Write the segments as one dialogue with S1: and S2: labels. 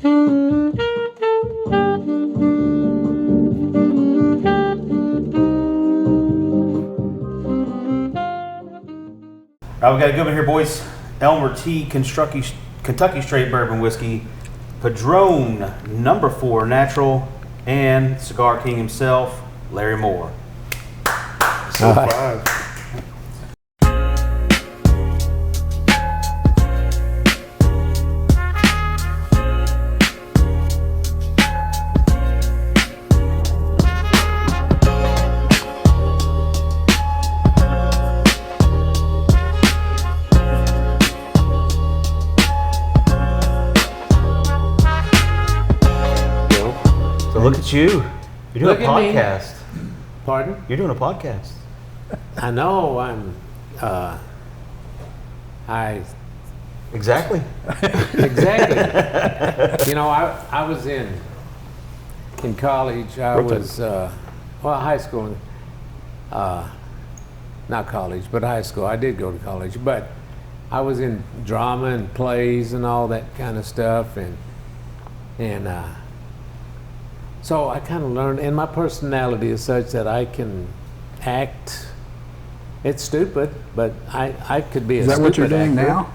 S1: All right, we got a good one here, boys. Elmer T. Kentucky Straight Bourbon Whiskey, Padron No. 4 Natural, and Cigar King himself, Larry Moore.
S2: So 5.
S1: Look at you. You're doing a podcast.
S2: Pardon?
S1: You're doing a podcast.
S2: I know.
S1: Exactly.
S2: Exactly. You know, I was in college. I was, high school. Not college, but high school. I did go to college, but I was in drama and plays and all that kind of stuff, and so I kind of learned, and my personality is such that I can act. It's stupid, but I could be a stupid actor.
S3: Is that what you're doing now?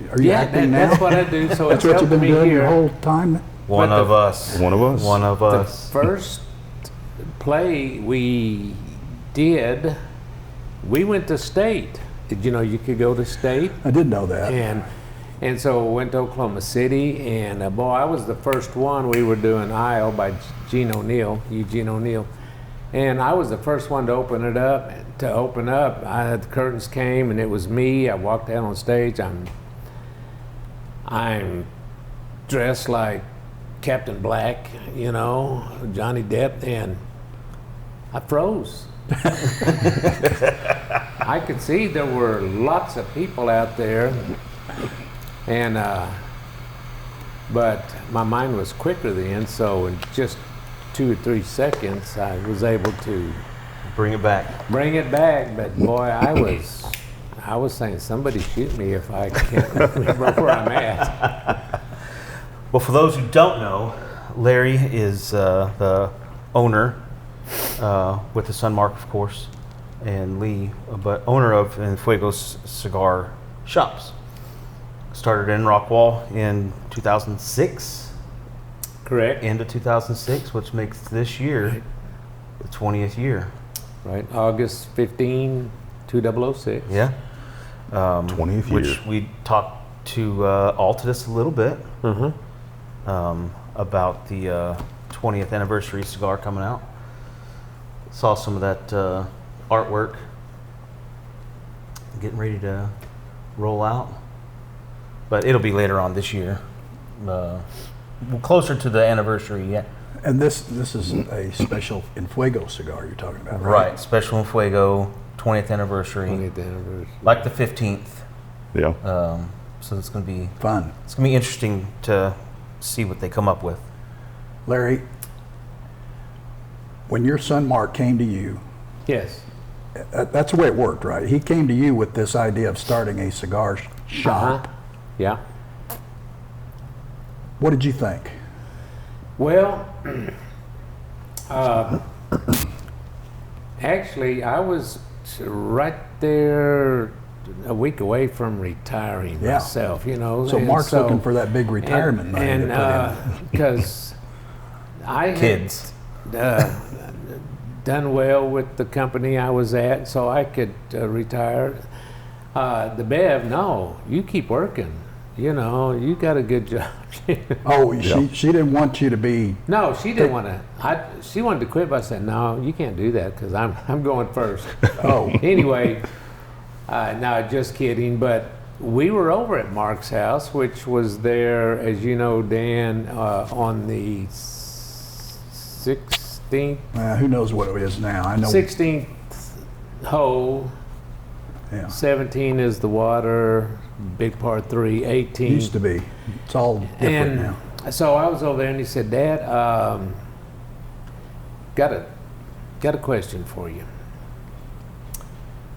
S3: Are you acting now?
S2: That's what I do. So
S3: that's
S2: it's
S3: what you've been doing your whole time?
S1: One of us.
S2: The first play we did, we went to state. Did you know you could go to state?
S3: I did know that.
S2: And so we went to Oklahoma City, and boy, I was the first one. We were doing Isle by Eugene O'Neill. And I was the first one to open up. The curtains came, and it was me. I walked out on stage. I'm dressed like Captain Black, you know, Johnny Depp, and I froze. I could see there were lots of people out there. And but my mind was quicker then, so in just 2 or 3 seconds I was able to
S1: bring it back.
S2: But boy, I was saying, somebody shoot me if I can't remember where I'm at.
S1: Well, for those who don't know, Larry is the owner with the Sun Mark, of course, and Lee, but owner of En Fuego cigar shops. Started in Rockwall in 2006.
S2: Correct.
S1: End of 2006, which makes this year the 20th year.
S2: Right, August 15, 2006.
S1: Yeah.
S4: 20th year.
S1: Which we talked to Altidus a little bit about the 20th anniversary cigar coming out. Saw some of that artwork getting ready to roll out. But it'll be later on this year, closer to the anniversary yet.
S3: And this is a special En Fuego cigar you're talking about, right?
S1: Right, special En Fuego, 20th anniversary.
S2: 20th anniversary.
S1: Like the 15th.
S4: Yeah.
S1: So it's going to be
S3: fun.
S1: It's going to be interesting to see what they come up with.
S3: Larry, when your son Mark came to you,
S2: yes,
S3: that's the way it worked, right? He came to you with this idea of starting a cigar shop.
S2: Yeah.
S3: What did you think?
S2: Well, actually, I was right there a week away from retiring myself, you know.
S3: So Mark's looking for that big retirement money.
S2: And because I had done well with the company I was at, so I could retire. The Bev, no, you keep working. You know, you got a good job.
S3: She didn't want you to be.
S2: No, she didn't want to. She wanted to quit, but I said, no, you can't do that because I'm going first. Anyway, no, just kidding. But we were over at Mark's house, which was there, as you know, Dan, on the 16th.
S3: Who knows what it is now? I know.
S2: 16th hole.
S3: Yeah.
S2: 17 is the water. Big part 3, 18.
S3: Used to be. It's all different now.
S2: So I was over there, and he said, "Dad, got a question for you.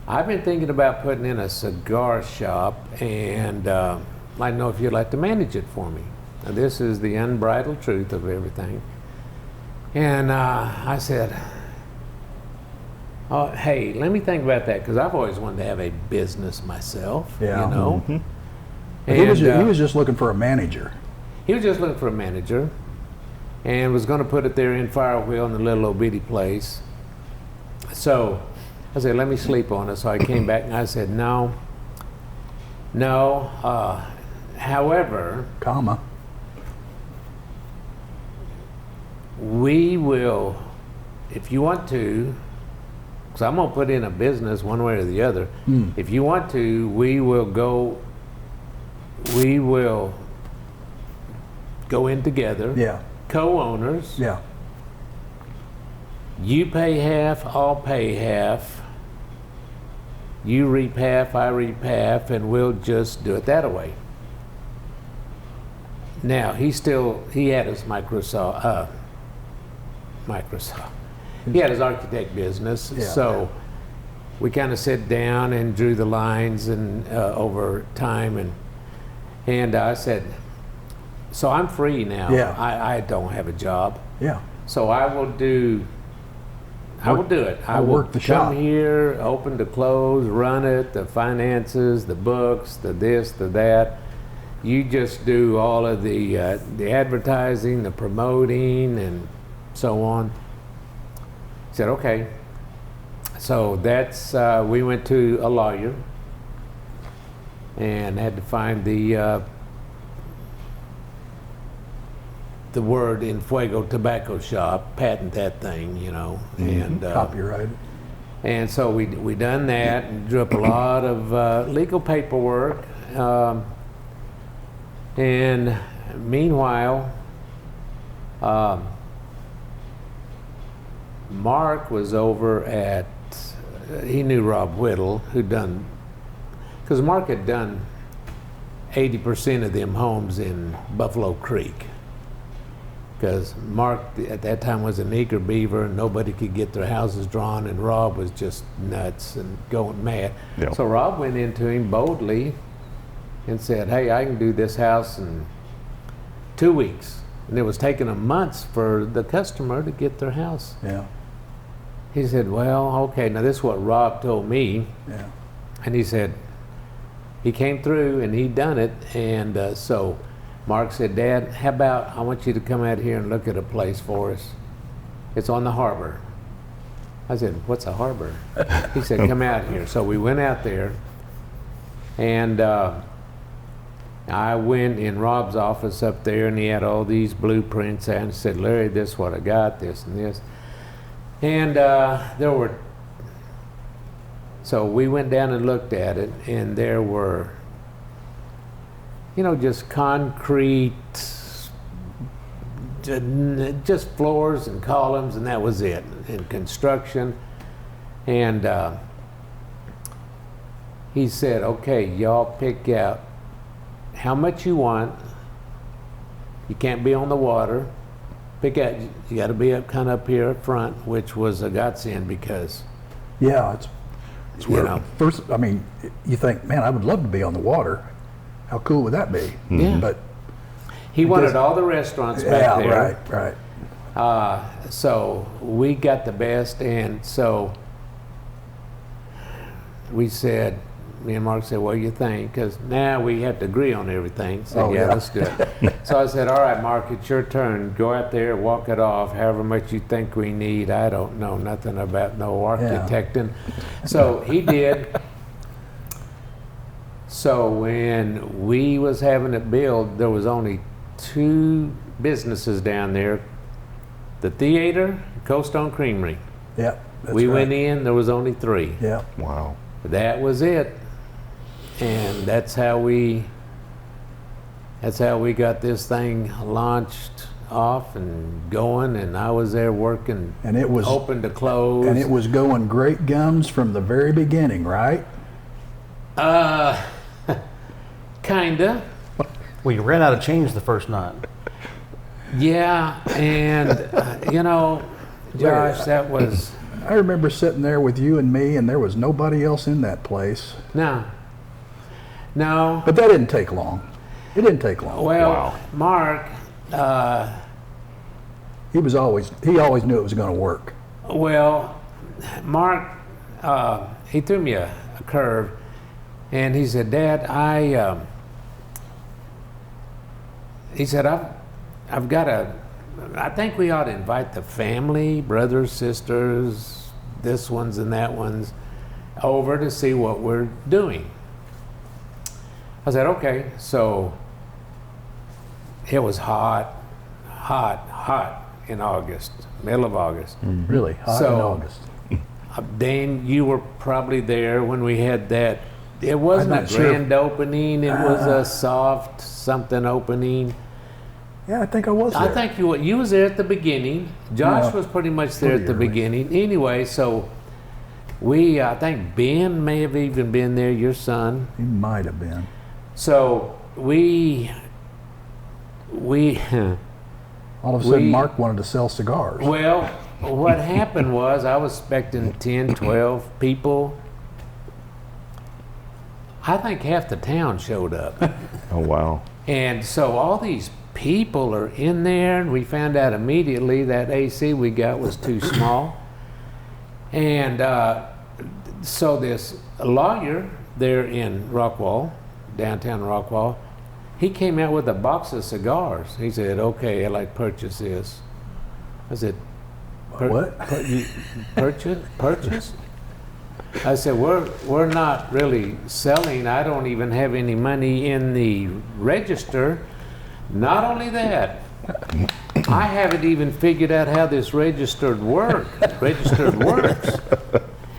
S2: I've been thinking about putting in a cigar shop, and I don't know if you'd like to manage it for me." Now, this is the unbridled truth of everything. And I said, oh, hey, let me think about that, because I've always wanted to have a business myself,
S3: Yeah.
S2: you know.
S3: But
S2: And,
S3: he was just looking for a manager.
S2: he was just looking for a manager and was going to put it there in Firewheel in the little old bitty place. So I said, let me sleep on it. So I came back and I said, no. However,
S3: Comma.
S2: we will, if you want to, because I'm going to put in a business one way or the other. If you want to, we will go in together,
S3: Yeah.
S2: co-owners.
S3: Yeah.
S2: You pay half, I'll pay half. You reap half, I reap half, and we'll just do it that way. Now, he had his Microsoft. He had his architect business,
S3: Yeah.
S2: so we kind of sat down and drew the lines and over time, and I said, so I'm free now.
S3: Yeah.
S2: I don't have a job,
S3: Yeah.
S2: so I will do it. I
S3: I'll
S2: will
S3: work the shop.
S2: come here, open to close, run it, the finances, the books, the this, the that. You just do all of the advertising, the promoting, and so on. He said, okay. So that's, we went to a lawyer and had to find the word En Fuego tobacco shop, patent that thing, you know. And
S3: Copyrighted.
S2: and so we done that and drew up a lot of legal paperwork. And meanwhile, Mark was over at, he knew Rob Whittle, who'd done, because Mark had done 80% of them homes in Buffalo Creek. Because Mark at that time was an eager beaver and nobody could get their houses drawn, and Rob was just nuts and going mad.
S4: Yeah.
S2: So Rob went into him boldly and said, hey, I can do this house in 2 weeks. And it was taking them months for the customer to get their house.
S3: Yeah.
S2: He said, well, okay, now this is what Rob told me.
S3: Yeah.
S2: And he said, he came through and he done it. And so Mark said, Dad, how about I want you to come out here and look at a place for us. It's on the harbor. I said, what's a harbor? He said, come out here. So we went out there, and I went in Rob's office up there, and he had all these blueprints and said, Larry, this is what I got, this and this. And so we went down and looked at it, and there were, you know, just concrete, just floors and columns, and that was it, and construction. And he said, okay, y'all pick out how much you want. You can't be on the water. Pick out, you got to be kind of up here up front, which was a godsend because,
S3: Yeah, it's
S2: you
S3: where
S2: know.
S3: first, I mean, you think, man, I would love to be on the water. How cool would that be?
S2: Yeah.
S3: But
S2: He wanted all the restaurants back
S3: yeah,
S2: there.
S3: right.
S2: So we got the best, and so we said, me and Mark said, what do you think? Because now we have to agree on everything. So
S3: Oh,
S2: yeah,
S3: yeah.
S2: let's do it. So I said, all right, Mark, it's your turn. Go out there, walk it off, however much you think we need. I don't know nothing about no architecting. So he did. So when we was having it built, there was only 2 businesses down there, the theater, Cold Stone Creamery.
S3: Yeah. That's
S2: We
S3: right.
S2: went in, there was only 3.
S3: Yeah.
S4: Wow.
S2: That was it. And that's how we got this thing launched off and going, and I was there working,
S3: And it was
S2: open to close.
S3: And it was going great guns from the very beginning, right?
S2: Kinda.
S1: Well, you ran out of change the first night.
S2: Yeah, and you know, Josh, that was
S3: I remember sitting there with you and me, and there was nobody else in that place.
S2: no.
S3: But that didn't take long. It didn't take long.
S2: Well,
S4: Wow.
S2: Mark,
S3: He always knew it was going to work.
S2: well, Mark, he threw me a curve, and he said, Dad, he said, I've got I think we ought to invite the family, brothers, sisters, this ones and that ones, over to see what we're doing. I said, okay. So it was hot in August, middle of August.
S3: Really, hot in August.
S2: Dane, you were probably there when we had that. It wasn't
S3: I'm
S2: a
S3: not sure.
S2: grand opening. It was a soft something opening.
S3: Yeah, I think I was there.
S2: I think you was there at the beginning. Josh
S3: No,
S2: was pretty much there at the
S3: pretty early.
S2: beginning. Anyway, so I think Ben may have even been there, your son.
S3: He might have been.
S2: So we
S3: All of a sudden,
S2: We-
S3: Mark wanted to sell cigars.
S2: well, what happened was I was expecting 10, 12 people. I think half the town showed up.
S4: Oh, wow.
S2: And so all these people are in there, and we found out immediately that AC we got was too small. And so this lawyer there in Rockwall, downtown Rockwall, he came out with a box of cigars. He said, okay, I'd like to purchase this. I said,
S3: What?
S2: Purchase? I said, we're not really selling. I don't even have any money in the register. Not only that, I haven't even figured out how this registered works.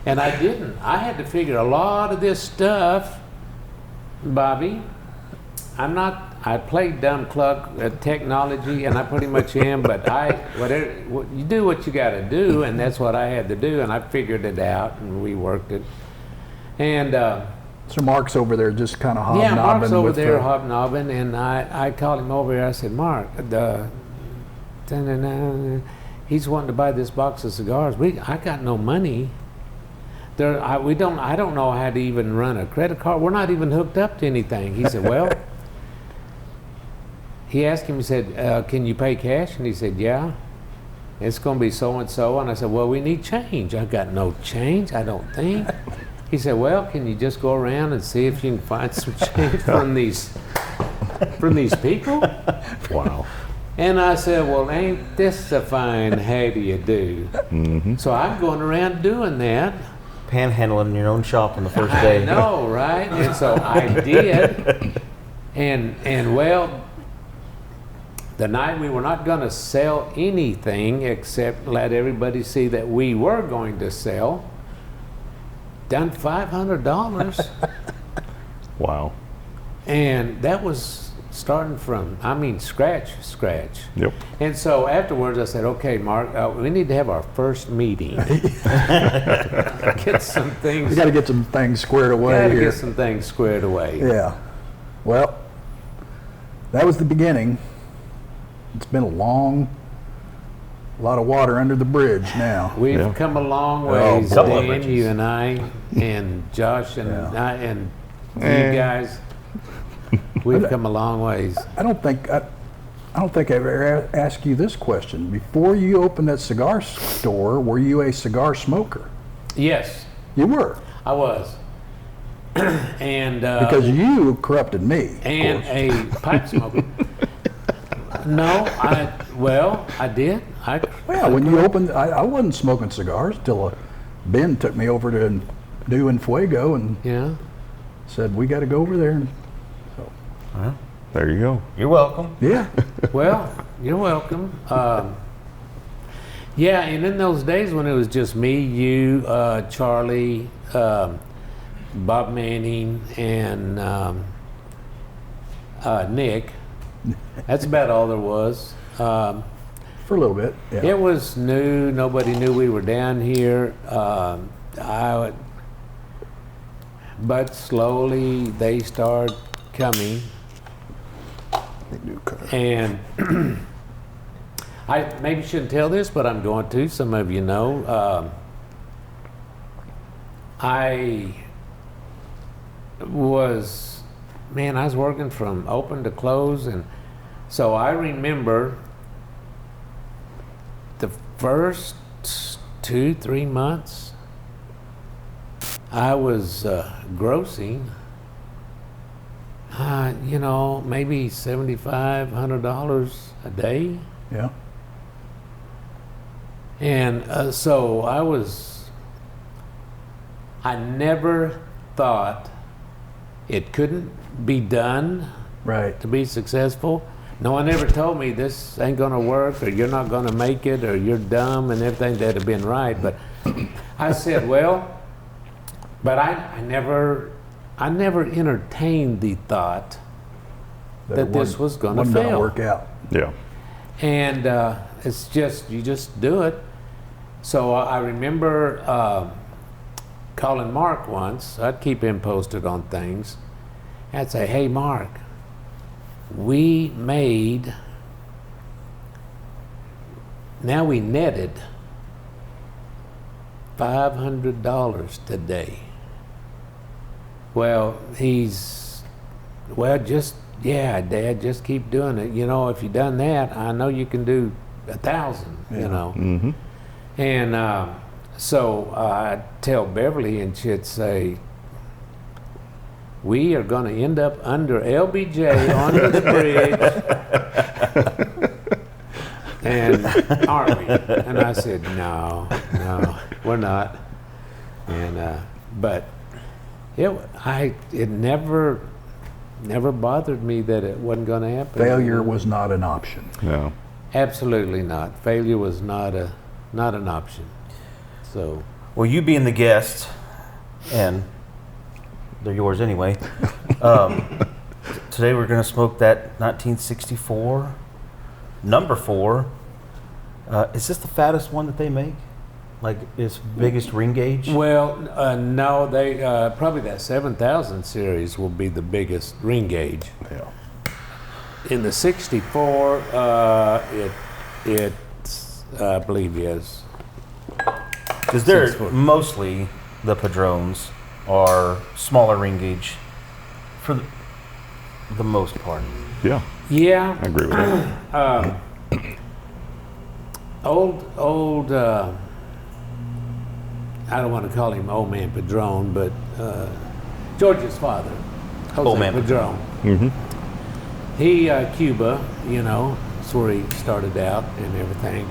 S2: And I didn't. I had to figure a lot of this stuff, Bobby. I played dumb cluck at technology, and I pretty much am, but you do what you got to do, and that's what I had to do, and I figured it out, and we worked it. And
S3: So Mark's over there just kind of hobnobbing.
S2: yeah, Mark's over
S3: with
S2: there hobnobbing, and I called him over here. I said, Mark, he's wanting to buy this box of cigars. I got no money. I don't know how to even run a credit card. We're not even hooked up to anything. He said, well, he asked him, he said, can you pay cash? And he said, yeah. It's going to be so and so. And I said, well, we need change. I got no change, I don't think. He said, well, can you just go around and see if you can find some change from these people?
S4: Wow.
S2: And I said, well, ain't this a fine how do you do?
S4: Mm-hmm.
S2: So I'm going around doing that.
S1: Panhandling in your own shop on the first
S2: I
S1: day.
S2: know, right? And so I did. And well, the night we were not going to sell anything except let everybody see that we were going to sell. Done $500.
S4: Wow.
S2: And that was starting from, scratch.
S4: Yep.
S2: And so afterwards I said, okay, Mark, we need to have our first meeting. Get some things.
S3: We got to get some things squared away
S2: Gotta
S3: here.
S2: get some things squared away.
S3: Yeah. Well, that was the beginning. It's been a lot of water under the bridge now.
S2: We've
S4: Yeah.
S2: come a long
S3: Oh,
S2: ways,
S1: boy.
S2: Dan, you and I, and Josh, and
S3: Yeah.
S2: I, and you guys. We've come a long ways.
S3: I don't think I've ever asked you this question. Before you opened that cigar store, were you a cigar smoker?
S2: Yes,
S3: You were,
S2: I was. And
S3: because you corrupted me. Of
S2: and
S3: course.
S2: a pipe smoker. No, I did.
S3: Well, when you opened, I wasn't smoking cigars till Ben took me over to do En Fuego and
S2: Yeah.
S3: said, we got to go over there. And,
S4: There you go.
S1: You're welcome.
S3: yeah.
S2: Well, you're welcome. Yeah, and in those days when it was just me, you, Charlie, Bob Manning, and Nick, that's about all there was.
S3: For a little bit. Yeah.
S2: It was new. Nobody knew we were down here. But slowly they started coming. And I maybe shouldn't tell this, but I'm going to. Some of you know. I was man, I was working from open to close, and so I remember the first 2-3 months I was grossing, maybe $7,500 a day.
S3: Yeah.
S2: And so I never thought it couldn't be done
S3: Right.
S2: to be successful. No one ever told me this ain't gonna work, or you're not gonna make it, or you're dumb, and everything that'd have been right. But I said, well, but I never entertained the thought that this was gonna
S3: wasn't gonna
S2: fail.
S3: work out.
S4: Yeah.
S2: And it's just, you just do it. So I remember calling Mark once. I'd keep him posted on things. I'd say, hey, Mark, we netted $500 today. Well, Dad, just keep doing it. If you've done that, I know you can do 1,000,
S4: Mm-hmm.
S2: And so I'd tell Beverly, and she'd say, we are going to end up under LBJ under the bridge. And aren't we? And I said, no, we're not. And but it never bothered me that it wasn't going to happen.
S3: Failure was not an option.
S4: Yeah.
S2: Absolutely not. Failure was not an option. So,
S1: Well, you being the guest, and they're yours anyway. Today we're going to smoke that 1964 number 4. Is this the fattest one that they make? Like its biggest ring gauge?
S2: well, no, they probably that 7000 series will be the biggest ring gauge.
S4: Yeah.
S2: In the 64, I believe, yes.
S1: Because they're
S2: 64.
S1: mostly the Padrones are smaller ring gauge for the most part.
S4: Yeah.
S2: Yeah.
S4: I agree with that.
S2: Old. I don't want to call him Old Man Padron, but George's father, Jose
S1: Old Man
S2: Padron.
S4: Mm-hmm.
S2: He Cuba, that's where he started out and everything.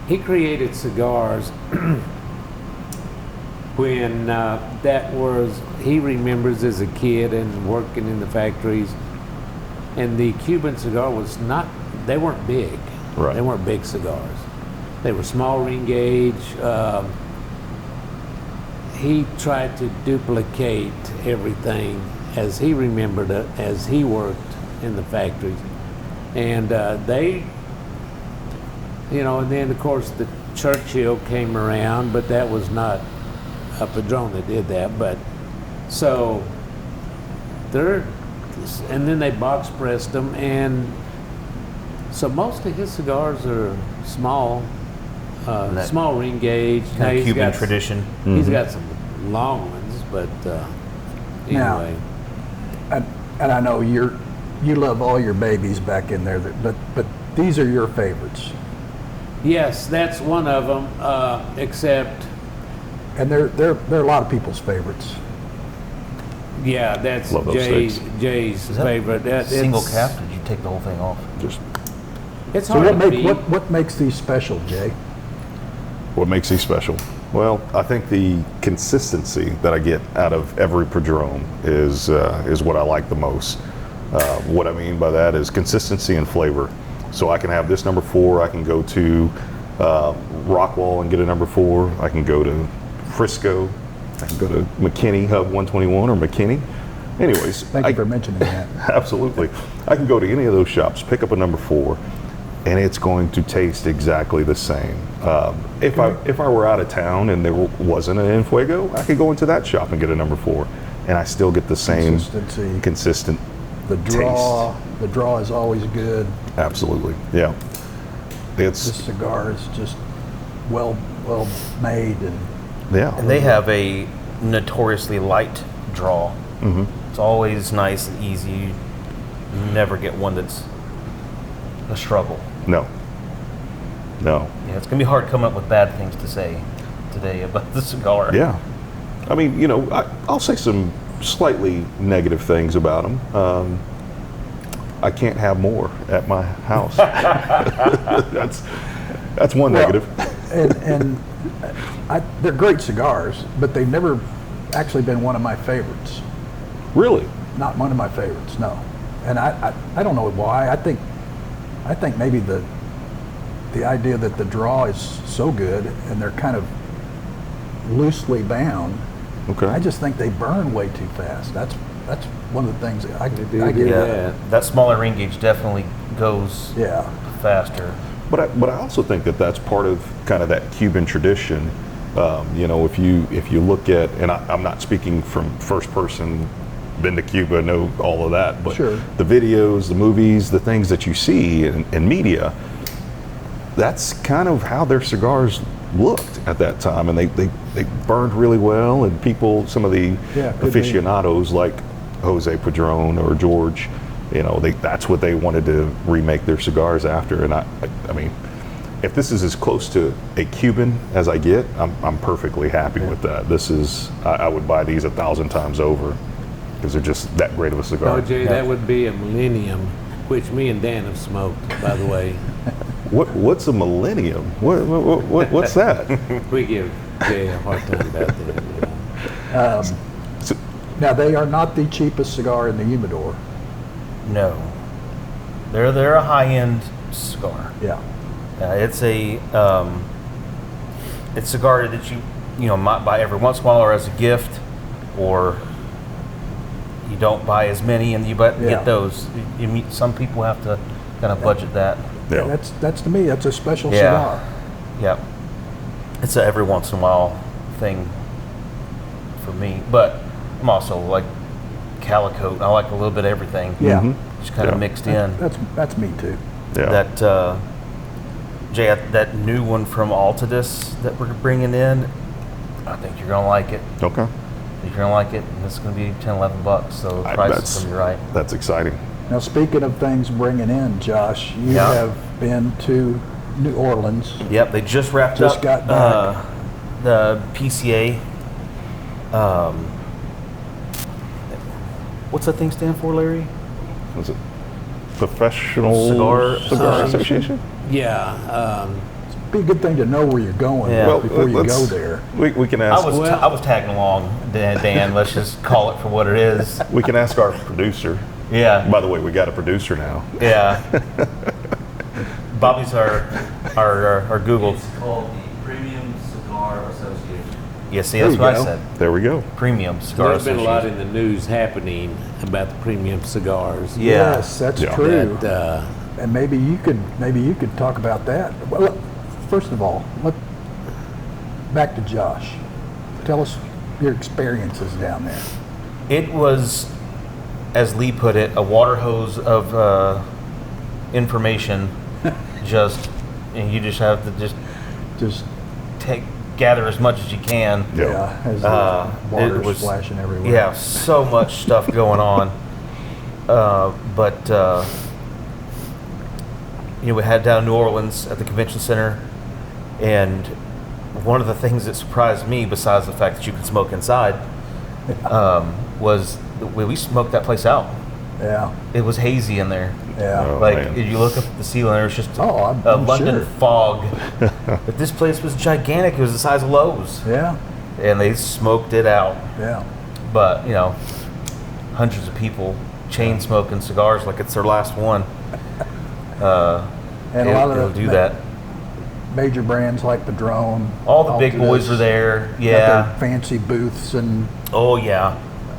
S2: He created cigars when he remembers as a kid and working in the factories. And the Cuban cigar they weren't big.
S4: Right.
S2: They weren't big cigars. They were small ring gauge. He tried to duplicate everything as he remembered it, as he worked in the factories. And and then of course the Churchill came around, but that was not a Padron that did that. But so and then they box pressed them, and so most of his cigars are small, small ring gauge. Now,
S1: Kind of
S2: he's
S1: Cuban
S2: got-
S1: tradition.
S2: He's got some long ones, but
S3: Now-
S2: anyway.
S3: And I know you love all your babies back in there, but these are your favorites.
S2: Yes, that's one of them, except,
S3: And they're a lot of people's favorites.
S2: yeah, that's
S4: Love those
S2: Jay's
S1: Is that
S2: favorite.
S1: Single
S2: It's-
S1: cap? Did you take the whole thing off?
S4: Just
S2: It's
S3: So
S2: hard to beat.
S3: what makes these special, Jay?
S4: what makes these special? Well, I think the consistency that I get out of every Padron is what I like the most. What I mean by that is consistency and flavor. So I can have this number 4. I can go to Rockwall and get a number 4. I can go to Frisco. I can go to McKinney Hub 121 or McKinney. Anyways,
S3: Thank you for mentioning that.
S4: Absolutely. I can go to any of those shops, pick up a number 4, and it's going to taste exactly the same. If I were out of town and there wasn't an En Fuego, I could go into that shop and get a number 4, and I still get the same
S3: Consistency.
S4: consistent
S3: The draw is always good.
S4: Absolutely. Yeah.
S3: This
S4: It's
S3: cigar is just well made, and
S4: yeah.
S1: And they have a notoriously light draw. It's always nice and easy. You never get one that's a struggle.
S4: No. No.
S1: Yeah, it's gonna be hard coming up with bad things to say today about the cigar.
S4: Yeah. I mean, you know, I'll say some slightly negative things about them. I can't have more at my house. that's one negative.
S3: And they're great cigars, but they've never actually been one of my favorites.
S4: Really?
S3: Not one of my favorites, no. And I don't know why. I think maybe the idea that the draw is so good and they're kind of loosely bound.
S4: Okay.
S3: I just think they burn way too fast. That's one of the things I get.
S1: Yeah, that smaller ring gauge definitely goes
S3: Yeah.
S1: faster.
S4: But I also think that that's part of kind of that Cuban tradition. You know, if you look at, and I'm not speaking from first person, been to Cuba, know all of that, but
S3: Sure.
S4: the videos, the movies, the things that you see in media, that's kind of how their cigars looked at that time, and they burned really well, and people, some of the
S3: Yeah, could be.
S4: aficionados like Jose Padron or George, you know, that's what they wanted to remake their cigars after. And I mean, if this is as close to a Cuban as I get, I'm perfectly happy with that. This is, I would buy these 1,000 times over because they're just that great of a cigar.
S2: No, Jay, that would be a Millennium, which me and Dan have smoked, by the way.
S4: What's a millennium? What's that?
S2: We give Jay a hard time about that. You know.
S3: Now they are not the cheapest cigar in the humidor.
S1: No, they're a high-end cigar.
S3: Yeah.
S1: It's a cigar that you know might buy every once in a while or as a gift, or you don't buy as many and you
S3: Yeah.
S1: get those. You meet some people have to kind of budget that.
S4: Yeah.
S3: That's to me, that's a special
S1: Yeah.
S3: cigar.
S1: Yep. It's a every once in a while thing for me, but I'm also like calico. I like a little bit of everything.
S3: Yeah.
S4: Mhm.
S1: Just kind of
S4: Yeah.
S1: mixed in.
S3: That's me too.
S4: Yeah.
S1: That Jay, that new one from Altadis that we're bringing in, I think you're gonna like it.
S4: Okay.
S1: I think you're gonna like it, and it's gonna be $10-11. So the price is gonna be right.
S4: That's exciting.
S3: Now speaking of things bringing in, Josh, you
S1: Yeah.
S3: have been to New Orleans.
S1: Yep, they just wrapped
S3: Just
S1: up
S3: got back.
S1: the PCA. What's that thing stand for, Larry?
S4: Was it Professional
S1: Cigar
S4: Association?
S2: Yeah.
S3: It'd be a good thing to know where you're going
S1: Yeah.
S4: Well,
S3: before you
S4: let's-
S3: go there.
S4: We can
S1: I
S4: ask.
S1: was tagging along, Dan. Let's just call it for what it is.
S4: We can ask our producer.
S1: Yeah,
S4: By the way, we got a producer now.
S1: yeah. Bobby's our Google.
S5: It's called the Premium Cigar Association.
S1: Yeah, see,
S3: There
S1: that's
S3: you
S1: what
S3: go.
S1: I said.
S4: There we go.
S1: Premium Cigar
S2: There's been a lot
S1: Association.
S2: in the news happening about the premium cigars.
S1: Yeah.
S3: Yes, that's
S4: Yeah.
S3: true.
S2: That,
S3: And maybe you could talk about that. Well, look, first of all, back to Josh. Tell us your experiences down there.
S1: It was, as Lee put it, a water hose of information. And you just have to
S3: Just
S1: gather as much as you can.
S4: Yeah.
S3: as the
S1: Uh,
S3: water's
S1: it was-
S3: splashing everywhere.
S1: Yeah, so much stuff going on. But we had down New Orleans at the convention center, and one of the things that surprised me, besides the fact that you could smoke inside, was we smoked that place out.
S3: Yeah.
S1: It was hazy in there.
S3: Yeah.
S4: Oh,
S1: Like
S4: man.
S1: if you look up at the ceiling, there was just
S3: Oh,
S1: a
S3: I'm
S1: London
S3: sure.
S1: fog. But this place was gigantic. It was the size of Lowe's,
S3: Yeah.
S1: and they smoked it out.
S3: Yeah.
S1: But hundreds of people chain smoking cigars like it's their last one.
S3: And a lot of
S1: it'll
S3: the
S1: do that.
S3: major brands like Padron.
S1: All the big
S3: Altadis,
S1: boys were there.
S3: got
S1: Yeah.
S3: their fancy booths, and
S1: Oh yeah.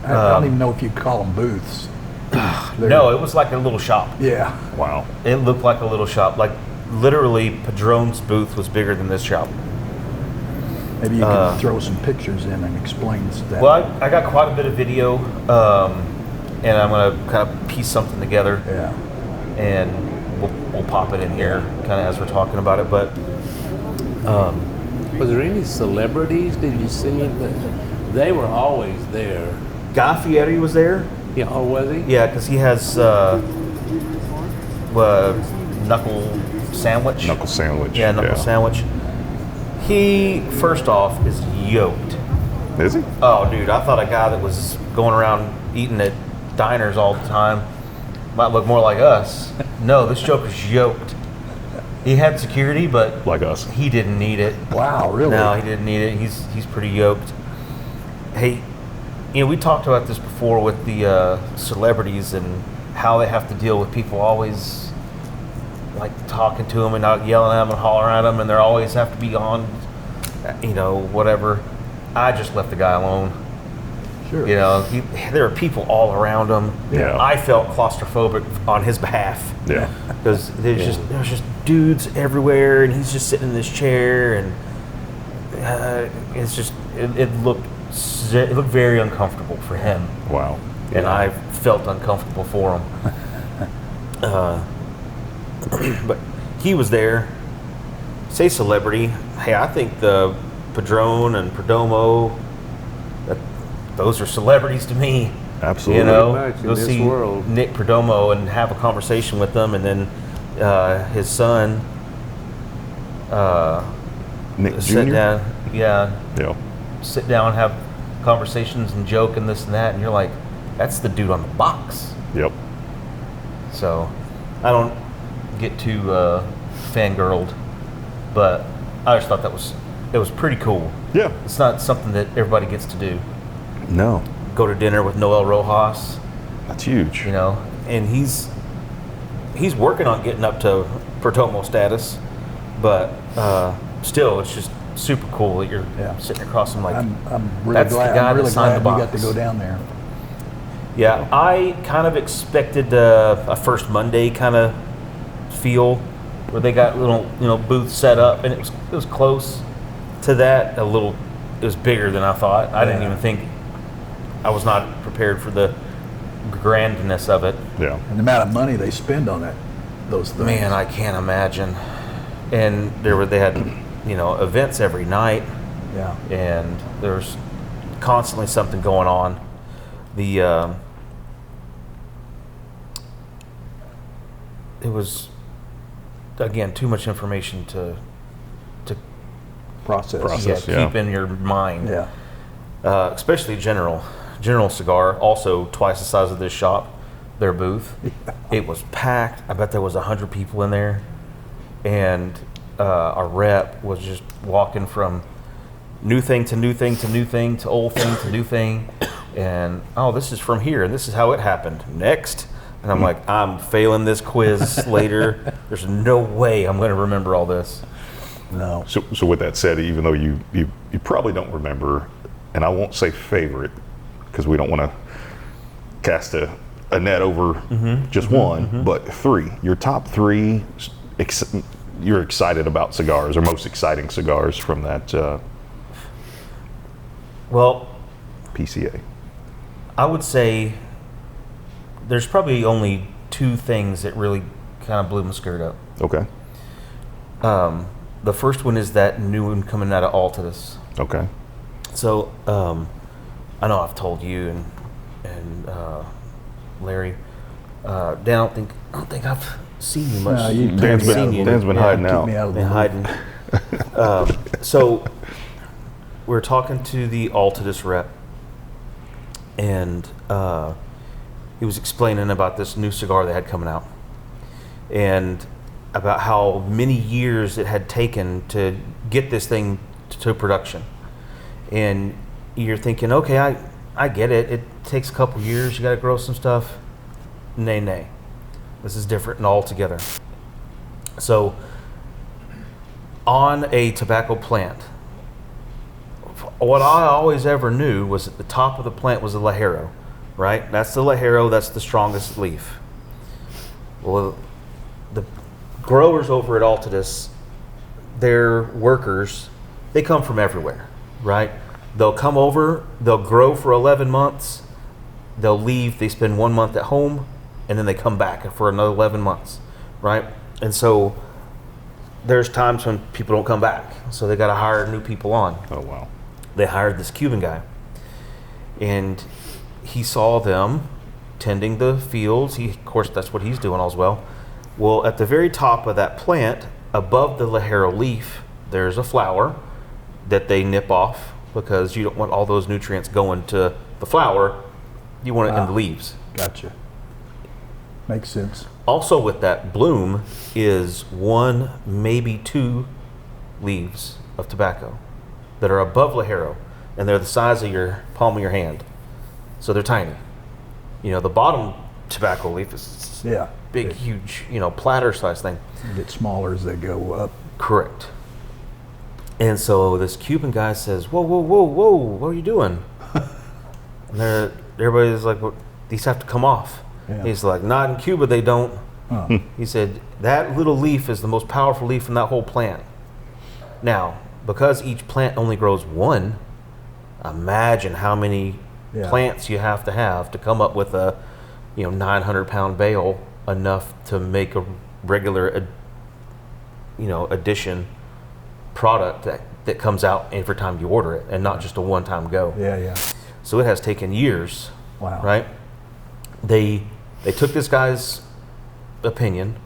S3: I don't even know if you call them booths. They're-
S1: No, it was like a little shop.
S3: Yeah.
S4: Wow.
S1: It looked like a little shop. Like literally, Padron's booth was bigger than this shop.
S3: Maybe you can throw some pictures in and explain that.
S1: Well, I got quite a bit of video, and I'm gonna kind of piece something together.
S3: Yeah.
S1: And we'll pop it in here kind of as we're talking about it. But
S2: was there any celebrities? Did you see it? They were always there.
S1: Guy Fieri was there.
S2: Yeah, oh, was he?
S1: Yeah, because he has knuckle sandwich.
S4: Knuckle sandwich.
S1: Yeah, knuckle sandwich. He, first off, is yoked.
S4: Is he?
S1: Oh, dude, I thought a guy that was going around eating at diners all the time might look more like us. No, this joker's yoked. He had security, but
S4: Like us.
S1: he didn't need it.
S3: Wow, really?
S1: No, he didn't need it. He's pretty yoked. Hey, we talked about this before with the celebrities and how they have to deal with people always like talking to them and not yelling at them and hollering at them, and they always have to be on, whatever. I just left the guy alone.
S3: Sure.
S1: There are people all around him.
S4: Yeah.
S1: I felt claustrophobic on his behalf.
S4: Yeah.
S1: Because there's just dudes everywhere, and he's just sitting in this chair, and it looked very uncomfortable for him,
S4: Wow.
S1: and I felt uncomfortable for him. But he was there. Say celebrity. Hey, I think the Padron and Perdomo, those are celebrities to me.
S4: Absolutely.
S2: Pretty much in
S1: Go
S2: this
S1: see
S2: world.
S1: Nick Perdomo and have a conversation with them, and then his son
S4: Nick
S1: sit
S4: Jr.?
S1: down,
S4: Yeah.
S1: sit down, have conversations and joke and this and that, and you're like, that's the dude on the box.
S4: Yep.
S1: So I don't get too fangirled, but I just thought it was pretty cool.
S4: Yeah.
S1: It's not something that everybody gets to do.
S4: No.
S1: Go to dinner with Noel Rojas,
S4: That's huge.
S1: and he's working on getting up to Perdomo status, but still, it's just super cool that you're sitting across from like.
S3: I'm really
S1: That's the
S3: glad.
S1: guy
S3: I'm
S1: that
S3: really
S1: signed
S3: glad
S1: the
S3: you got to
S1: box.
S3: go down there.
S1: Yeah, I kind of expected a First Monday kind of feel, where they got little booths set up, and it was close to that. It was bigger than I thought. I didn't even think. I was not prepared for the grandness of it.
S4: Yeah.
S3: And the amount of money they spend on those things.
S1: Man, I can't imagine. And they had events every night,
S3: Yeah.
S1: and there's constantly something going on. It was, again, too much information to
S3: Process.
S1: keep in your mind.
S3: Yeah.
S1: Especially General Cigar, also twice the size of this shop, their booth. It was packed. I bet there was 100 people in there, and our rep was just walking from new thing to new thing to new thing to old thing to new thing, and this is from here, and this is how it happened. Next. And I'm like, I'm failing this quiz later. There's no way I'm going to remember all this.
S3: No.
S4: So with that said, even though you probably don't remember, and I won't say favorite, because we don't want to cast a net over just one, but three. Your top three you're excited about cigars, or most exciting cigars from that
S1: Well,
S4: PCA.
S1: I would say there's probably only two things that really kind of blew my skirt up.
S4: Okay.
S1: The first one is that new one coming out of Altadis.
S4: Okay.
S1: So I know I've told you and Larry. Dan, I don't think I've seen you much.
S3: No, you-
S4: Dan's
S3: Keep me
S4: been,
S3: out of the
S4: Dan's been
S1: Yeah,
S4: hiding
S3: Keep
S4: out.
S3: me out of the
S1: Been
S3: loop.
S1: hiding. So we're talking to the Altadis rep, and he was explaining about this new cigar they had coming out, and about how many years it had taken to get this thing to production. And you're thinking, okay, I get it. It takes a couple years. You got to grow some stuff. Nay. This is different and altogether. So, on a tobacco plant, what I always ever knew was at the top of the plant was a Lajero, right? That's the Lajero. That's the strongest leaf. Well, the growers over at Altadis, their workers, they come from everywhere, right? They'll come over, they'll grow for 11 months, they'll leave, they spend 1 month at home, and then they come back for another 11 months, right? And so there's times when people don't come back, so they got to hire new people on.
S4: Oh, wow.
S1: They hired this Cuban guy, and he saw them tending the fields. Of course, that's what he's doing as well. Well, at the very top of that plant, above the Ligero leaf, there's a flower that they nip off because you don't want all those nutrients going to the flower. You want it in the leaves.
S3: Gotcha. Makes sense.
S1: Also with that bloom is 1, maybe 2 leaves of tobacco that are above Ligero, and they're the size of your palm of your hand. So they're tiny. You know, the bottom tobacco leaf is big, huge, platter size thing.
S3: They get smaller as they go up.
S1: Correct. And so this Cuban guy says, whoa, whoa, whoa, whoa, what are you doing? And everybody's like, well, these have to come off.
S3: Yeah.
S1: He's like, not in Cuba, they don't.
S3: Huh.
S1: He said, that little leaf is the most powerful leaf in that whole plant. Now, because each plant only grows 1, imagine how many plants you have to come up with a 900-pound bale, enough to make a regular addition product that comes out every time you order it, and not just a one-time go.
S3: Yeah.
S1: So it has taken years.
S3: Wow.
S1: Right? They took this guy's opinion,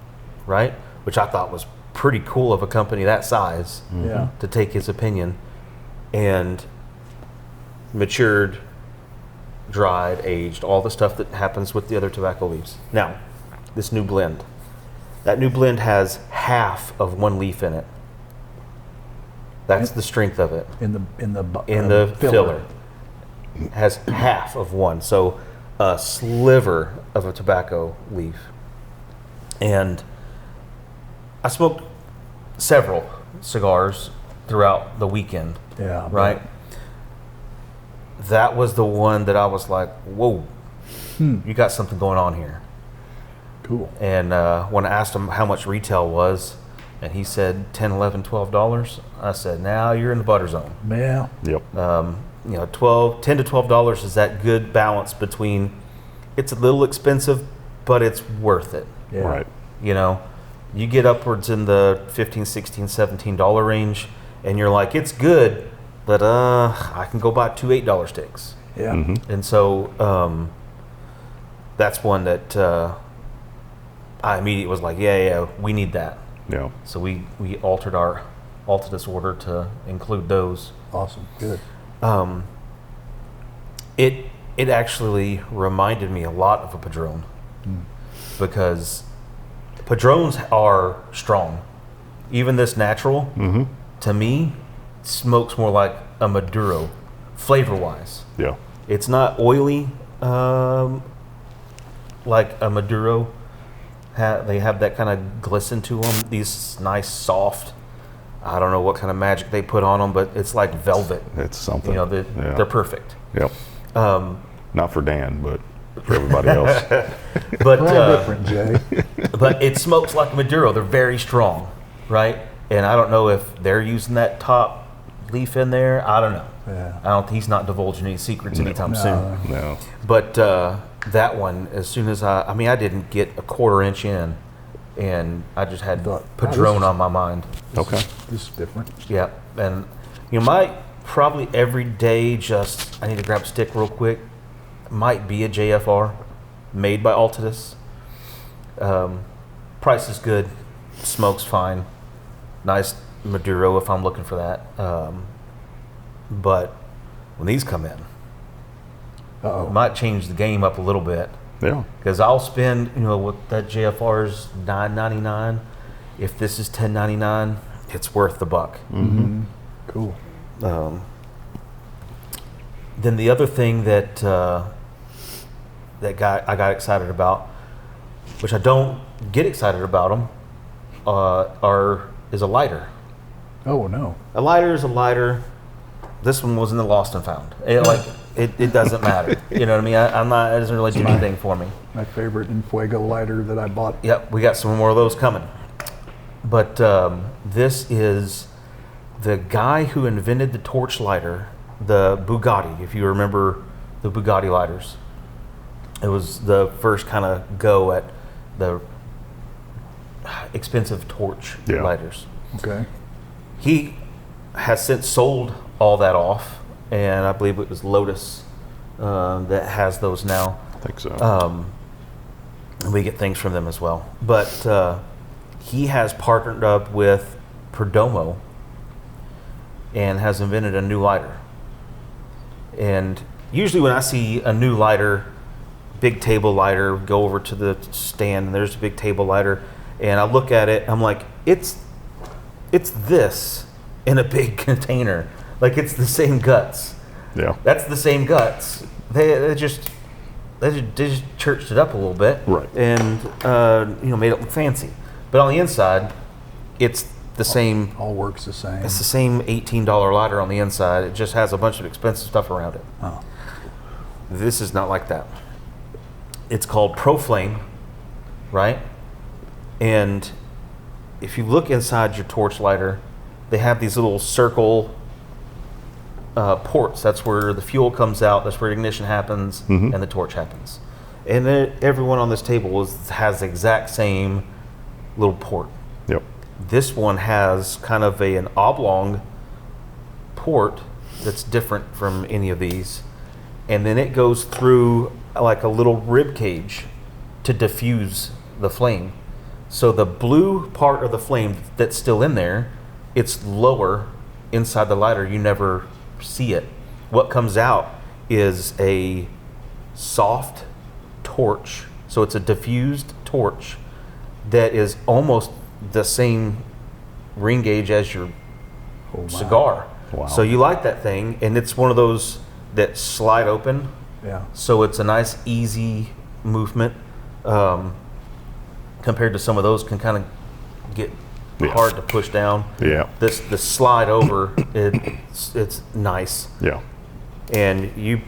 S1: right, which I thought was pretty cool of a company that size to take his opinion, and matured, dried, aged, all the stuff that happens with the other tobacco leaves. Now, this new blend. That new blend has half of 1 leaf in it. That's the strength of it.
S3: In the
S1: filler. Has half of 1. So a sliver of a tobacco leaf. And I smoked several cigars throughout the weekend.
S3: Yeah.
S1: Right? That was the one that I was like, whoa, you got something going on here.
S3: Cool.
S1: And when I asked him how much retail was, and he said $10, $11, $12, I said, now you're in the butter zone.
S3: Yeah.
S4: Yep.
S1: $10 to $12 is that good balance between, it's a little expensive, but it's worth it.
S3: Yeah.
S4: Right.
S1: You get upwards in the $15, $16, $17 range, and you're like, it's good, but I can go buy 2 $8 sticks.
S3: Yeah.
S4: Mm-hmm.
S1: And so that's one that I immediately was like, yeah, we need that.
S4: Yeah.
S1: So we altered this order to include those.
S3: Awesome. Good.
S1: It actually reminded me a lot of a Padron, because Padrones are strong. Even this natural, to me, smokes more like a Maduro, flavor-wise.
S4: Yeah.
S1: It's not oily like a Maduro. They have that kind of glisten to them. These nice, soft, I don't know what kind of magic they put on them, but it's like velvet.
S4: It's something.
S1: They're perfect.
S4: Yep. Not for Dan, but for everybody else.
S1: But
S3: different, Jay.
S1: but it smokes like Maduro. They're very strong, right? And I don't know if they're using that top leaf in there. I don't know.
S3: Yeah.
S1: He's not divulging any secrets anytime soon.
S4: No.
S1: But that one, as soon as I didn't get a 1/4 inch in, and I just had Padron on my mind.
S4: Okay.
S3: This is different.
S1: Yeah, and my probably every day, I need to grab a stick real quick, might be a JFR made by Altadis. Price is good, smoke's fine, nice Maduro if I'm looking for that. But when these come in, it might change the game up a little bit.
S4: Yeah.
S1: Because I'll spend, with that JFR's $9.99. If this is $10.99, it's worth the buck.
S3: Mm-hmm. Cool.
S1: Then the other thing that I got excited about, which I don't get excited about them, is a lighter.
S3: Oh no.
S1: A lighter is a lighter. This one was in the lost and found. It doesn't matter. You know what I mean? It doesn't really do anything for me.
S3: My favorite En Fuego lighter that I bought.
S1: Yep, we got some more of those coming. But this is the guy who invented the torch lighter, the Bugatti, if you remember the Bugatti lighters. It was the first kind of go at the expensive torch lighters.
S3: Okay.
S1: He has since sold all that off, and I believe it was Lotus that has those now.
S4: think so.
S1: And we get things from them as well. But he has partnered up with Perdomo and has invented a new lighter. And usually when I see a new lighter, big table lighter, go over to the stand and there's a big table lighter, and I look at it, I'm like, it's this in a big container. Like, it's the same guts.
S4: Yeah.
S1: That's the same guts. They just churched it up a little bit,
S4: Right.
S1: And made it look fancy. But on the inside, it's the same.
S3: All works the same.
S1: It's the same $18 lighter on the inside. It just has a bunch of expensive stuff around it.
S3: Oh.
S1: This is not like that. It's called Pro Flame, right? And if you look inside your torch lighter, they have these little circle ports. That's where the fuel comes out. That's where ignition happens, and the torch happens. And everyone on this table has the exact same little port.
S4: Yep.
S1: This one has kind of an oblong port that's different from any of these, and then it goes through like a little rib cage to diffuse the flame. So the blue part of the flame that's still in there, it's lower inside the lighter. You never see it. What comes out is a soft torch. So it's a diffused torch that is almost the same ring gauge as your cigar.
S4: Wow.
S1: So you light that thing, and it's one of those that slide open.
S3: Yeah.
S1: So it's a nice, easy movement. Compared to some of those can kind of get hard to push down.
S4: Yeah.
S1: The slide over, it's nice.
S4: Yeah.
S1: And you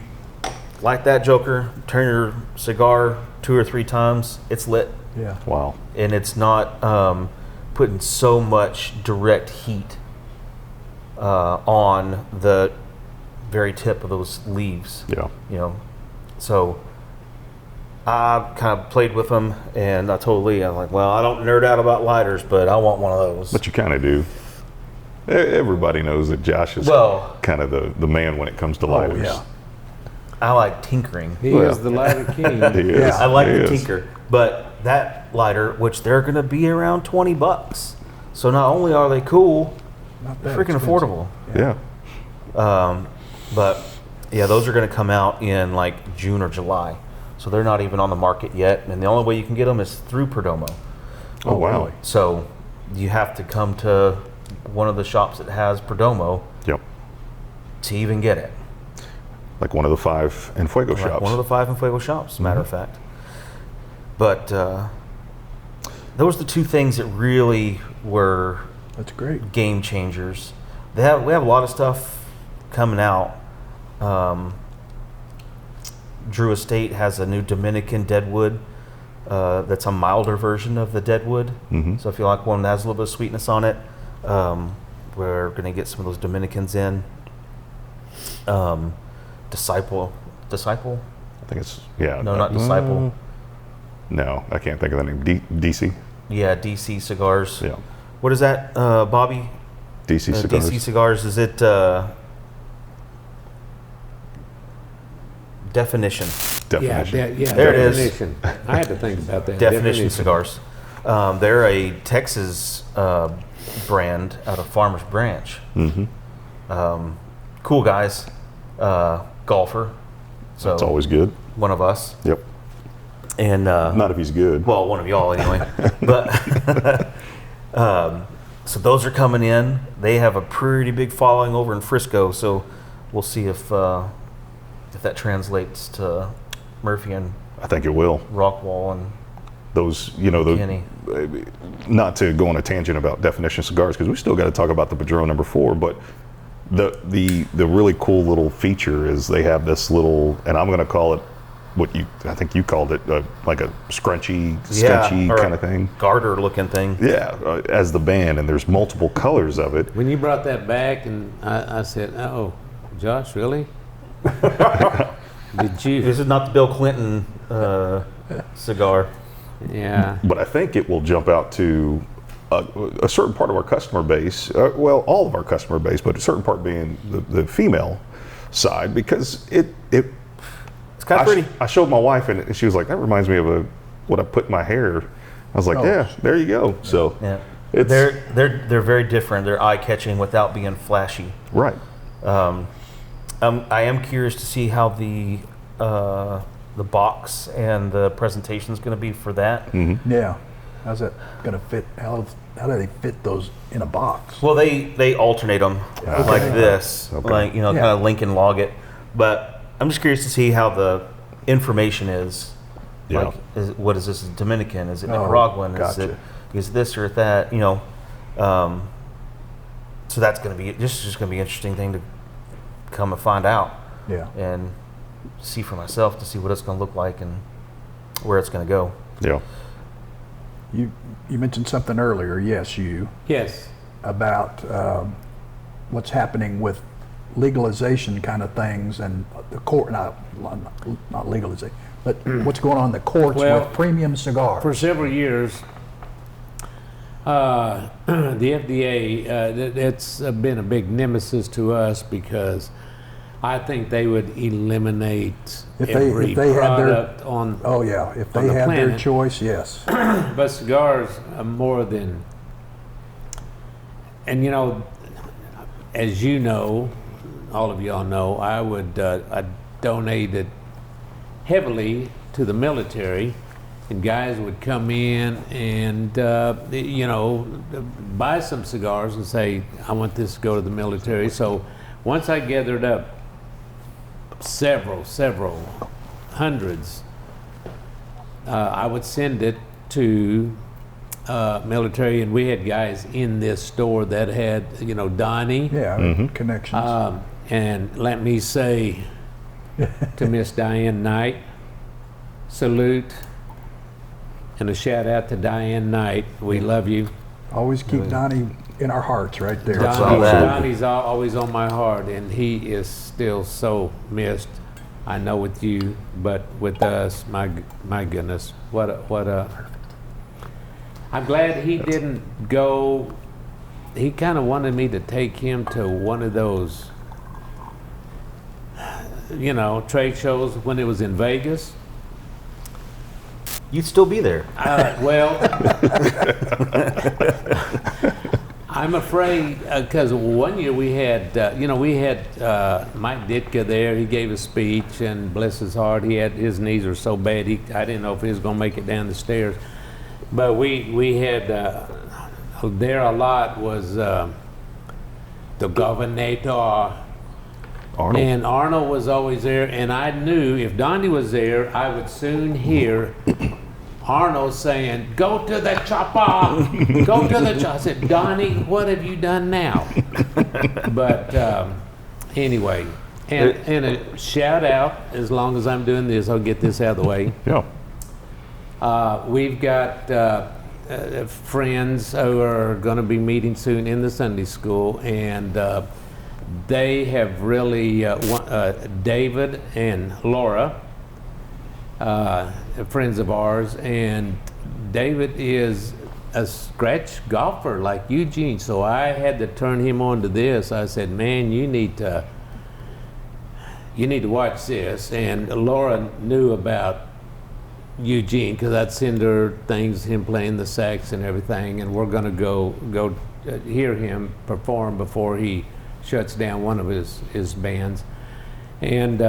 S1: light that joker, turn your cigar 2 or 3 times, it's lit.
S3: Yeah.
S4: Wow.
S1: And it's not putting so much direct heat on the very tip of those leaves.
S4: Yeah.
S1: So I kind of played with them, and I told Lee, I'm like, well, I don't nerd out about lighters, but I want one of those.
S4: But you kind of do. Everybody knows that Josh is kind of the man when it comes to lighters.
S3: Yeah.
S1: I like tinkering.
S2: He is the lighter king.
S4: He is.
S3: Yeah.
S1: I like
S4: He
S1: the
S4: is.
S1: tinker, but that lighter, which they're going to be around $20. So not only are they cool,
S3: Not
S1: they're
S3: that
S1: freaking
S3: expensive.
S1: affordable.
S4: Yeah.
S1: But yeah, those are going to come out in like June or July. So they're not even on the market yet. And the only way you can get them is through Perdomo.
S4: Oh, wow.
S3: really?
S1: So you have to come to one of the shops that has Perdomo
S4: Yep.
S1: to even get it.
S4: Like one of the 5 En Fuego
S1: Like
S4: shops.
S1: one of the 5 En Fuego shops, as a matter of fact. But those are the 2 things that really were
S3: That's great.
S1: game changers. We have a lot of stuff coming out. Drew Estate has a new Dominican Deadwood that's a milder version of the Deadwood. So if you like one that has a little bit of sweetness on it, we're going to get some of those Dominicans in. Disciple?
S4: I think it's, yeah.
S1: No, not Disciple.
S4: No, I can't think of the name. DC?
S1: Yeah, DC Cigars.
S4: Yeah.
S1: What is that, Bobby?
S4: DC Cigars.
S1: DC Cigars, is it Definition?
S4: Definition.
S2: Yeah,
S1: There it is.
S2: Definition. I had to think about that.
S1: Definition Cigars. They're a Texas brand out of Farmers Branch. Cool guys. Golfer. So
S4: That's always good.
S1: one of us.
S4: Yep.
S1: And
S4: Not if he's good.
S1: well, one of y'all anyway. But so those are coming in. They have a pretty big following over in Frisco. So we'll see if that translates to Murphy and
S4: I think it will.
S1: Rockwall and
S4: Those,
S1: Kenny.
S4: not to go on a tangent about Definition Cigars, because we still got to talk about the Padron No. 4, but the really cool little feature is they have this little, and I'm going to call it I think you called it like a scrunchy
S1: or
S4: kind
S1: a
S4: of thing.
S1: garter looking thing.
S4: Yeah, as the band, and there's multiple colors of it.
S2: When you brought that back, and I said, "Oh, Josh, really? Did you?"
S1: This is not the Bill Clinton cigar.
S2: Yeah.
S4: But I think it will jump out to a certain part of our customer base, well, all of our customer base, but a certain part being the female side, because it
S1: It's kind of pretty.
S4: I showed my wife, and she was like, "That reminds me of what I put in my hair." I was like,
S3: Oh.
S4: "Yeah, there you go." So
S1: Yeah.
S4: it's
S1: They're very different. They're eye catching without being flashy.
S4: right.
S1: I am curious to see how the box and the presentation is going to be for that.
S3: Yeah. How's that going to fit? How do they fit those in a box?
S1: Well, they alternate them like this, like
S3: Yeah.
S1: kind of link and log it. But I'm just curious to see how the information is.
S4: Yeah.
S1: Like, what is this? Dominican? Is it
S3: Oh,
S1: Nicaraguan?
S3: gotcha.
S1: Is this or that? So that's going to be just going to be an interesting thing to come and find out
S3: Yeah.
S1: and see for myself to see what it's going to look like and where it's going to go.
S4: Yeah.
S3: You mentioned something earlier, yes,
S2: Yes.
S3: about what's happening with legalization kind of things and the court, not legalization, but what's going on in the courts
S2: Well,
S3: with premium cigars.
S2: For several years, the FDA, it's been a big nemesis to us because I think they would eliminate
S3: If
S2: every
S3: they had their-
S2: product on.
S3: Oh, yeah, if
S2: on
S3: they
S2: the
S3: had their
S2: planet.
S3: choice, yes.
S2: But cigars are more than, and as you know, all of y'all know, I donated heavily to the military, and guys would come in and buy some cigars and say, I want this to go to the military. So once I gathered up several hundreds, I would send it to military, and we had guys in this store that had, Donnie.
S3: Yeah, connections.
S2: And let me say to Miss Diane Knight, salute and a shout out to Diane Knight. We love you.
S3: Always keep Donnie in our hearts right there.
S2: Donnie's always on my heart, and he is still so missed. I know with you, but with us, my goodness, what a. I'm glad he didn't go. He kind of wanted me to take him to one of those, trade shows when it was in Vegas.
S1: You'd still be there.
S2: Well, I'm afraid because one year we had Mike Ditka there. He gave a speech, and bless his heart, his knees are so bad. I didn't know if he was going to make it down the stairs. But we had there a lot was the governor.
S4: Arnold.
S2: And Arnold was always there, and I knew if Donnie was there, I would soon hear Arnold saying, "Go to the chopper, go to the chopper." I said, "Donnie, what have you done now?" But anyway, and a shout out. As long as I'm doing this, I'll get this out of the way.
S4: Yeah.
S2: We've got friends who are going to be meeting soon in the Sunday school, and they have really, David and Laura, friends of ours, and David is a scratch golfer like Eugene, so I had to turn him on to this. I said, man, you need to watch this. And Laura knew about Eugene because I'd send her things, him playing the sax and everything, and we're going to go hear him perform before he shuts down one of his bands. And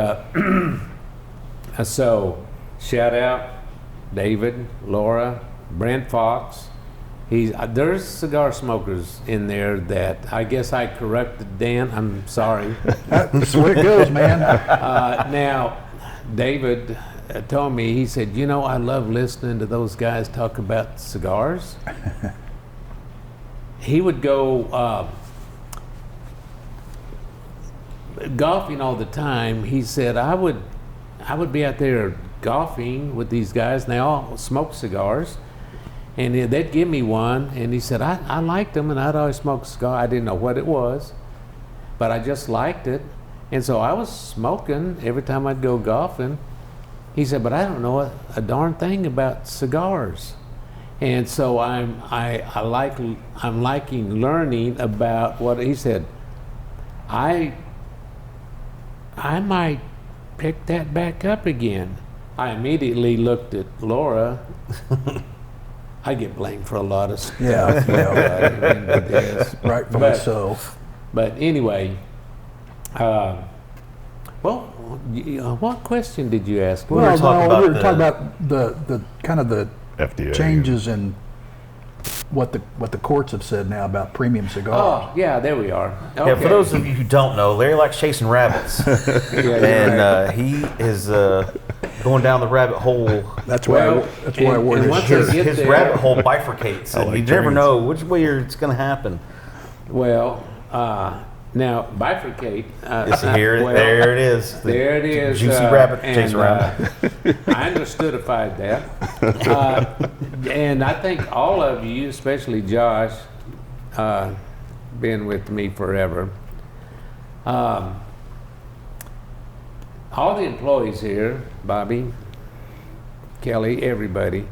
S2: so shout out David, Laura, Brent Fox. There's cigar smokers in there that I guess I corrected Dan. I'm sorry.
S3: That's the way it goes, man.
S2: Now, David told me, he said, I love listening to those guys talk about cigars. He would go golfing all the time. He said, I would be out there golfing with these guys, and they all smoke cigars. And they'd give me one, and he said, I liked them, and I'd always smoke a cigar. I didn't know what it was, but I just liked it. And so I was smoking every time I'd go golfing. He said, but I don't know a darn thing about cigars. And so I'm liking learning about what he said. I might picked that back up again. I immediately looked at Laura. I get blamed for a lot of stuff.
S3: Yeah,
S2: well,
S3: rightfully so.
S2: But anyway, what question did you ask?
S1: We were talking
S3: about the kind of the
S4: FDA
S3: changes in what the courts have said now about premium cigars.
S2: Oh, yeah, there we are. Okay.
S1: Yeah, for those of you who don't know, Larry likes chasing rabbits, and he is going down the rabbit hole.
S3: That's why I wore
S2: and
S3: this
S2: once
S3: shirt.
S2: they get
S1: His
S2: there-
S1: rabbit hole bifurcates, and
S4: like
S1: you never
S4: trains.
S1: know which way it's going to happen.
S2: Well, now bifurcate.
S1: There it is. The
S2: There it is.
S1: Juicy rabbit chasing around.
S2: I understoodified that. And I think all of you, especially Josh, been with me forever. All the employees here, Bobby, Kelly, everybody,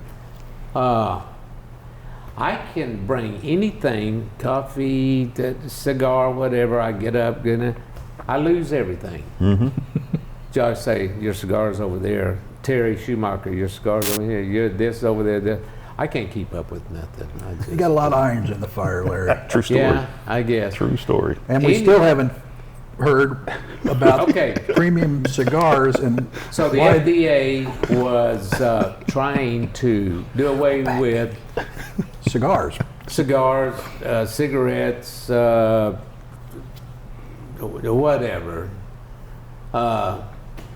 S2: I can bring anything, coffee, cigar, whatever. I get up, I lose everything.
S4: Mm-hmm.
S2: Josh say, your cigar's over there. Terry Schumacher, your cigar's over here. You're this over there. That. I can't keep up with nothing.
S3: You got a lot of irons in the fire, Larry.
S4: True story.
S2: Yeah, I guess.
S4: True story.
S3: And we still haven't heard about
S2: Okay.
S3: premium cigars and
S2: So the
S3: why-
S2: FDA was trying to do away with
S3: cigars.
S2: cigars, cigarettes, whatever.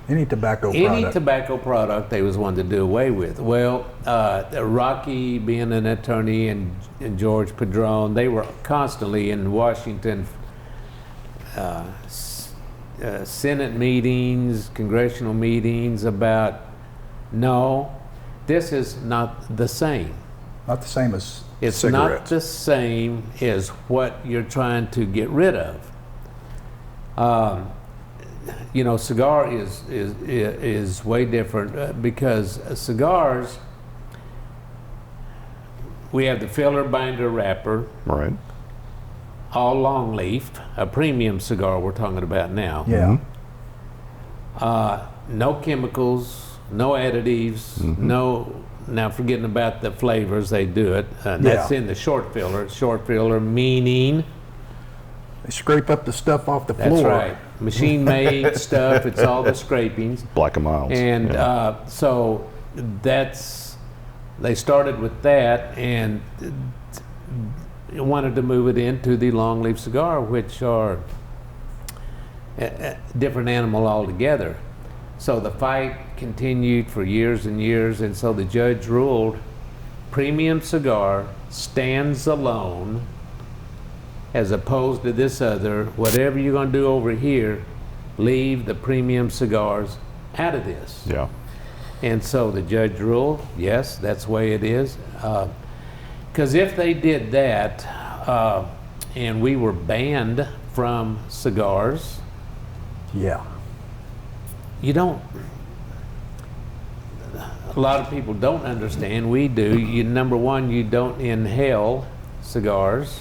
S3: Any tobacco
S2: Any
S3: product.
S2: tobacco product they was wanting to do away with. Well, Rocky being an attorney and George Padron, they were constantly in Washington, Senate meetings, congressional meetings about, no, this is not the same.
S3: Not the same as
S2: It's not
S3: cigarettes.
S2: the same as what you're trying to get rid of. Cigar is way different because cigars, we have the filler, binder, wrapper,
S4: Right.
S2: all long leaf, a premium cigar we're talking about now.
S3: Yeah.
S2: No chemicals, no additives, no. Now forgetting about the flavors, they do it. That's
S3: Yeah.
S2: in the short filler. Short filler meaning.
S3: They scrape up the stuff off the
S2: That's
S3: floor.
S2: right. Machine-made stuff. It's all the scrapings.
S4: Black and Miles.
S2: And
S4: Yeah.
S2: so they started with that and wanted to move it into the long leaf cigar, which are a different animal altogether. So the fight continued for years and years, and so the judge ruled premium cigar stands alone as opposed to this other. Whatever you're going to do over here, leave the premium cigars out of this.
S4: Yeah.
S2: And so the judge ruled, yes, that's the way it is. Because if they did that, and we were banned from cigars,
S3: Yeah.
S2: you don't, a lot of people don't understand, we do. Number one, you don't inhale cigars.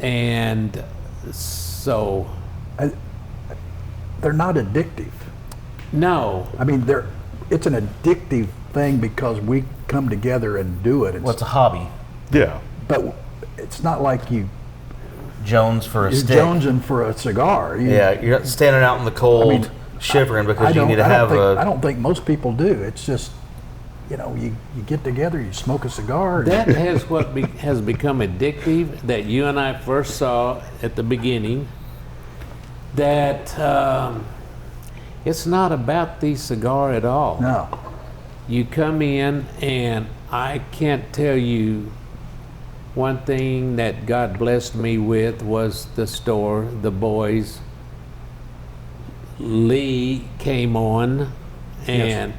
S2: And so,
S3: They're not addictive.
S2: no,
S3: I mean, it's an addictive thing because we come together and do it.
S1: Well, it's a hobby.
S4: Yeah.
S3: But it's not like you're
S1: Jones for a stick.
S3: jonesing for a cigar.
S1: Yeah, you're not standing out in the cold,
S3: I mean,
S1: shivering because you
S3: don't-
S1: need to
S3: I don't
S1: have
S3: think- I
S1: a.
S3: don't think most people do. It's just, you get together, you smoke a cigar. and-
S2: that has has become addictive that you and I first saw at the beginning. That it's not about the cigar at all.
S3: No.
S2: You come in, and I can't tell you one thing that God blessed me with was the store, the boys. Lee came on, and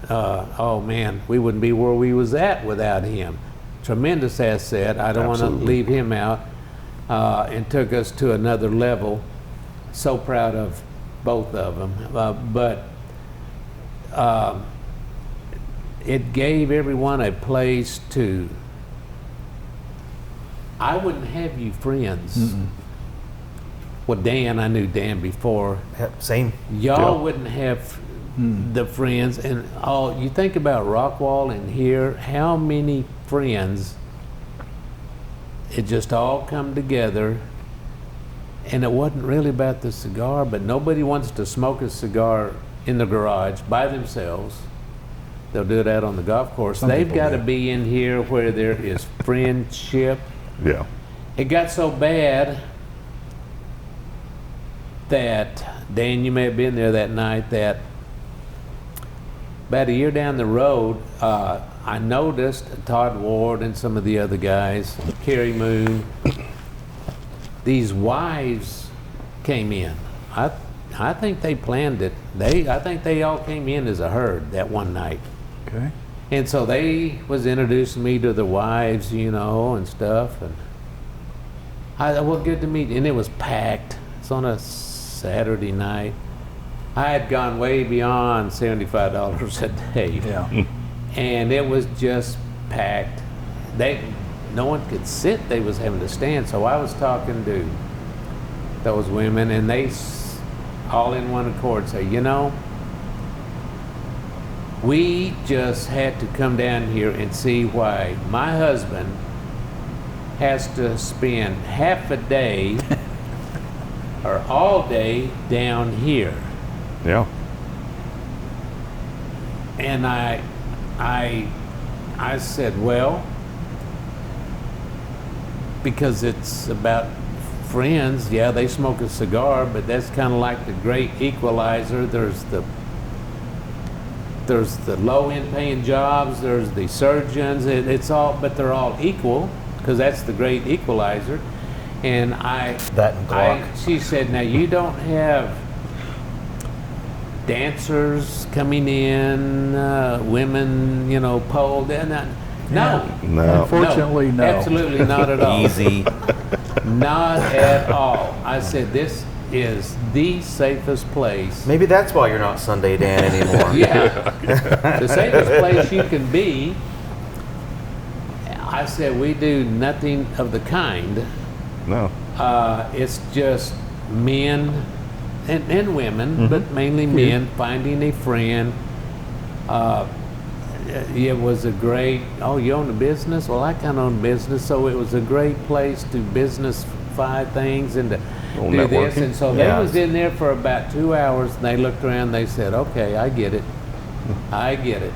S2: oh man, we wouldn't be where we was at without him. Tremendous asset. I don't want to
S4: Absolutely.
S2: leave him out, and took us to another level. So proud of both of them, but it gave everyone a place to. I wouldn't have you friends well, Dan, I knew Dan before.
S1: Yep, same.
S2: Y'all
S4: Yeah.
S2: wouldn't have the friends, and all you think about Rockwall and here, how many friends it just all come together, and it wasn't really about the cigar, but nobody wants to smoke a cigar in the garage by themselves. They'll do that on the golf course.
S3: Some
S2: They've
S3: people
S2: got to
S3: do.
S2: be in here where there is friendship.
S4: Yeah.
S2: It got so bad that, Dan, you may have been there that night, that about a year down the road, I noticed Todd Ward and some of the other guys, Kerry Moon, these wives came in. I think they planned it. I think they all came in as a herd that one night.
S3: Okay.
S2: And so they was introducing me to the wives, you know, and stuff. And well, good to meet you. And it was packed. It's on a Saturday night. I had gone way beyond $75 a day.
S3: Yeah.
S2: And it was just packed. No one could sit. They was having to stand. So I was talking to those women, and they all in one accord say, you know, we just had to come down here and see why my husband has to spend half a day or all day down here.
S4: Yeah.
S2: And I said, well, because it's about friends, yeah, they smoke a cigar, but that's kind of like the great equalizer. There's the low-end paying jobs, there's the surgeons, it's all, but they're all equal, because that's the great equalizer. And
S1: That and Glock.
S2: she said, now you don't have dancers coming in, women, you know, pole. No.
S4: No.
S3: Unfortunately, no.
S2: Absolutely not at all.
S1: Easy.
S2: Not at all. I said, this is the safest place.
S1: Maybe that's why you're not Sunday Dan anymore.
S2: Yeah. The safest place you can be. I said, we do nothing of the kind.
S4: No.
S2: It's just men and women, but mainly men finding a friend. It was a great, you own a business? Well, I kind of own a business, so it was a great place to business-fy things and to
S4: Little
S2: do this.
S4: networking.
S2: And so
S1: Yeah.
S2: they was in there for about 2 hours, and they looked around, they said, okay, I get it. I get it.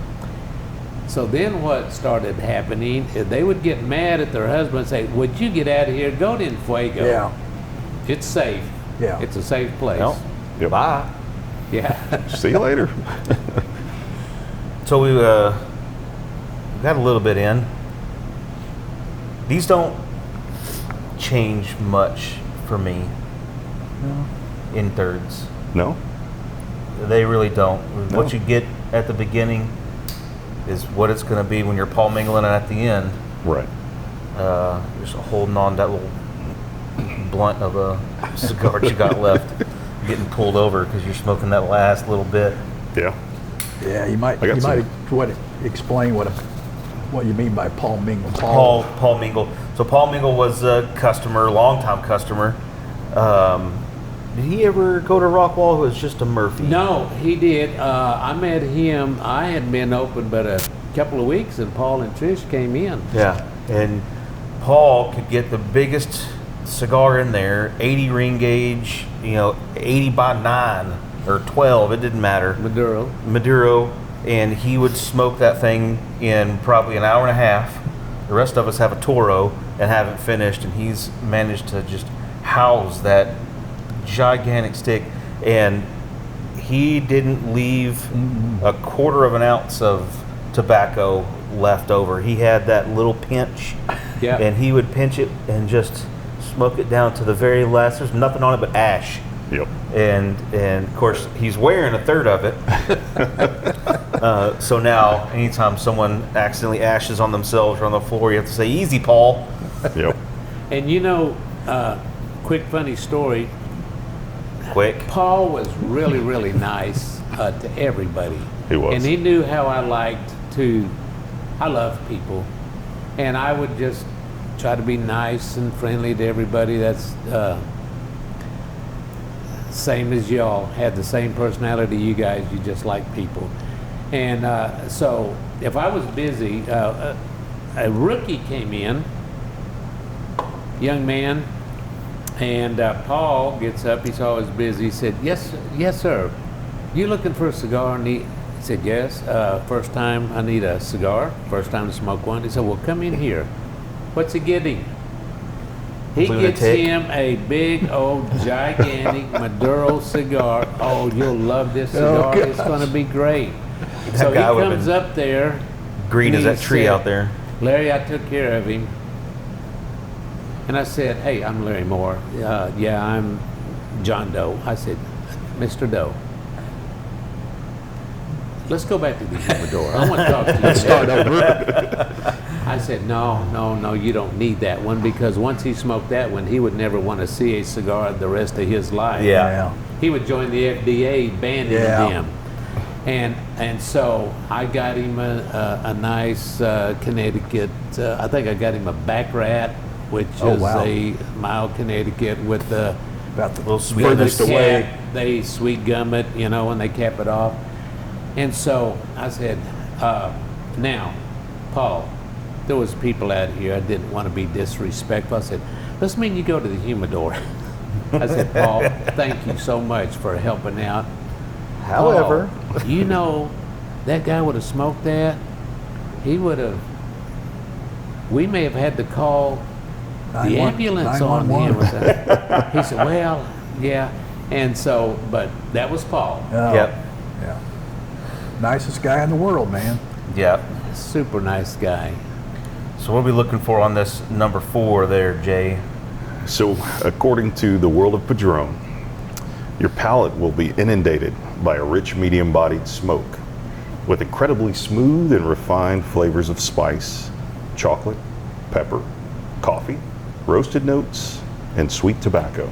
S2: So then what started happening is they would get mad at their husband and say, would you get out of here? Go to En Fuego.
S3: Yeah.
S2: It's safe.
S3: Yeah.
S2: It's a safe place.
S1: Well,
S4: Yep.
S1: bye.
S2: Yeah.
S4: See you later.
S1: So we got a little bit in. These don't change much for me in thirds.
S4: No.
S1: They really don't.
S4: No.
S1: What you get at the beginning is what it's going to be when you're Paul mingling at the end.
S4: Right.
S1: Just holding on that little blunt of a cigar that you got left, getting pulled over because you're smoking that last little bit.
S4: Yeah.
S3: Yeah, you might
S4: I got
S3: explain what you mean by Paul Mingle.
S1: Paul Mingle. So Paul Mingle was a customer, longtime customer. Did he ever go to Rockwall? Who was just a Murphy?
S2: No, he did. I met him. I had been open but a couple of weeks, and Paul and Trish came in.
S1: Yeah, and Paul could get the biggest cigar in there, 80 ring gauge, 80 by 9 or 12, it didn't matter. Maduro, and he would smoke that thing in probably an hour and a half. The rest of us have a Toro and haven't finished, and he's managed to just house that gigantic stick, and he didn't leave a quarter of an ounce of tobacco left over. He had that little pinch,
S2: Yeah.
S1: and he would pinch it and just smoke it down to the very last. There's nothing on it but ash.
S4: Yep.
S1: And of course he's wearing a third of it. So now anytime someone accidentally ashes on themselves or on the floor, you have to say, easy, Paul.
S4: Yep.
S2: And quick funny story,
S1: Quick.
S2: Paul was really, really nice to everybody.
S4: He was.
S2: And he knew how I love people. And I would just try to be nice and friendly to everybody. same as y'all, had the same personality you guys, you just like people. And so if I was busy, a rookie came in, young man, and Paul gets up, he's always busy, he said, yes sir, you looking for a cigar? And he said, yes, first time I need a cigar, first time to smoke one. He said, well, come in here. What's he getting? He gets him a big old gigantic Maduro cigar. Oh, you'll love this cigar. It's going to be great. So he comes up there.
S1: Green as that tree out there.
S2: Larry, I took care of him. And I said, hey, I'm Larry Moore. Yeah, I'm John Doe. I said, Mr. Doe, let's go back to the humidor. I want to talk to you.
S3: Let's start over.
S2: I said, no, you don't need that one, because once he smoked that one, he would never want to see a cigar the rest of his life.
S1: Yeah.
S2: He would join the FDA banning them. And so I got him a nice Connecticut, I think I got him a back rat, which is a mild Connecticut with the
S3: About the
S1: little sweet
S3: furthest away.
S2: They sweet gum it, and they cap it off. And so I said, now, Paul, there was people out here, I didn't want to be disrespectful. I said, let's mean you go to the humidor. I said, Paul, thank you so much for helping out.
S1: However,
S2: Paul, that guy would have smoked that. He would have, we may have had to call the ambulance on him. He said, well, yeah. And so, but that was Paul.
S3: Oh,
S1: Yep.
S3: Yeah. Nicest guy in the world, man.
S1: Yeah.
S2: Super nice guy.
S1: So what are we looking for on this number 4 there, Jay?
S4: So, according to the world of Padron, your palate will be inundated by a rich, medium-bodied smoke with incredibly smooth and refined flavors of spice, chocolate, pepper, coffee, roasted notes, and sweet tobacco.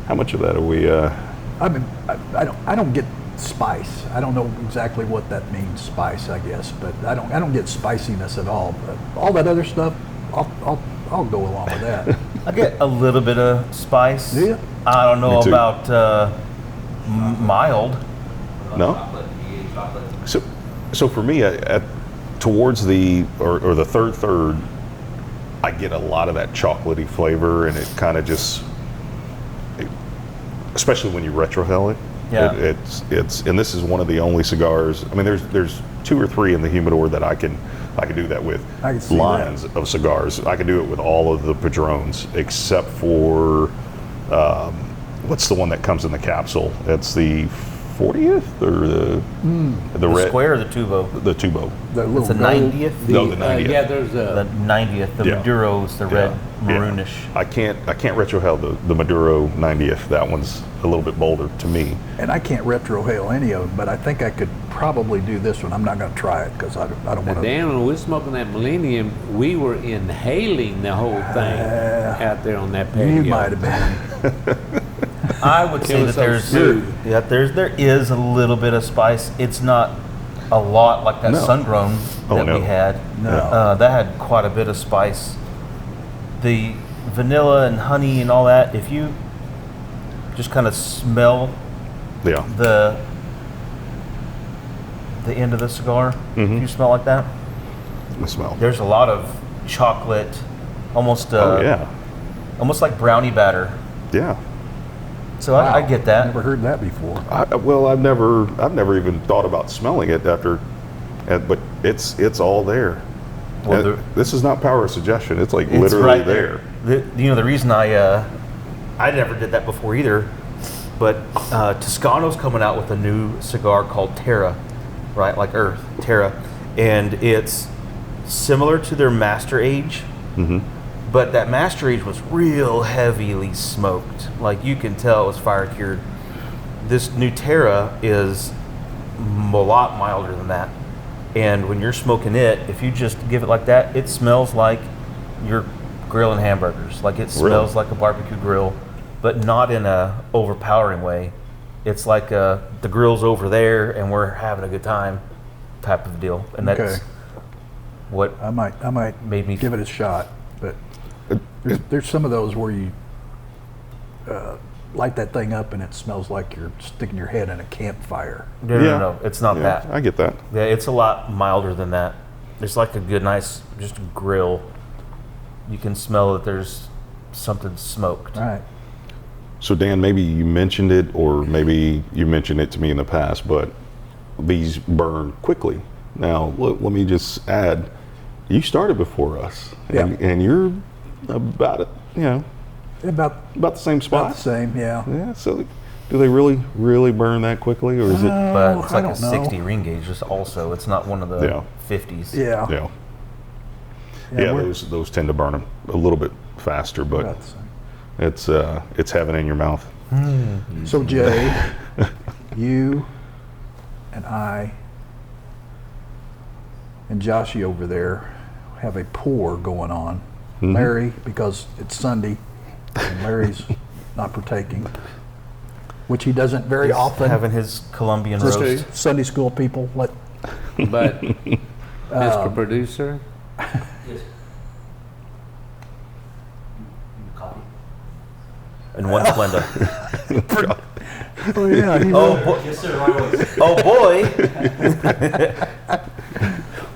S4: How much of that are we?
S3: I mean, I don't get spice. I don't know exactly what that means, spice, I guess, but I don't get spiciness at all. But all that other stuff, I'll go along with that.
S1: I get a little bit of spice.
S3: Do you?
S1: I don't know
S4: Me too.
S1: about mild.
S4: No?
S5: Chocolate, you eat chocolate?
S4: So for me, towards the or the third, I get a lot of that chocolatey flavor, and it kind of just, especially when you retrohale it.
S1: Yeah.
S4: It's and this is one of the only cigars. I mean, there's 2 or 3 in the humidor that I can do that with.
S3: I can see
S4: lines of cigars. I can do it with all of the Padrones except for what's the one that comes in the capsule? It's the 40th or the red
S1: Square or the tubo?
S4: the tubo.
S3: The little
S1: It's a
S3: gold-
S1: 90th.
S4: No, the 90th.
S2: Yeah, there's
S1: The
S2: a
S1: 90th. The
S4: Yeah.
S1: Maduro's the red
S4: Yeah.
S1: maroonish.
S4: I can't retrohale the Maduro 90th. That one's a little bit bolder to me.
S3: And I can't retrohale any of them, but I think I could probably do this one. I'm not going to try it because I don't want to.
S2: Dan, when we were smoking that Millennium, we were inhaling the whole thing out there on that patio.
S3: You might have been.
S1: I would say
S2: was
S1: that
S2: so
S1: there's
S2: smooth.
S1: there is a little bit of spice. It's not a lot like that
S4: No.
S1: sun-grown
S4: Oh,
S1: that
S4: no.
S1: we had.
S3: No.
S1: That had quite a bit of spice. The vanilla and honey and all that, if you just kind of smell
S4: Yeah.
S1: the end of the cigar, if you smell like that,
S4: The smell.
S1: there's a lot of chocolate, almost
S4: Oh yeah.
S1: almost like brownie batter.
S4: Yeah.
S1: So I get that.
S3: Never heard that before.
S4: I've never even thought about smelling it but it's all there.
S1: Well,
S4: And this is not power of suggestion. It's like
S1: It's
S4: literally
S1: right
S4: there.
S1: The reason I never did that before either, but Toscano's coming out with a new cigar called Terra, right? Like Earth, Terra, and it's similar to their Master Age, but that Master Age was real heavily smoked. Like you can tell it was fire cured. This new Terra is a lot milder than that. And when you're smoking it, if you just give it like that, it smells like you're grilling hamburgers. Like it smells like a barbecue grill, but not in a overpowering way. It's like the grill's over there and we're having a good time type of deal. And that's
S3: Okay.
S1: what
S3: I might
S1: made me
S3: give it a shot, but there's some of those where you light that thing up and it smells like you're sticking your head in a campfire.
S1: No, it's not
S4: Yeah,
S1: that.
S4: I get that.
S1: Yeah, it's a lot milder than that. It's like a good, nice, just grill. You can smell that there's something smoked.
S3: All right.
S4: So Dan, maybe you mentioned it, or maybe you mentioned it to me in the past, but these burn quickly. Now, let me just add, you started before us, and you're about it,
S3: About
S4: the same spot.
S3: the same, yeah.
S4: Yeah. So, do they really burn that quickly, or is it?
S1: But it's
S3: I
S1: like a
S3: don't know.
S1: 60 ring gauge. Just also, it's not one of the
S4: Yeah.
S1: 50s.
S3: Yeah.
S4: Yeah.
S3: Yeah,
S4: Yeah,
S3: we're
S4: those tend to burn a little bit faster, but
S3: about the same.
S4: it's heaven in your mouth.
S3: So Jay, you and I and Joshy over there have a pour going on. Larry, because it's Sunday, and Larry's not partaking, which he doesn't very often.
S1: Having his Colombian
S3: Just
S1: roast.
S3: Sunday school people let.
S2: But Mr. Producer,
S5: Yes. Coffee?
S1: And one Splenda.
S3: Oh yeah.
S5: Yes, sir. Always.
S1: Oh boy!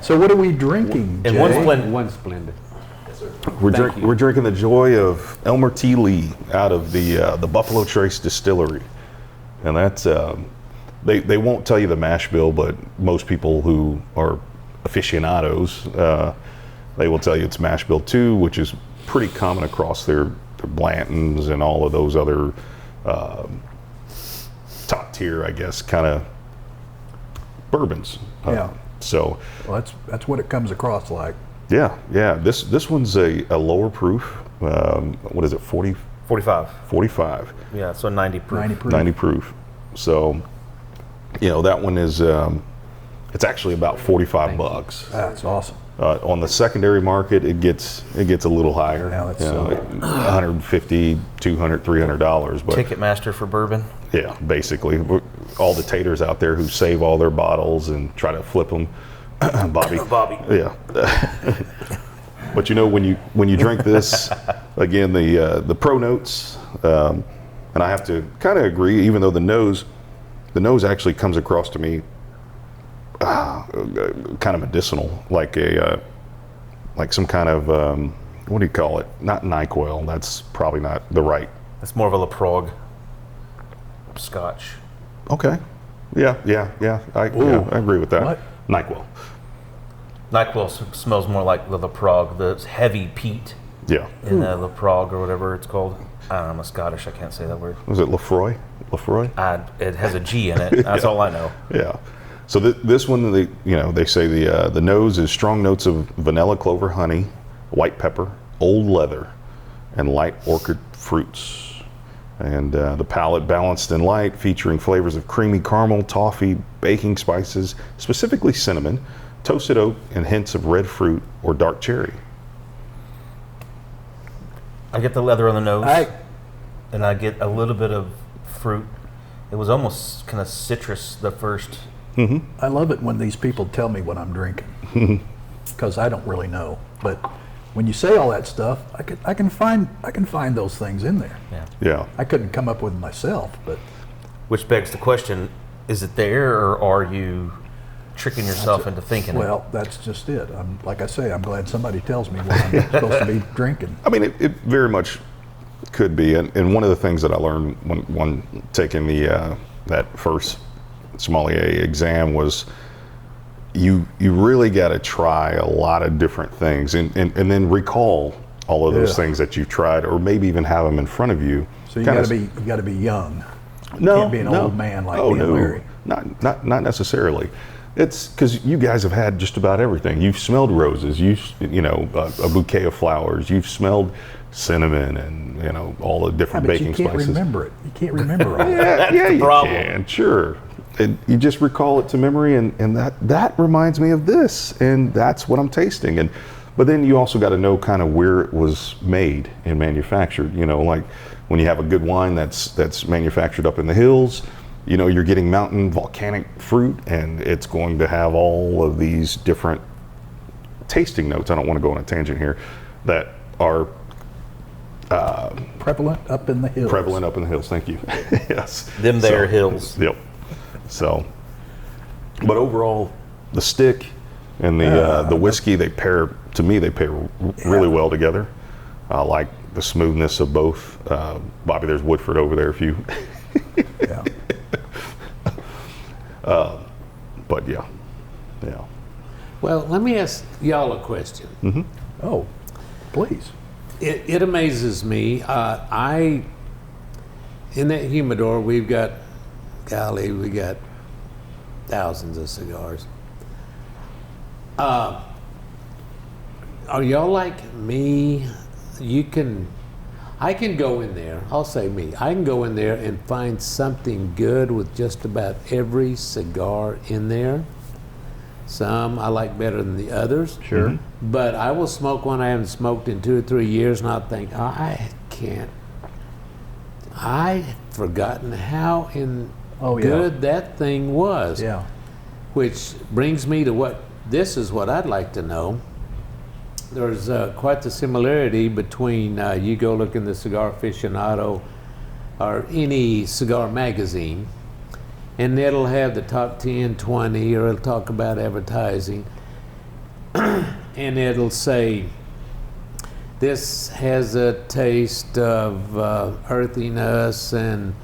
S3: So what are we drinking,
S1: And
S3: Jay?
S1: one Splenda.
S2: one splendid.
S5: Yes, sir.
S4: We're drinking the joy of Elmer T. Lee out of the Buffalo Trace Distillery, and that's they won't tell you the mash bill, but most people who are aficionados they will tell you it's mash bill 2, which is pretty common across their Blantons and all of those other top tier, I guess, kind of bourbons.
S3: Yeah.
S4: So.
S3: Well, that's what it comes across like.
S4: Yeah. This one's a lower proof. What is it? 40,
S1: 45.
S4: 45,
S1: Yeah, so 90 proof.
S3: 90 proof.
S4: 90 proof. So, that one is. It's actually about $45.
S3: That's awesome.
S4: On the secondary market, it gets a little higher.
S3: Yeah, that's
S4: $150, $200, $300. But
S1: Ticketmaster for bourbon.
S4: yeah, basically, all the taters out there who save all their bottles and try to flip them. Bobby. Yeah. But when you drink this, again, the pro notes, and I have to kind of agree, even though the nose actually comes across to me kind of medicinal, like some kind of what do you call it? Not NyQuil. That's probably not the right.
S1: It's more of a La Prague Scotch.
S4: Okay. Yeah. I agree with that.
S3: What?
S4: NyQuil.
S1: NyQuil smells more like the La Prague, the heavy peat
S4: Yeah.
S1: in La Prague or whatever it's called. I don't know, I'm Scottish, I can't say that word.
S4: Was it Lefroy?
S1: It has a G in it, that's all I know.
S4: Yeah. So this one, they say the nose is strong notes of vanilla, clover, honey, white pepper, old leather, and light orchid fruits. And the palate balanced and light, featuring flavors of creamy caramel, toffee, baking spices, specifically cinnamon, toasted oak, and hints of red fruit or dark cherry.
S1: I get the leather on the nose,
S3: I
S1: and I get a little bit of fruit. It was almost kind of citrus the first.
S3: I love it when these people tell me what I'm drinking, because I don't really know. But when you say all that stuff, I can find those things in there.
S4: Yeah.
S3: I couldn't come up with them myself, but
S1: Which begs the question, is it there or are you tricking yourself into thinking it?
S3: well, that's just it. Like I say, I'm glad somebody tells me what I'm supposed to be drinking.
S4: I mean, it very much could be. And one of the things that I learned when taking that first sommelier exam was you really got to try a lot of different things and then recall all of those
S3: Yeah.
S4: things that you've tried, or maybe even have them in front of you.
S3: So you
S4: Kinda
S3: got to be young.
S4: No,
S3: can't be an old man like me and Larry.
S4: Not necessarily. It's because you guys have had just about everything. You've smelled roses. A bouquet of flowers. You've smelled cinnamon and all the different
S3: But
S4: baking
S3: you can't
S4: spices.
S3: remember it. You can't remember all that.
S4: Yeah,
S1: the
S4: you
S1: problem.
S4: can, sure. And you just recall it to memory, and that reminds me of this, and that's what I'm tasting. But then you also got to know kind of where it was made and manufactured. Like when you have a good wine that's manufactured up in the hills, you're getting mountain volcanic fruit, and it's going to have all of these different tasting notes. I don't want to go on a tangent here, that are
S3: prevalent up in the hills.
S4: Prevalent up in the hills. Thank you. Yes.
S1: Them there hills.
S4: Yep. So, but overall, the stick and the whiskey, they pair really well together. I like the smoothness of both. Bobby, there's Woodford over there if you.
S3: Yeah.
S4: But yeah.
S2: Well, let me ask y'all a question.
S3: Oh, please.
S2: It amazes me. In that humidor, we got thousands of cigars. Are y'all like me? I can go in there, I'll say me, I can go in there and find something good with just about every cigar in there. Some I like better than the others.
S3: Sure.
S2: But I will smoke one I haven't smoked in 2 or 3 years, and I'll think, I've forgotten how good that thing was.
S3: Yeah.
S2: Which brings me to this is what I'd like to know. There's quite the similarity between, you go look in the Cigar Aficionado or any cigar magazine, and it'll have the top 10, 20, or it'll talk about advertising, and it'll say, this has a taste of earthiness and,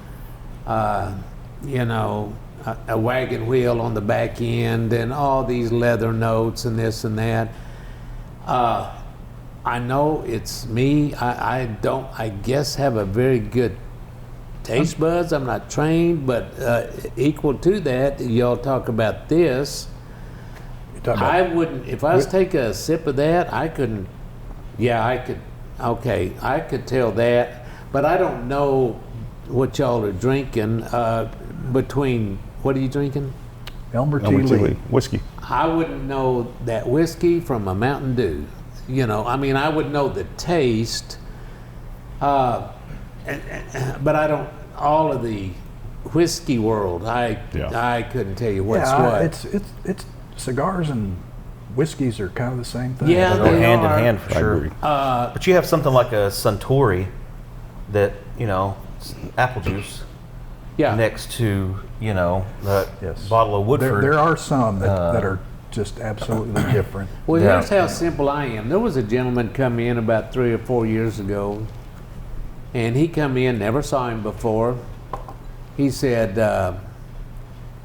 S2: a wagon wheel on the back end and all these leather notes and this and that. I know it's me. I guess have a very good taste buds. I'm not trained, but equal to that, y'all talk about this. I wouldn't, if I was to take a sip of that, I couldn't, I could tell that, but I don't know what y'all are drinking between, what are you drinking?
S3: Elmer T.
S4: Lee.
S3: Lee.
S4: Whiskey.
S2: I wouldn't know that whiskey from a Mountain Dew. I would know the taste, but I don't, all of the whiskey world, I couldn't tell you what's what.
S3: It's cigars and whiskeys are kind of the same thing.
S2: Yeah,
S1: They go
S2: they
S1: hand
S2: are.
S1: in hand for
S4: I
S1: sure.
S4: agree.
S1: But you have something like a Suntory that, apple juice next to, that
S3: Yes.
S1: bottle of Woodford.
S3: There are some that are just absolutely different.
S2: Well,
S1: Yeah.
S2: here's how simple I am. There was a gentleman come in about 3 or 4 years ago, and he come in, never saw him before. He said,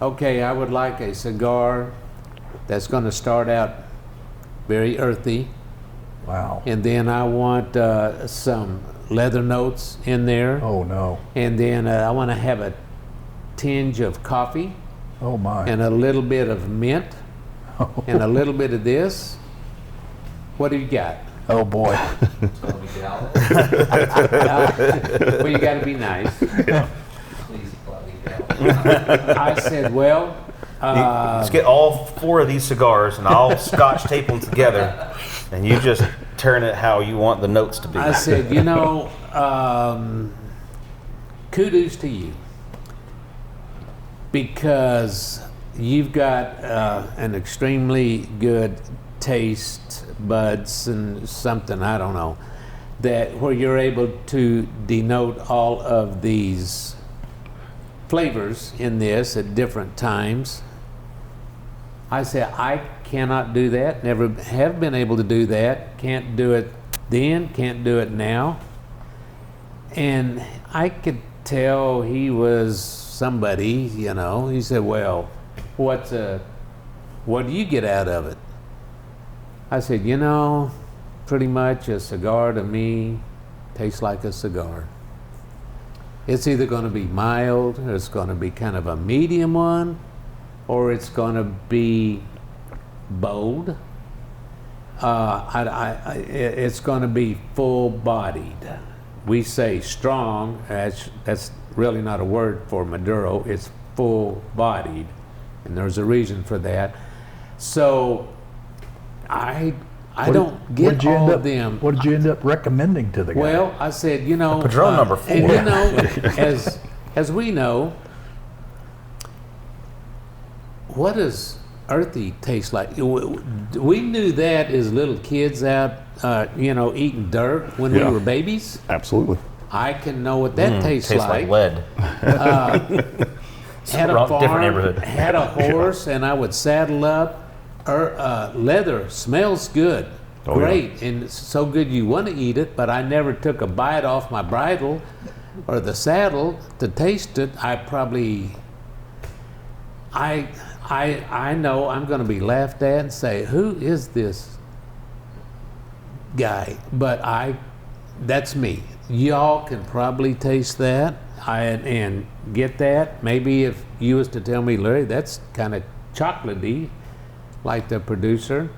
S2: okay, I would like a cigar that's going to start out very earthy,
S3: Wow.
S2: and then I want some leather notes in there,
S3: Oh, no.
S2: and then I want to have a tinge of coffee,
S3: Oh, my.
S2: and a little bit of mint, and a little bit of this. What do you got?
S3: Oh, boy.
S5: It's gonna be down.
S2: Well, you got to be nice.
S5: Please, let me down.
S2: I said, well,
S1: Let's get all 4 of these cigars and I'll scotch tape them together and you just turn it how you want the notes to be.
S2: I said, kudos to you, because you've got an extremely good taste buds and something, I don't know, that where you're able to denote all of these flavors in this at different times. I said, I cannot do that, never have been able to do that, can't do it then, can't do it now. And I could tell he was somebody, he said, well, what do you get out of it? I said, pretty much a cigar to me tastes like a cigar. It's either going to be mild, or it's going to be kind of a medium one, or it's going to be bold. It's going to be full-bodied. We say strong, that's really not a word for Maduro, it's full-bodied, and there's a reason for that. So I don't get all of them.
S3: What did you end up recommending to the guy?
S2: Well, I said,
S1: Padron number 4.
S2: And as we know, what does earthy taste like? We knew that as little kids out, eating dirt when we were babies.
S4: Absolutely.
S2: I can know what that tastes
S1: Tastes like lead.
S2: Had a
S1: Wrong-
S2: farm,
S1: different neighborhood.
S2: had a horse, and I would saddle up. Leather smells good,
S4: Oh,
S2: great, and it's so good you want to eat it. But I never took a bite off my bridle or the saddle to taste it. I know I'm going to be laughed at and say, "Who is this guy?" But that's me. Y'all can probably taste that and get that. Maybe if you was to tell me, Larry, that's kind of chocolatey, like the producer.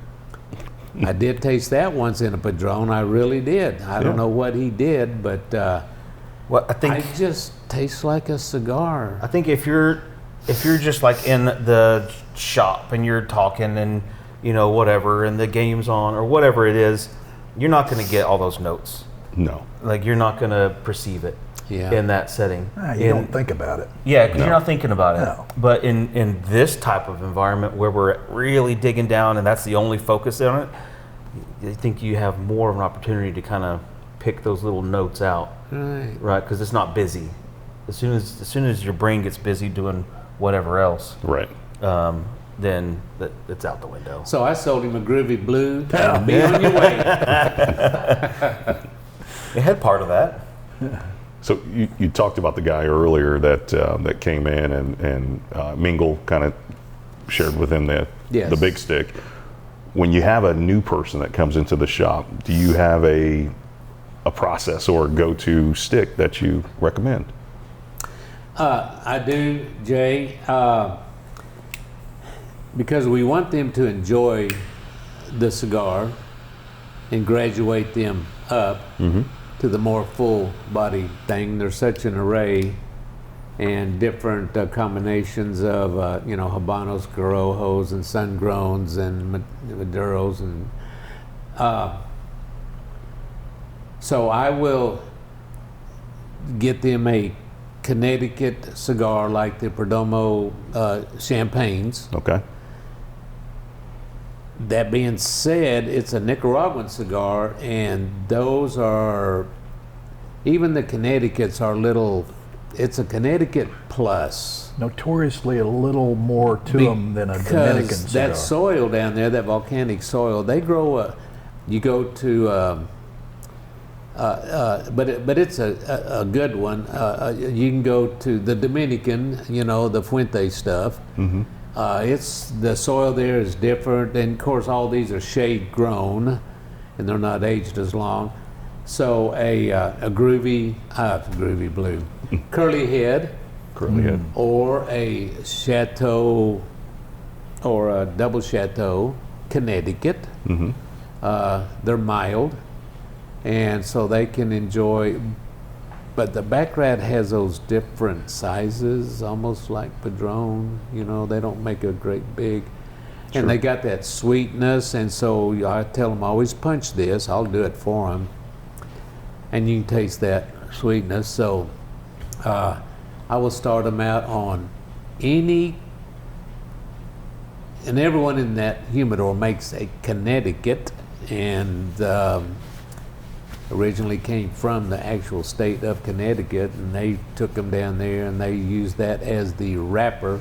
S2: I did taste that once in a Padron. I really did. I don't know what he did, but
S1: Well, I think
S2: it just tastes like a cigar.
S1: I think if you're just like in the shop and you're talking and whatever and the game's on or whatever it is, you're not going to get all those notes.
S4: No.
S1: Like you're not going to perceive it in that setting.
S3: You don't think about it.
S1: Yeah, because you're not thinking about it.
S3: No.
S1: But in this type of environment where we're really digging down and that's the only focus on it, I think you have more of an opportunity to kind of pick those little notes out, right? Because it's not busy. As soon as your brain gets busy doing whatever else,
S4: Right.
S1: then it's out the window.
S2: So I sold him a Groovy Blue. Be on your way.
S1: It had part of that.
S4: So you talked about the guy earlier that came in and Mingle kind of shared with him the big stick. When you have a new person that comes into the shop, do you have a process or a go-to stick that you recommend?
S2: I do, Jay, because we want them to enjoy the cigar and graduate them up to the more full body thing. There's such an array and different combinations of Habanos, Corojos, and Sun-Growns and Maduros, and so I will get them a Connecticut cigar like the Perdomo champagnes.
S4: Okay.
S2: That being said, it's a Nicaraguan cigar, and those are, even the Connecticut's are little, it's a Connecticut plus.
S3: Notoriously a little more to them than a Dominican
S2: Because
S3: cigar.
S2: that soil down there, that volcanic soil, they grow you go to, but it's a good one. You can go to the Dominican, the Fuente stuff. It's the soil there is different, and of course all these are shade grown, and they're not aged as long. So a groovy blue, curly head, or a Chateau, or a double Chateau Connecticut. They're mild, and so they can enjoy. But the Baccarat has those different sizes, almost like Padron. They don't make a great big, and they got that sweetness. And so I tell them, always punch this. I'll do it for them, and you can taste that sweetness. So I will start them out on any, and everyone in that humidor makes a Connecticut, and originally came from the actual state of Connecticut, and they took them down there and they used that as the wrapper,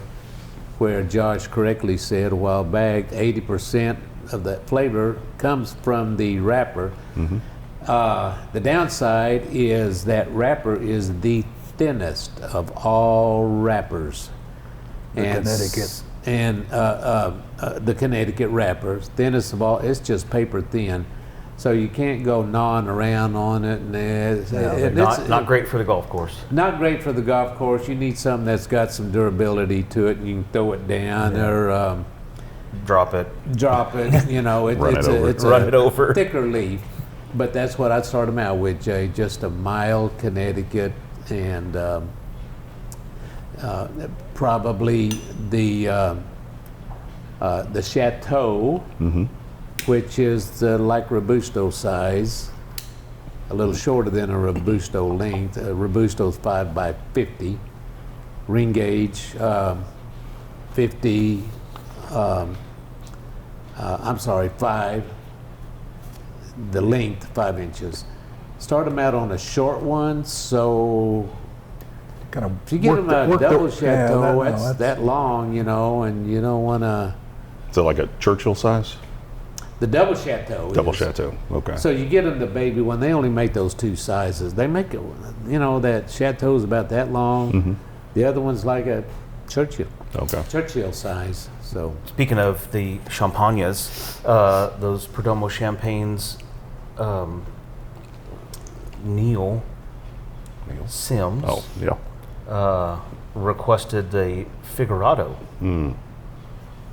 S2: where Josh correctly said a while back 80% of that flavor comes from the wrapper. The downside is that wrapper is the thinnest of all wrappers.
S3: Connecticut.
S2: And the Connecticut wrappers, thinnest of all, it's just paper thin. So you can't go gnawing around on it. And
S1: Not great for the golf course.
S2: Not great for the golf course. You need something that's got some durability to it, and you can throw it down or
S1: Drop it.
S2: drop it. It's
S1: Run
S2: a
S1: it over.
S2: thicker leaf. But that's what I'd start them out with, Jay. Just a mild Connecticut, and probably the Chateau, which is like Robusto size, a little shorter than a Robusto length. Robusto's 5x50, ring gauge 50. I'm sorry, 5. The length 5 inches. start them out on a short one. So
S3: Kind of
S2: if you get them a
S3: work
S2: double
S3: yeah,
S2: chateau,
S3: that's
S2: that long, and you don't want to.
S4: Is it like a Churchill size?
S2: The double chateau.
S4: Double
S2: is.
S4: chateau. Okay.
S2: So you get them the baby one. They only make those two sizes. They make it. That chateau's about that long.
S4: Mm-hmm.
S2: The other one's like a Churchill.
S4: Okay.
S2: Churchill size. So
S1: Speaking of the champagnes, those Perdomo champagnes, Neil Sims
S4: Oh, yeah.
S1: requested a Figurado,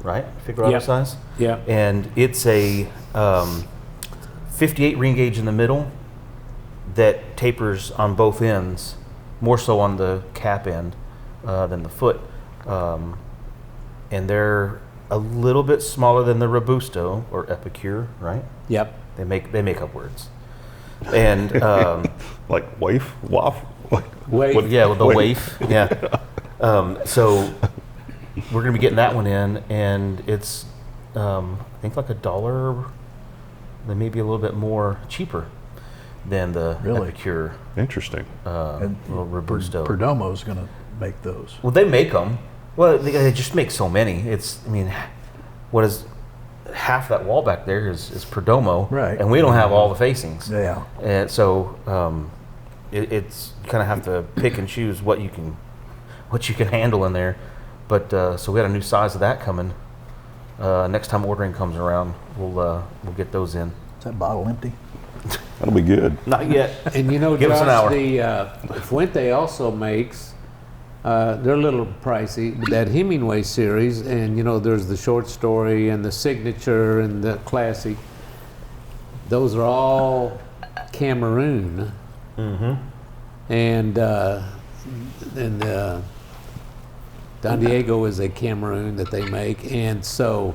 S1: right? Figurado
S2: Yep.
S1: size?
S2: yeah.
S1: And it's a 58 ring gauge in the middle that tapers on both ends, more so on the cap end than the foot. And they're a little bit smaller than the Robusto or Epicure, right?
S2: Yep.
S1: They make up words. And
S4: Like waffle?
S2: Waif.
S1: yeah, with the waif. Yeah. So we're gonna be getting that one in, and it's I think like $1, then maybe a little bit more cheaper than the
S3: Really?
S1: Epicure
S4: Interesting.
S3: and
S1: little Robusto.
S3: Perdomo's going to make those.
S1: Well, they make them. Well, they just make so many. What is half that wall back there is Perdomo,
S3: Right.
S1: And we don't have all the facings.
S3: Yeah.
S1: And so it's you kind of have to pick and choose what you can handle in there. But so we had a new size of that coming. Next time ordering comes around, we'll get those in.
S3: Is that bottle empty?
S4: That'll be good.
S1: Not yet.
S2: And
S1: Give us an hour.
S2: Josh, the Fuente also makes. They're a little pricey. That Hemingway series, and there's the short story and the signature and the classic. Those are all Cameroon.
S1: Mm-hmm.
S2: And Don Diego is a Cameroon that they make, and so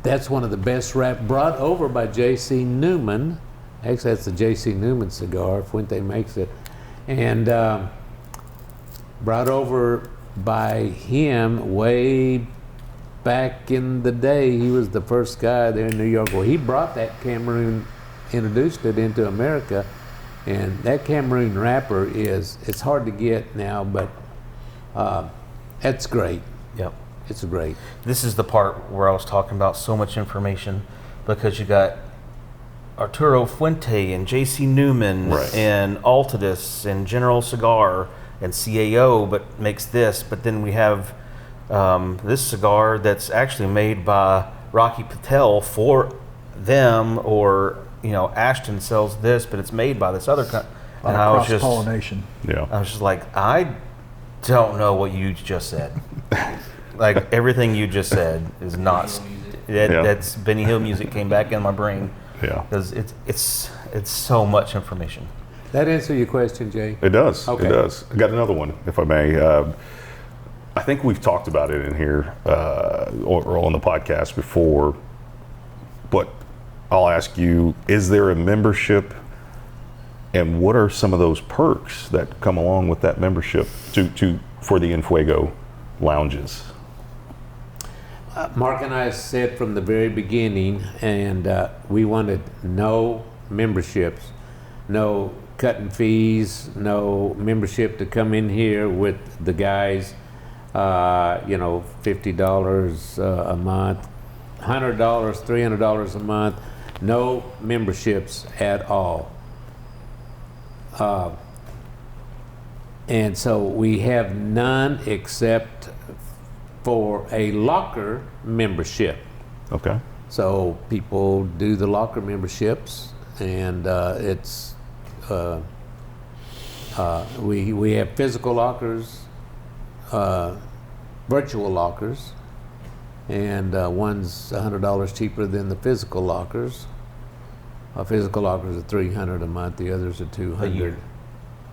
S2: that's one of the best wrap brought over by J.C. Newman. Actually, that's the J.C. Newman cigar. Fuente makes it, and brought over by him way back in the day. He was the first guy there in New York. Well, he brought that Cameroon, introduced it into America. And that Cameroon wrapper it's hard to get now, but that's great.
S1: Yep.
S2: It's great.
S1: This is the part where I was talking about so much information, because you got Arturo Fuente and J.C. Newman
S4: Right.
S1: and Altadis and General Cigar and CAO, but makes this. But then we have this cigar that's actually made by Rocky Patel for them, or Ashton sells this, but it's made by this other company. And I was just
S3: Cross-pollination.
S4: Yeah.
S1: I was just like, I don't know what you just said. Like, everything you just said is not.
S4: Yeah.
S1: That's Benny Hill music came back in my brain,
S4: Yeah.
S1: because it's so much information.
S2: That answer your question, Jay?
S4: It does.
S2: Okay.
S4: It does. I got another one, if I may. I think we've talked about it in here or on the podcast before, but I'll ask you, is there a membership, and what are some of those perks that come along with that membership for the En Fuego lounges?
S2: Mark and I said from the very beginning, and we wanted no memberships, no cutting fees, no membership to come in here with the guys, $50 a month, $100, $300 a month, no memberships at all. And so we have none except for a locker membership.
S4: Okay.
S2: So people do the locker memberships, and it's we have physical lockers, virtual lockers, and one's $100 cheaper than the physical lockers. Physical lockers are $300 a month. The others are $200.
S1: A year.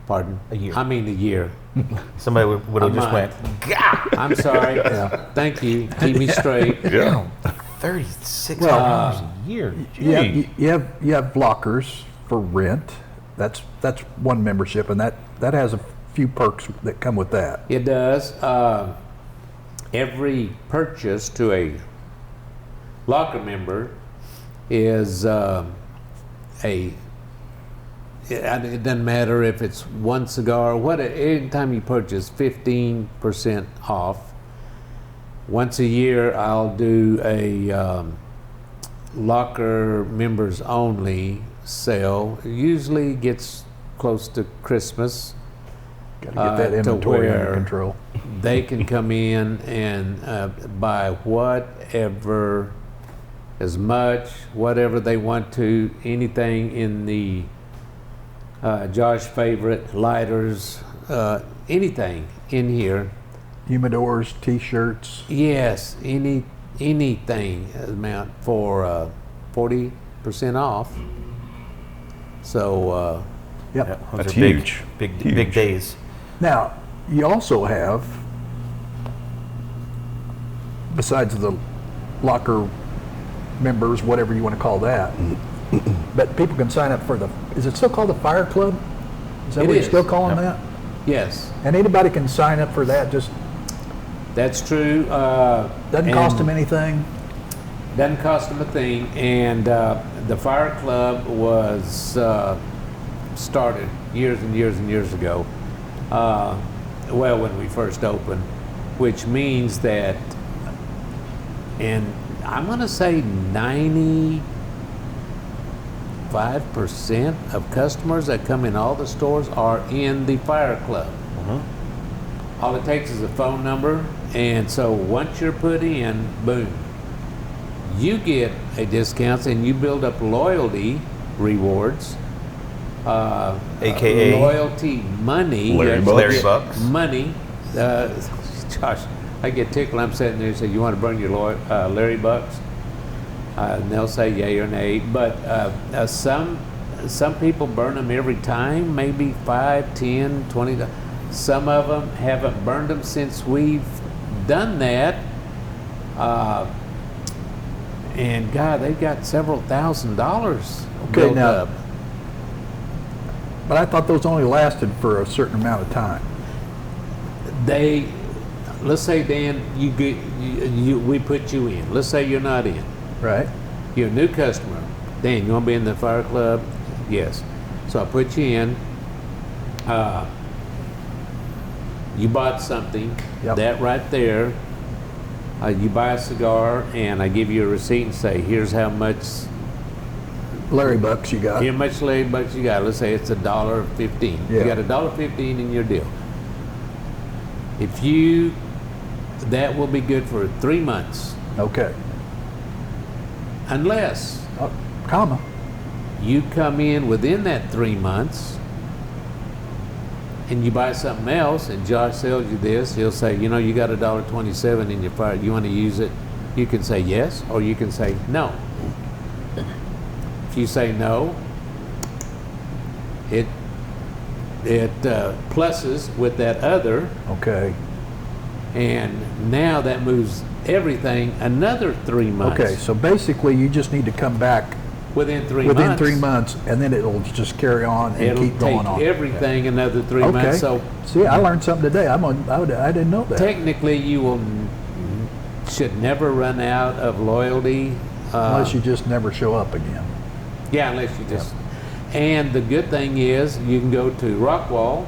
S2: Pardon?
S1: A year.
S2: I mean a year.
S1: Somebody would have
S2: A
S1: just
S2: month.
S1: went, Gah!
S2: I'm sorry. Thank you. Keep me straight.
S4: Yeah.
S1: $3,600 a year. Gee.
S3: You have lockers for rent. That's one membership, and that has a few perks that come with that.
S2: It does. Every purchase to a locker member is a it doesn't matter if it's one cigar. Anytime you purchase 15% off. Once a year, I'll do a locker members only sale. It usually gets close to Christmas.
S3: Got to get that
S2: to
S3: inventory under
S2: where
S3: control.
S2: They can come in and buy whatever, as much, whatever they want to, anything in the Josh favorite, lighters, anything in here.
S3: Humidors, T-shirts.
S2: Yes, anything amount for 40% off. So,
S3: Yep.
S1: Yeah, those
S4: That's
S1: are big,
S4: huge.
S1: big
S4: Huge.
S1: days.
S3: Now, you also have, besides the locker members, whatever you want to call that, but people can sign up for is it still called the Fire Club? Is that
S2: It
S3: what you're
S2: is.
S3: still calling that?
S2: yes,
S3: And anybody can sign up for that, just
S2: that's true.
S3: doesn't cost them anything?
S2: Doesn't cost them a thing. And the Fire Club was started years and years and years ago. Well, when we first opened, which means that, and I'm going to say 95% of customers that come in all the stores are in the Fire Club. All it takes is a phone number, and so once you're put in, boom, you get a discount and you build up loyalty rewards.
S1: AKA
S2: loyalty money.
S4: Larry
S2: You
S4: Bucks.
S1: Larry
S2: get
S1: Bucks.
S2: Money. Josh, I get tickled. I'm sitting there and say, "You want to burn your Larry Bucks?" And they'll say yay or nay. But some people burn them every time, maybe 5, 10, 20. Some of them haven't burned them since we've done that. And God, they've got several $1,000s built
S3: now-
S2: up.
S3: But I thought those only lasted for a certain amount of time.
S2: Let's say, Dan, we put you in. Let's say you're not in.
S3: Right?
S2: You're a new customer. Dan, you want to be in the Fire Club? Yes. So I put you in. You bought something.
S3: Yep.
S2: That right there. You buy a cigar, and I give you a receipt and say, "Here's how much.
S3: Larry Bucks you got.
S2: How much Larry Bucks you got?" Let's say it's $1.15.
S3: Yeah.
S2: You got $1.15 in your deal. That will be good for 3 months,
S3: Okay.
S2: unless
S3: Comma.
S2: you come in within that 3 months and you buy something else, and Josh sells you this. He'll say, "You know, you got $1.27 in your fire. You want to use it?" You can say yes, or you can say no. If you say no, it pluses with that other,
S3: Okay.
S2: and now that moves everything another 3 months.
S3: Okay, so basically you just need to come back
S2: within 3
S3: within
S2: months.
S3: 3 months, and then it'll just carry on and
S2: It'll
S3: keep going
S2: take
S3: on.
S2: everything another 3
S3: Okay.
S2: months. So
S3: See, I learned something today. I didn't know that.
S2: technically, you should never run out of loyalty.
S3: Unless you just never show up again.
S2: Yeah, unless you just. And the good thing is, you can go to Rockwall.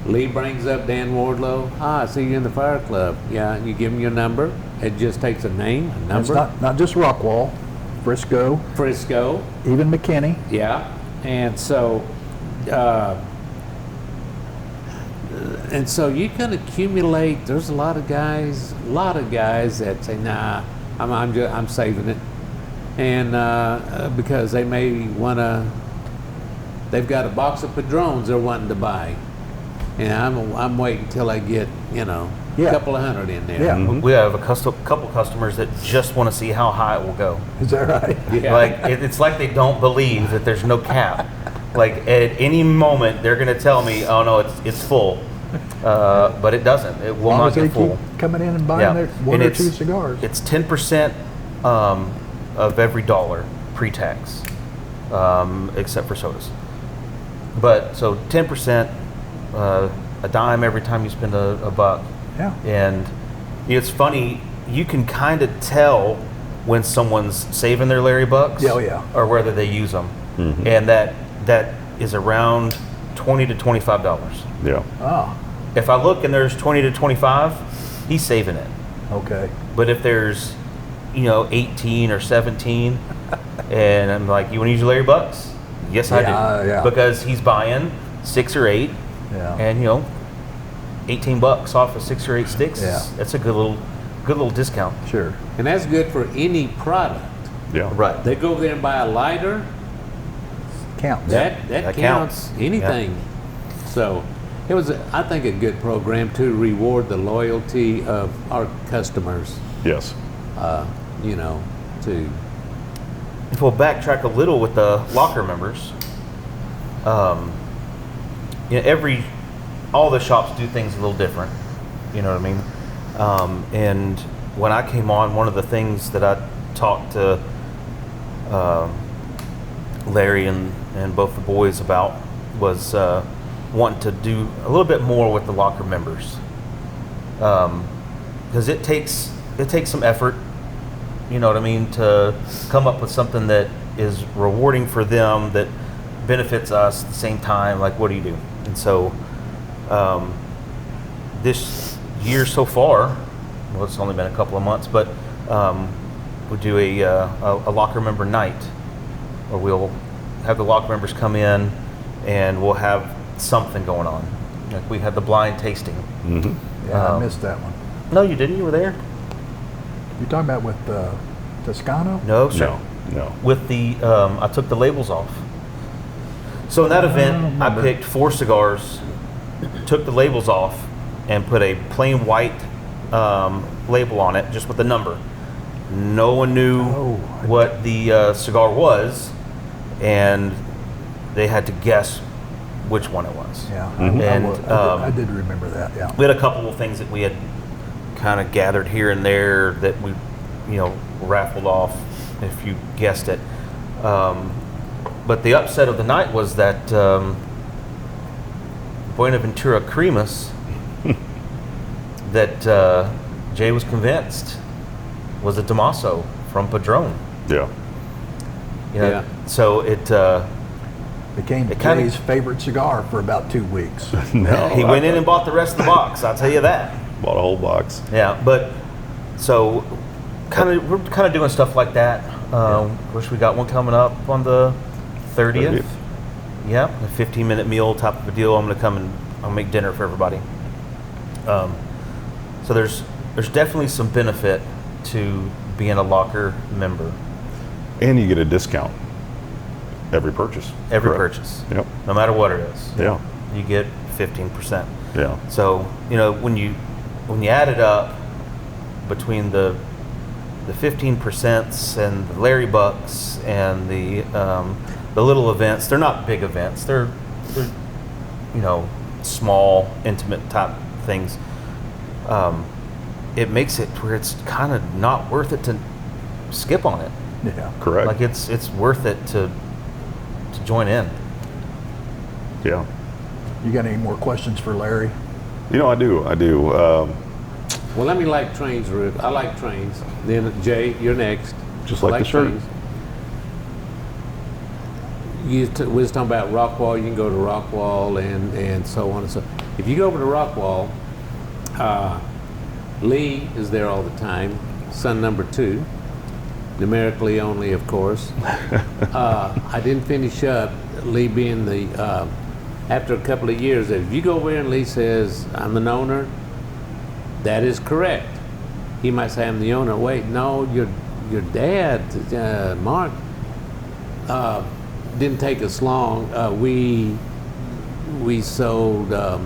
S2: Lee brings up Dan Wardlow. I see you in the Fire Club. Yeah, and you give him your number. It just takes a name, a
S3: It's
S2: number.
S3: not just Rockwall, Frisco,
S2: Frisco.
S3: even McKinney.
S2: Yeah, and so you can accumulate. There's a lot of guys that say, "Nah, I'm saving it," and because they may wanna, they've got a box of Padrones they're wanting to buy, and I'm waiting till I get a
S3: Yeah.
S2: couple of hundred in there.
S3: Yeah.
S1: We have a couple customers that just want to see how high it will go.
S3: Is that right?
S2: Yeah.
S1: Like it's like they don't believe that there's no cap. Like at any moment they're going to tell me, "Oh no, it's full," but it doesn't. It will
S3: As long
S1: not
S3: as they
S1: get full.
S3: keep coming in and buying
S1: Yeah.
S3: their one
S1: And
S3: or
S1: it's-
S3: two cigars.
S1: It's 10% of every dollar pre-tax, except for sodas. But so 10%, a dime every time you spend a buck.
S3: Yeah.
S1: And it's funny, you can kind of tell when someone's saving their Larry Bucks,
S3: Yeah, oh, yeah.
S1: or whether they use them. And that that is around $20 to $25.
S4: Yeah.
S3: Oh,
S1: If I look and there's 20 to 25, he's saving it.
S3: okay.
S1: But if there's, 18 or 17, and I'm like, you want to use your Larry Bucks? Yes, I do.
S3: Yeah.
S1: Because he's buying 6 or 8,
S3: Yeah.
S1: and $18 off of 6 or 8 sticks.
S3: Yeah.
S1: That's a good little discount.
S3: Sure.
S2: And that's good for any product.
S4: Yeah.
S1: Right.
S2: They go there and buy a lighter,
S3: Counts.
S2: that
S1: That
S2: counts.
S1: counts.
S2: Anything. So it was, I think, a good program to reward the loyalty of our customers,
S4: Yes.
S2: to
S1: If we'll backtrack a little with the locker members, all the shops do things a little different. You know what I mean? And when I came on, one of the things that I talked to Larry and both the boys about was wanting to do a little bit more with the locker members, because it takes some effort. You know what I mean, to come up with something that is rewarding for them, that benefits us at the same time. Like, what do you do? And so, this year so far, well, it's only been a couple of months, but we'll do a locker member night, where we'll have the locker members come in, and we'll have something going on. Like, we had the blind tasting.
S4: Mm-hmm.
S3: Yeah, I missed that one.
S1: No, you didn't. You were there.
S3: You talking about with Toscano?
S1: No, sir.
S4: No.
S1: With the I took the labels off. So in that event, I picked 4 cigars, took the labels off, and put a plain white label on it, just with the number. No one knew what the cigar was, and they had to guess which one it was.
S3: Yeah.
S1: And,
S3: I did remember that. Yeah.
S1: We had a couple of things that we had kind of gathered here and there that we, raffled off if you guessed it. But the upset of the night was that Buenaventura Cremas that Jay was convinced was a Damaso from Padron.
S4: Yeah.
S2: Yeah.
S1: So it
S3: Became
S1: It kinda-
S3: Jay's favorite cigar for about 2 weeks.
S4: No.
S1: he went in and bought the rest of the box. I'll tell you that.
S4: Bought a whole box.
S1: Yeah, but so we're kind of doing stuff like that. Wish we got one coming up on the 30th.
S4: 30th.
S1: Yeah, a 15-minute meal type of a deal. I'm gonna come and I'll make dinner for everybody. So there's definitely some benefit to being a locker member.
S4: And you get a discount every purchase.
S1: Every
S4: correct?
S1: purchase,
S4: Yep.
S1: no matter what it is,
S4: Yeah.
S1: you get 15%.
S4: Yeah.
S1: So when you add it up between the 15% and the Larry Bucks and the little events, they're not big events. They're small, intimate type things. It makes it where it's kind of not worth it to skip on it.
S3: Yeah.
S4: Correct.
S1: Like it's worth it to join in.
S4: Yeah.
S3: You got any more questions for Larry?
S4: I do.
S2: Well, let me like trains, Rick. I like trains. Then Jay, you're next.
S4: Just
S2: I
S4: like the shirt.
S2: trains. We was talking about Rockwall. You can go to Rockwall and so on and so. If you go over to Rockwall, Lee is there all the time. Son number 2, numerically only, of course. I didn't finish up Lee being the. After a couple of years, if you go over there and Lee says, "I'm an owner," that is correct. He might say, "I'm the owner." Wait, no, your dad, Mark, didn't take us long. We sold. I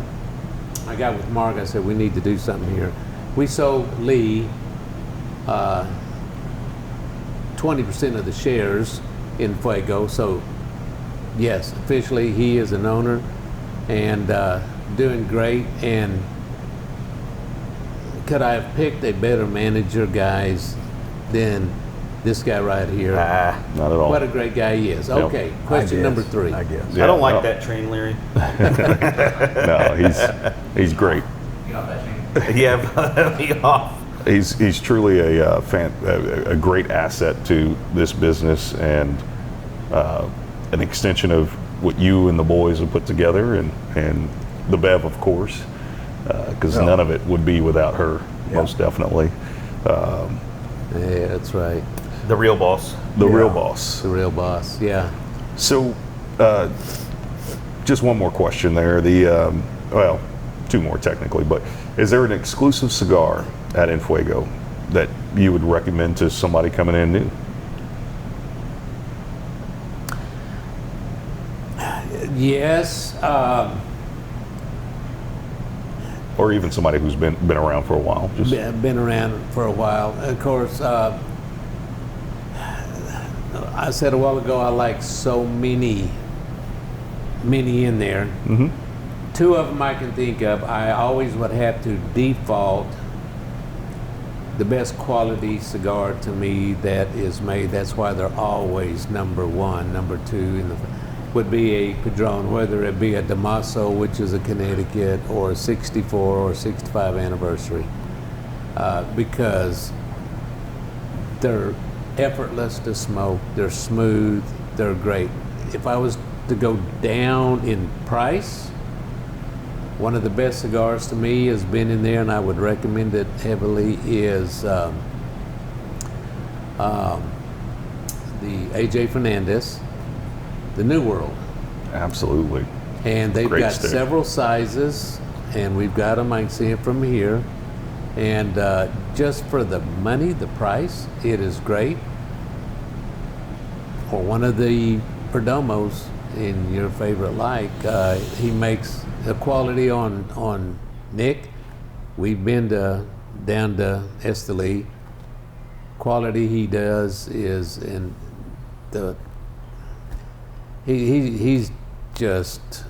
S2: got with Mark. I said we need to do something here. We sold Lee 20% of the shares in Fuego. So yes, officially he is an owner and doing great. And could I have picked a better manager, guys, than this guy right here?
S4: Not at all.
S2: What a great guy he is.
S4: Yep.
S2: Okay, question
S3: I guess,
S2: number 3.
S3: I guess.
S4: Yeah,
S1: I don't like
S4: no.
S1: that train, Larry.
S4: No, he's great.
S5: Get off that chain.
S1: Yeah, let me off.
S4: He's truly a great asset to this business and an extension of what you and the boys have put together, and the Bev, of course, because none of it would be without her, most definitely.
S2: Yeah, that's right.
S1: The real boss.
S4: The real boss.
S2: The real boss, yeah.
S4: So, just one more question there. Well, two more technically, but is there an exclusive cigar at En Fuego that you would recommend to somebody coming in new?
S2: Yes.
S4: Or even somebody who's been around for a while?
S2: Been around for a while. Of course, I said a while ago I like so many in there.
S4: Mm-hmm.
S2: Two of them I can think of. I always would have to default the best quality cigar to me that is made. That's why they're always number one, number two would be a Padron, whether it be a Damaso, which is a Connecticut, or a 64 or 65 anniversary, because they're effortless to smoke, they're smooth, they're great. If I was to go down in price, one of the best cigars to me has been in there, and I would recommend it heavily, is the A.J. Fernandez, the New World.
S4: Absolutely.
S2: And they've
S4: Great
S2: got
S4: stick.
S2: several sizes, and we've got them. I can see it from here. And just for the money, the price, it is great. For one of the Perdomos in your favorite like, he makes the quality on Nick. We've been down to Esteli. Quality he does is in the. He's just,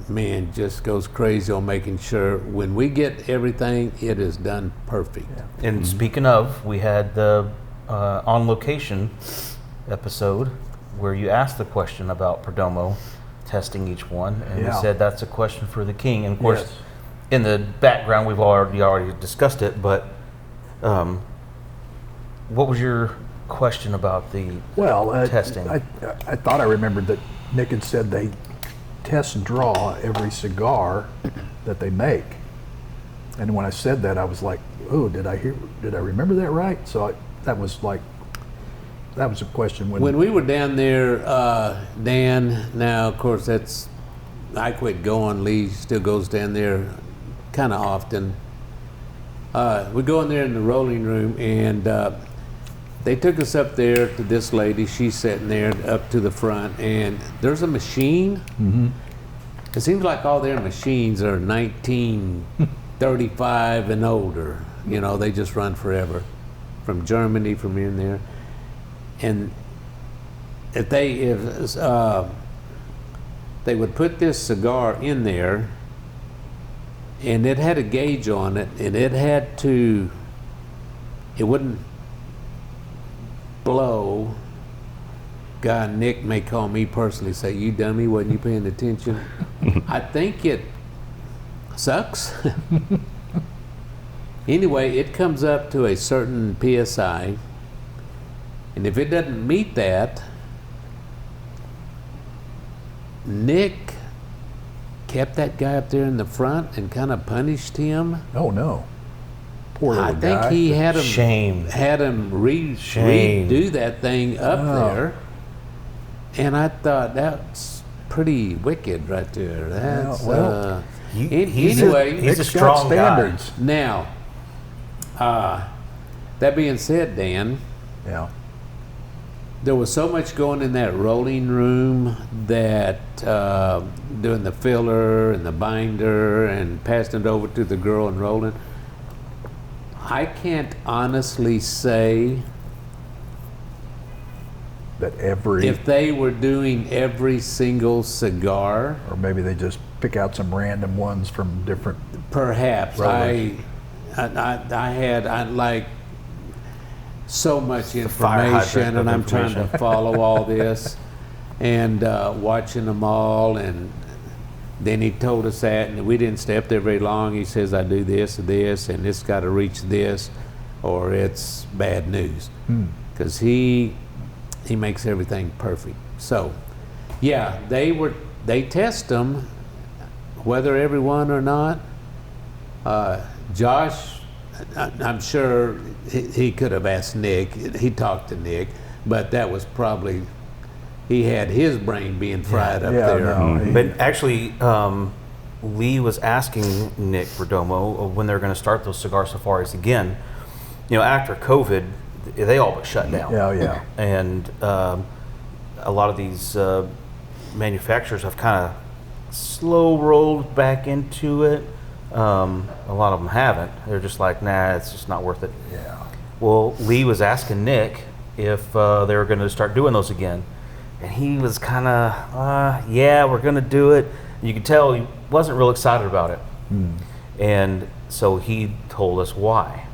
S2: man, just goes crazy on making sure when we get everything, it is done perfect.
S3: Yeah.
S1: And speaking of, we had the on location episode where you asked the question about Perdomo testing each one, and we said that's a question for the king. And of course,
S3: Yes.
S1: in the background, we've already discussed it. But what was your question about the testing?
S3: I thought I remembered that Nick had said they test draw every cigar that they make, and when I said that, I was like, "Oh, did I remember that right?" So that was a question
S2: When we were down there, Dan, now of course I quit going, Lee still goes down there kind of often. We go in there in the rolling room, and they took us up there to this lady. She's sitting there up to the front, and there's a machine.
S3: Mm-hmm.
S2: It seems like all their machines are 1935 and older. You know, they just run forever. From Germany, from in there. And if they would put this cigar in there, and it had a gauge on it, and it wouldn't blow. God, Nick may call me personally, say, "You dummy, wasn't you paying attention?" I think it sucks. Anyway, it comes up to a certain PSI, and if it doesn't meet that, Nick kept that guy up there in the front and kind of punished him.
S3: Oh no, poor little
S2: I think
S3: guy.
S2: he had him
S1: Shame.
S2: redo that thing up there, and I thought that's pretty wicked right there. That's
S3: well,
S1: He's
S2: anyway.
S1: a
S3: Nick's
S1: strong
S3: got standards.
S2: Now, that being said, Dan,
S3: Yeah.
S2: there was so much going in that rolling room that doing the filler and the binder and passing it over to the girl and rolling. I can't honestly say
S3: That every,
S2: if they were doing every single cigar.
S3: or maybe they just pick out some random ones from different.
S2: Perhaps.
S3: Rollers.
S2: I had like so much
S1: fire hydrant
S2: information,
S1: of
S2: and I'm trying to
S1: information.
S2: follow all this and watching them all. And then he told us that, and we didn't stay up there very long. He says, "I do this and this, and it's got to reach this, or it's bad news," because he makes everything perfect. So Yeah, they test them, whether everyone or not. Josh, I'm sure he could have asked Nick. He talked to Nick, but that was probably, he had his brain being fried up there.
S3: No,
S1: But actually, Lee was asking Nick Perdomo when they're going to start those cigar safaris again. You know, after COVID, they all but shut down.
S3: yeah.
S1: And a lot of these manufacturers have kind of slow rolled back into it. A lot of them haven't. They're just like, nah, it's just not worth it.
S3: Yeah.
S1: Well, Lee was asking Nick if they were going to start doing those again. And he was kind of, yeah, we're going to do it. You could tell he wasn't real excited about it. And so he told us why.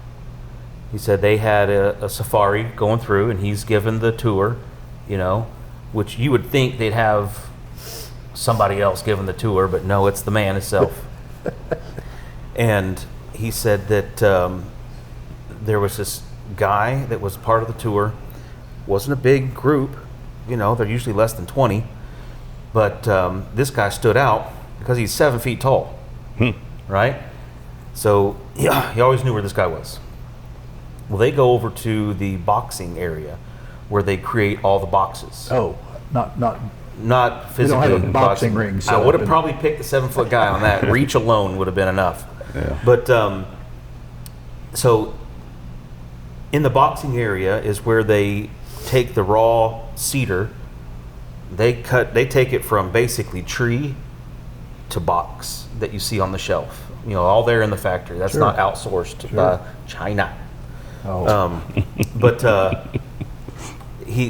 S1: He said they had a safari going through, and he's given the tour, you know, which you would think they'd have somebody else giving the tour, but no, it's the man himself. And he said that there was this guy that was part of the tour. Wasn't a big group, you know, they're usually less than 20, but this guy stood out because he's 7 feet tall, right? So yeah, he always knew where this guy was. Well, they go over to the boxing area where they create all the boxes.
S3: Oh, not
S1: Not physically.
S3: have a boxing ring
S1: I
S3: set
S1: would
S3: up
S1: have
S3: in-
S1: probably picked the 7-foot guy on that. Reach alone would have been enough.
S4: Yeah.
S1: But so in the boxing area is where they take the raw cedar. They take it from basically tree to box that you see on the shelf. You know, all there in the factory. That's
S3: Sure.
S1: not outsourced by China.
S3: Oh,
S1: But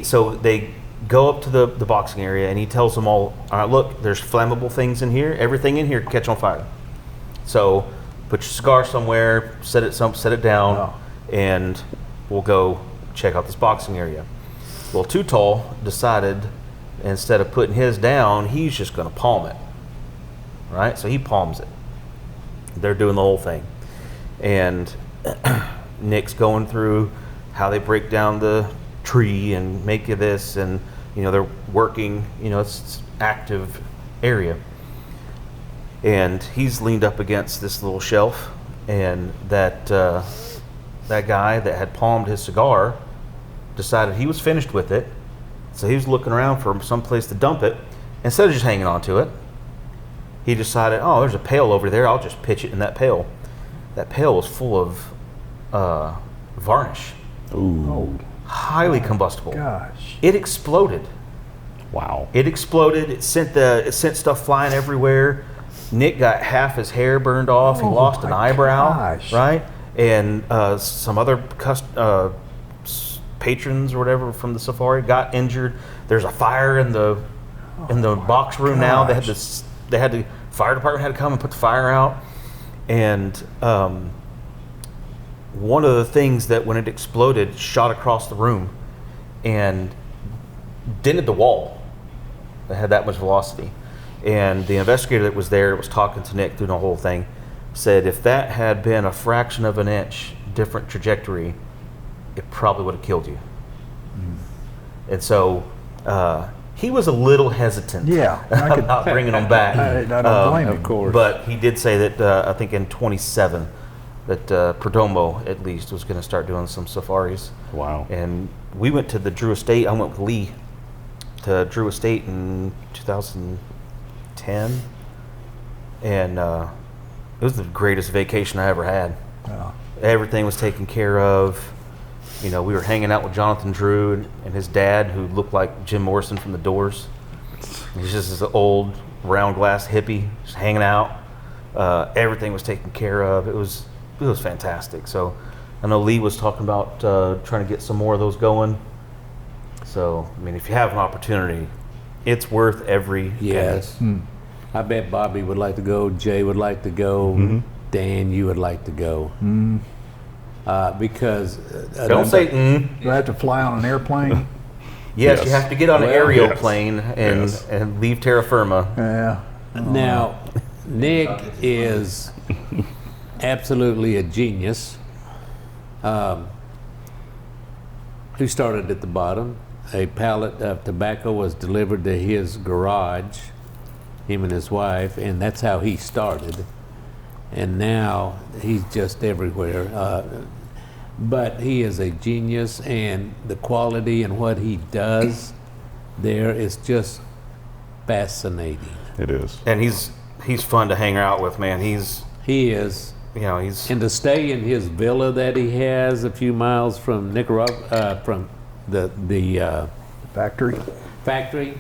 S1: so they go up to the boxing area, and he tells them all right, look, there's flammable things in here. Everything in here can catch on fire. So put your cigar somewhere, set it down,
S3: Wow.
S1: and we'll go check out this boxing area. Well, Too Tall decided instead of putting his down, he's just going to palm it. Right? So he palms it. They're doing the whole thing. And Nick's going through how they break down the tree and make it this, and you know they're working, you know, it's active area. And he's leaned up against this little shelf, and that guy that had palmed his cigar decided he was finished with it, so he was looking around for some place to dump it. Instead of just hanging on to it, he decided, oh, there's a pail over there, I'll just pitch it in that pail. That pail was full of varnish.
S4: Ooh.
S1: Highly combustible.
S3: gosh.
S1: It exploded.
S4: Wow.
S1: It exploded. It sent stuff flying everywhere. Nick got half his hair burned off. He
S3: Oh,
S1: lost an
S3: my
S1: eyebrow.
S3: gosh.
S1: Right? And some other patrons or whatever from the safari got injured. There's a fire in the box room now. They had
S3: gosh.
S1: the fire department had to come and put the fire out. And one of the things that when it exploded shot across the room and dented the wall that had that much velocity. And the investigator that was there, was talking to Nick through the whole thing, said if that had been a fraction of an inch different trajectory, it probably would have killed you. And so he was a little hesitant
S3: Yeah, I could-
S1: about bringing them back.
S3: I don't blame him.
S2: Of course.
S1: But he did say that I think in 27 that Perdomo at least was going to start doing some safaris.
S4: Wow.
S1: And we went to the Drew Estate. I went with Lee to Drew Estate in 2010, and it was the greatest vacation I ever had.
S3: Yeah.
S1: Everything was taken care of. You know, we were hanging out with Jonathan Drew and his dad, who looked like Jim Morrison from The Doors. He's just this old round glass hippie, just hanging out. Everything was taken care of. It was fantastic. So I know Lee was talking about trying to get some more of those going. So I mean, if you have an opportunity, it's worth every penny.
S2: Yes. I bet Bobby would like to go. Jay would like to go. Dan, you would like to go. Because
S1: Don't say
S3: Do I have to fly on an airplane?
S1: yes.
S4: Yes.
S1: You have to get on an
S2: Well,
S1: aerial
S4: yes.
S1: plane and
S4: Yes.
S1: and leave terra firma.
S3: Yeah.
S2: now Nick is absolutely a genius. Who started at the bottom, a pallet of tobacco was delivered to his garage, him and his wife, and that's how he started. And now he's just everywhere. But he is a genius, and the quality and what he does there is just fascinating.
S4: It is.
S1: And he's fun to hang out with, man.
S2: He is.
S1: He's
S2: And to stay in his villa that he has a few miles from Nicaragua, from the
S3: Factory.
S2: factory,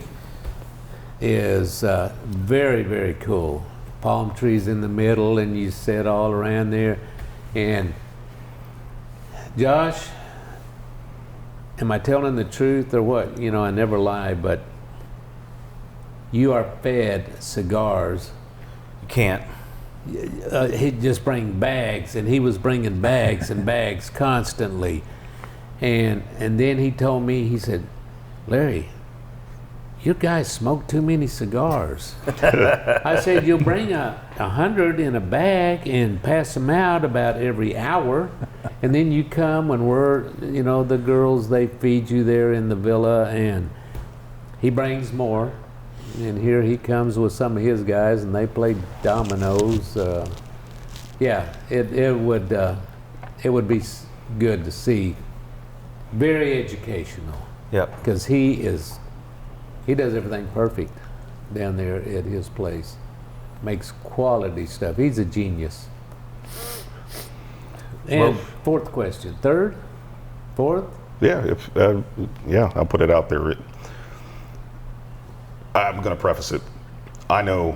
S2: is very, very cool. Palm trees in the middle, and you sit all around there. And Josh, am I telling the truth or what? I never lie, but you are fed cigars.
S1: you can't.
S2: He'd just bring bags, and he was bringing bags and bags constantly. And then he told me, he said, Larry, you guys smoke too many cigars. I said, you'll bring 100 in a bag and pass them out about every hour. And then you come when we're, the girls, they feed you there in the villa, and he brings more. And here he comes with some of his guys, and they play dominoes. Yeah, it would be good to see. Very educational,
S1: Yep.
S2: because he does everything perfect down there at his place. Makes quality stuff. He's a genius. And
S1: Well-
S2: fourth question, third, fourth.
S4: Yeah, I'll put it out there. I'm going to preface it. I know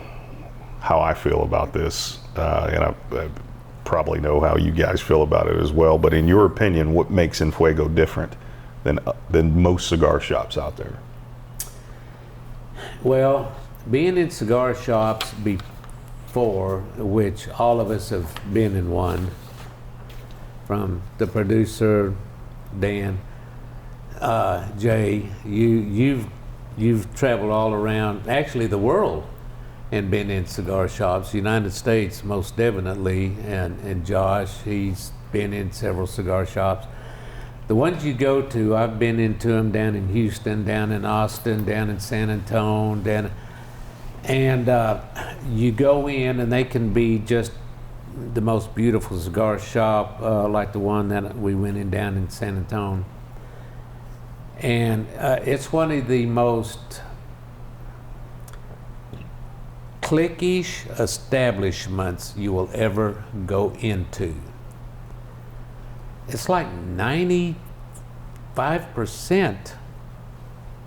S4: how I feel about this, and I probably know how you guys feel about it as well. But in your opinion, what makes En Fuego different than most cigar shops out there?
S2: Well, being in cigar shops before, which all of us have been in one, from the producer, Dan, Jay, you've traveled all around, actually the world, and been in cigar shops. United States, most definitely, and Josh, he's been in several cigar shops. The ones you go to, I've been into them down in Houston, down in Austin, down in San Antonio, and you go in, and they can be just the most beautiful cigar shop, like the one that we went in down in San Antonio. And it's one of the most cliquish establishments you will ever go into. It's like 95%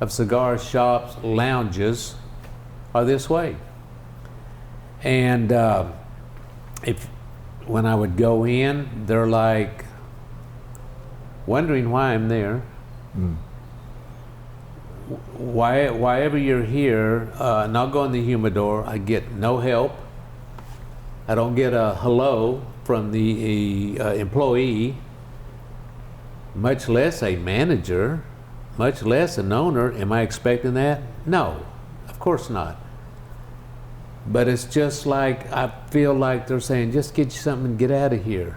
S2: of cigar shops, lounges, are this way. And when I would go in, they're like wondering why I'm there. Why ever you're here, and I'll go in the humidor, I get no help. I don't get a hello from the employee, much less a manager, much less an owner. Am I expecting that? No, of course not. But it's just like, I feel like they're saying, just get you something and get out of here.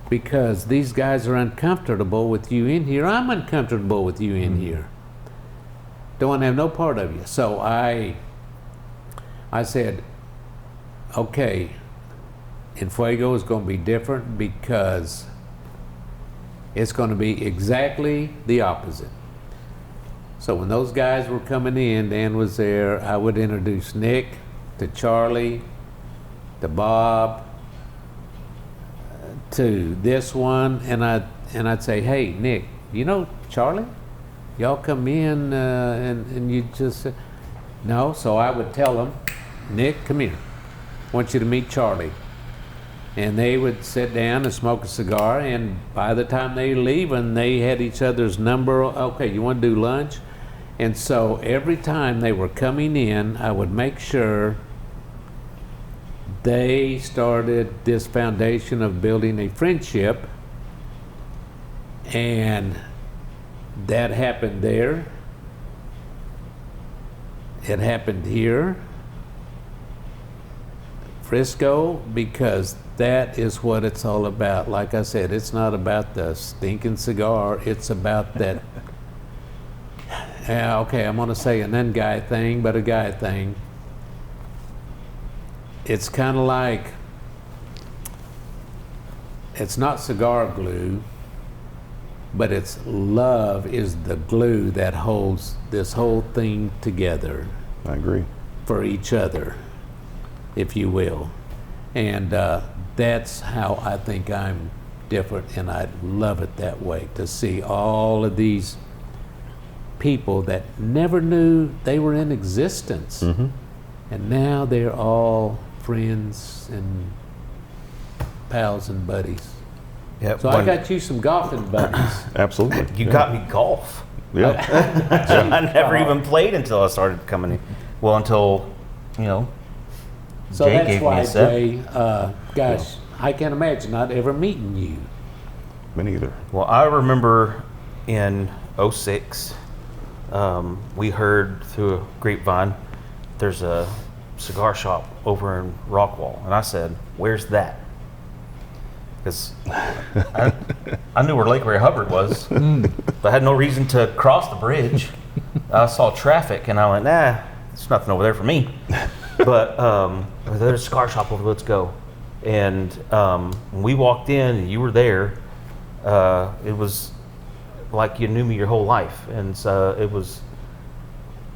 S2: Because these guys are uncomfortable with you in here. I'm uncomfortable with you in here. Don't want to have no part of you. So I said, okay, En Fuego is going to be different because it's going to be exactly the opposite. So when those guys were coming in, Dan was there, I would introduce Nick to Charlie, to Bob, to this one, and I'd say, hey, Nick, you know Charlie? Y'all come in and you just, no. So I would tell them, Nick, come here. I want you to meet Charlie. And they would sit down and smoke a cigar, and by the time they were leaving, they had each other's number. Okay, you want to do lunch? And so every time they were coming in, I would make sure they started this foundation of building a friendship, and that happened there. It happened here, Frisco, because that is what it's all about. Like I said, it's not about the stinking cigar. It's about that yeah, okay, I'm gonna say an guy thing, but a guy thing. It's kind of like, it's not cigar glue, but it's love is the glue that holds this whole thing together
S4: I agree.
S2: for each other, if you will. And that's how I think I'm different, and I love it that way, to see all of these people that never knew they were in existence. And now they're all friends and pals and buddies.
S1: Yep.
S2: So I got you some golfing buddies.
S4: Absolutely.
S1: You got me golf.
S4: Yeah.
S1: I never even played until I started coming in. Well, until, you know,
S2: So
S1: Jay
S2: that's
S1: gave me
S2: why,
S1: a set.
S2: Jay, gosh, I can't imagine not ever meeting you.
S4: Me neither.
S1: Well, I remember in '06, we heard through a grapevine, there's a cigar shop over in Rockwall. And I said, where's that? Because I knew where Lake Ray Hubbard was, but I had no reason to cross the bridge. I saw traffic and I went, nah, there's nothing over there for me. But there's a cigar shop over, let's go. And when we walked in and you were there, it was like you knew me your whole life. And so it was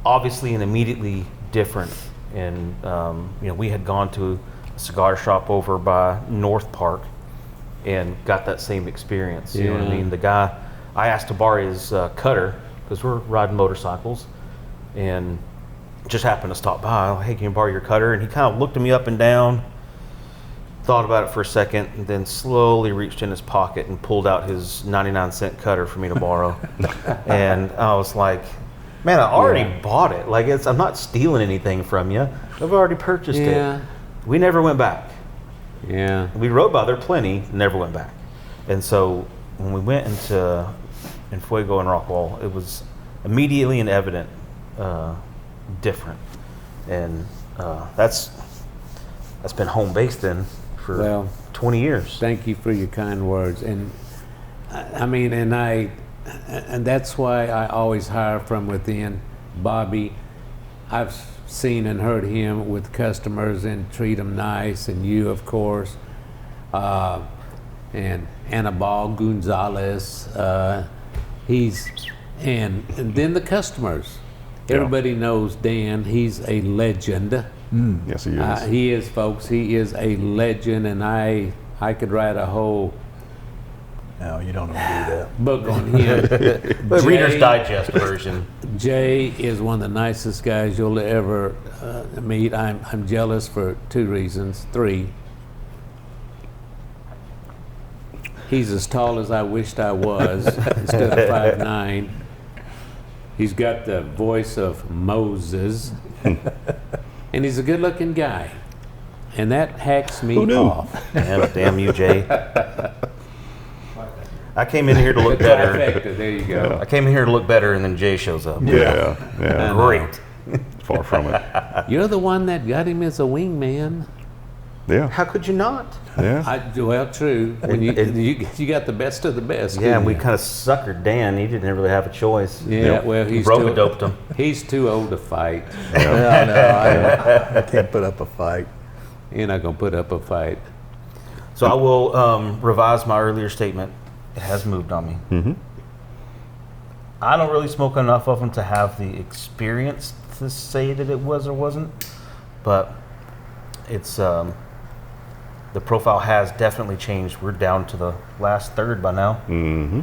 S1: obviously and immediately different. And you know, we had gone to a cigar shop over by North Park and got that same experience. You know what I
S2: Yeah.
S1: mean? The guy, I asked to borrow his cutter because we're riding motorcycles, and just happened to stop by. Hey, can you borrow your cutter? And he kind of looked at me up and down, thought about it for a second, and then slowly reached in his pocket and pulled out his 99-cent cutter for me to borrow. And I was like, man, I already bought it. Like, I'm not stealing anything from you. I've already purchased
S2: Yeah.
S1: it. We never went back.
S2: Yeah.
S1: We rode by there plenty, never went back. And so when we went into En Fuego and Rockwall, it was immediately and evident different. And that's been home base then for
S2: Well,
S1: 20 years.
S2: Thank you for your kind words. And I mean, and that's why I always hire from within. Bobby, I've seen and heard him with customers and treat them nice, and you, of course, and Anibal Gonzalez. And then the customers. Everybody knows Dan. He's a legend.
S4: Yes, he is.
S2: He is, folks. He is a legend, and I could write a whole
S3: No, you don't want to do that.
S2: book on him.
S1: The Reader's
S2: Jay-
S1: Digest version.
S2: Jay is one of the nicest guys you'll ever meet. I'm jealous for 2 reasons, 3. He's as tall as I wished I was, instead of 5'9". He's got the voice of Moses, and he's a good-looking guy, and that hacks me
S4: Who knew?
S2: off.
S1: Damn you, Jay. I came in here to look
S2: The
S1: better.
S2: trifecta, there you go.
S1: I came in here to look better, and then Jay shows up.
S4: Yeah.
S1: Great.
S4: Far from it.
S2: You're the one that got him as a wingman.
S4: Yeah.
S1: How could you not?
S4: Yeah.
S2: Well, true. When you got the best of the best.
S1: Yeah, and
S2: didn't
S1: we
S2: you?
S1: kind of suckered Dan. He didn't really have a choice.
S2: Yeah, well, he's
S1: Rope-a-doped him.
S2: He's too old to fight.
S3: No, I can't put up a fight.
S2: You're not gonna put up a fight.
S1: So I will revise my earlier statement. It has moved on me.
S4: Mm-hmm.
S1: I don't really smoke enough of them to have the experience to say that it was or wasn't, but it's the profile has definitely changed. We're down to the last third by now.
S4: Mm-hmm.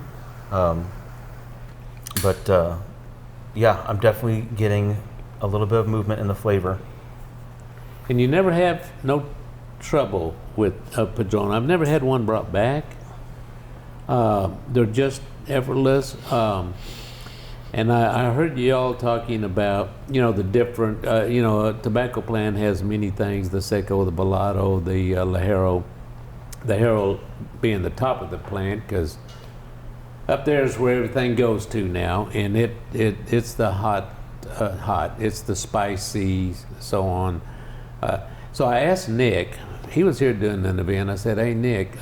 S1: But yeah, I'm definitely getting a little bit of movement in the flavor.
S2: And you never have no trouble with a Padron. I've never had one brought back. They're just effortless. And I heard you all talking about, the different, a tobacco plant has many things, the Seco, the Balado, the Lajero. The Herald being the top of the plant, because up there is where everything goes to now, and it's the hot, it's the spicy, so on. So I asked Nick, he was here doing an event. I said, hey Nick,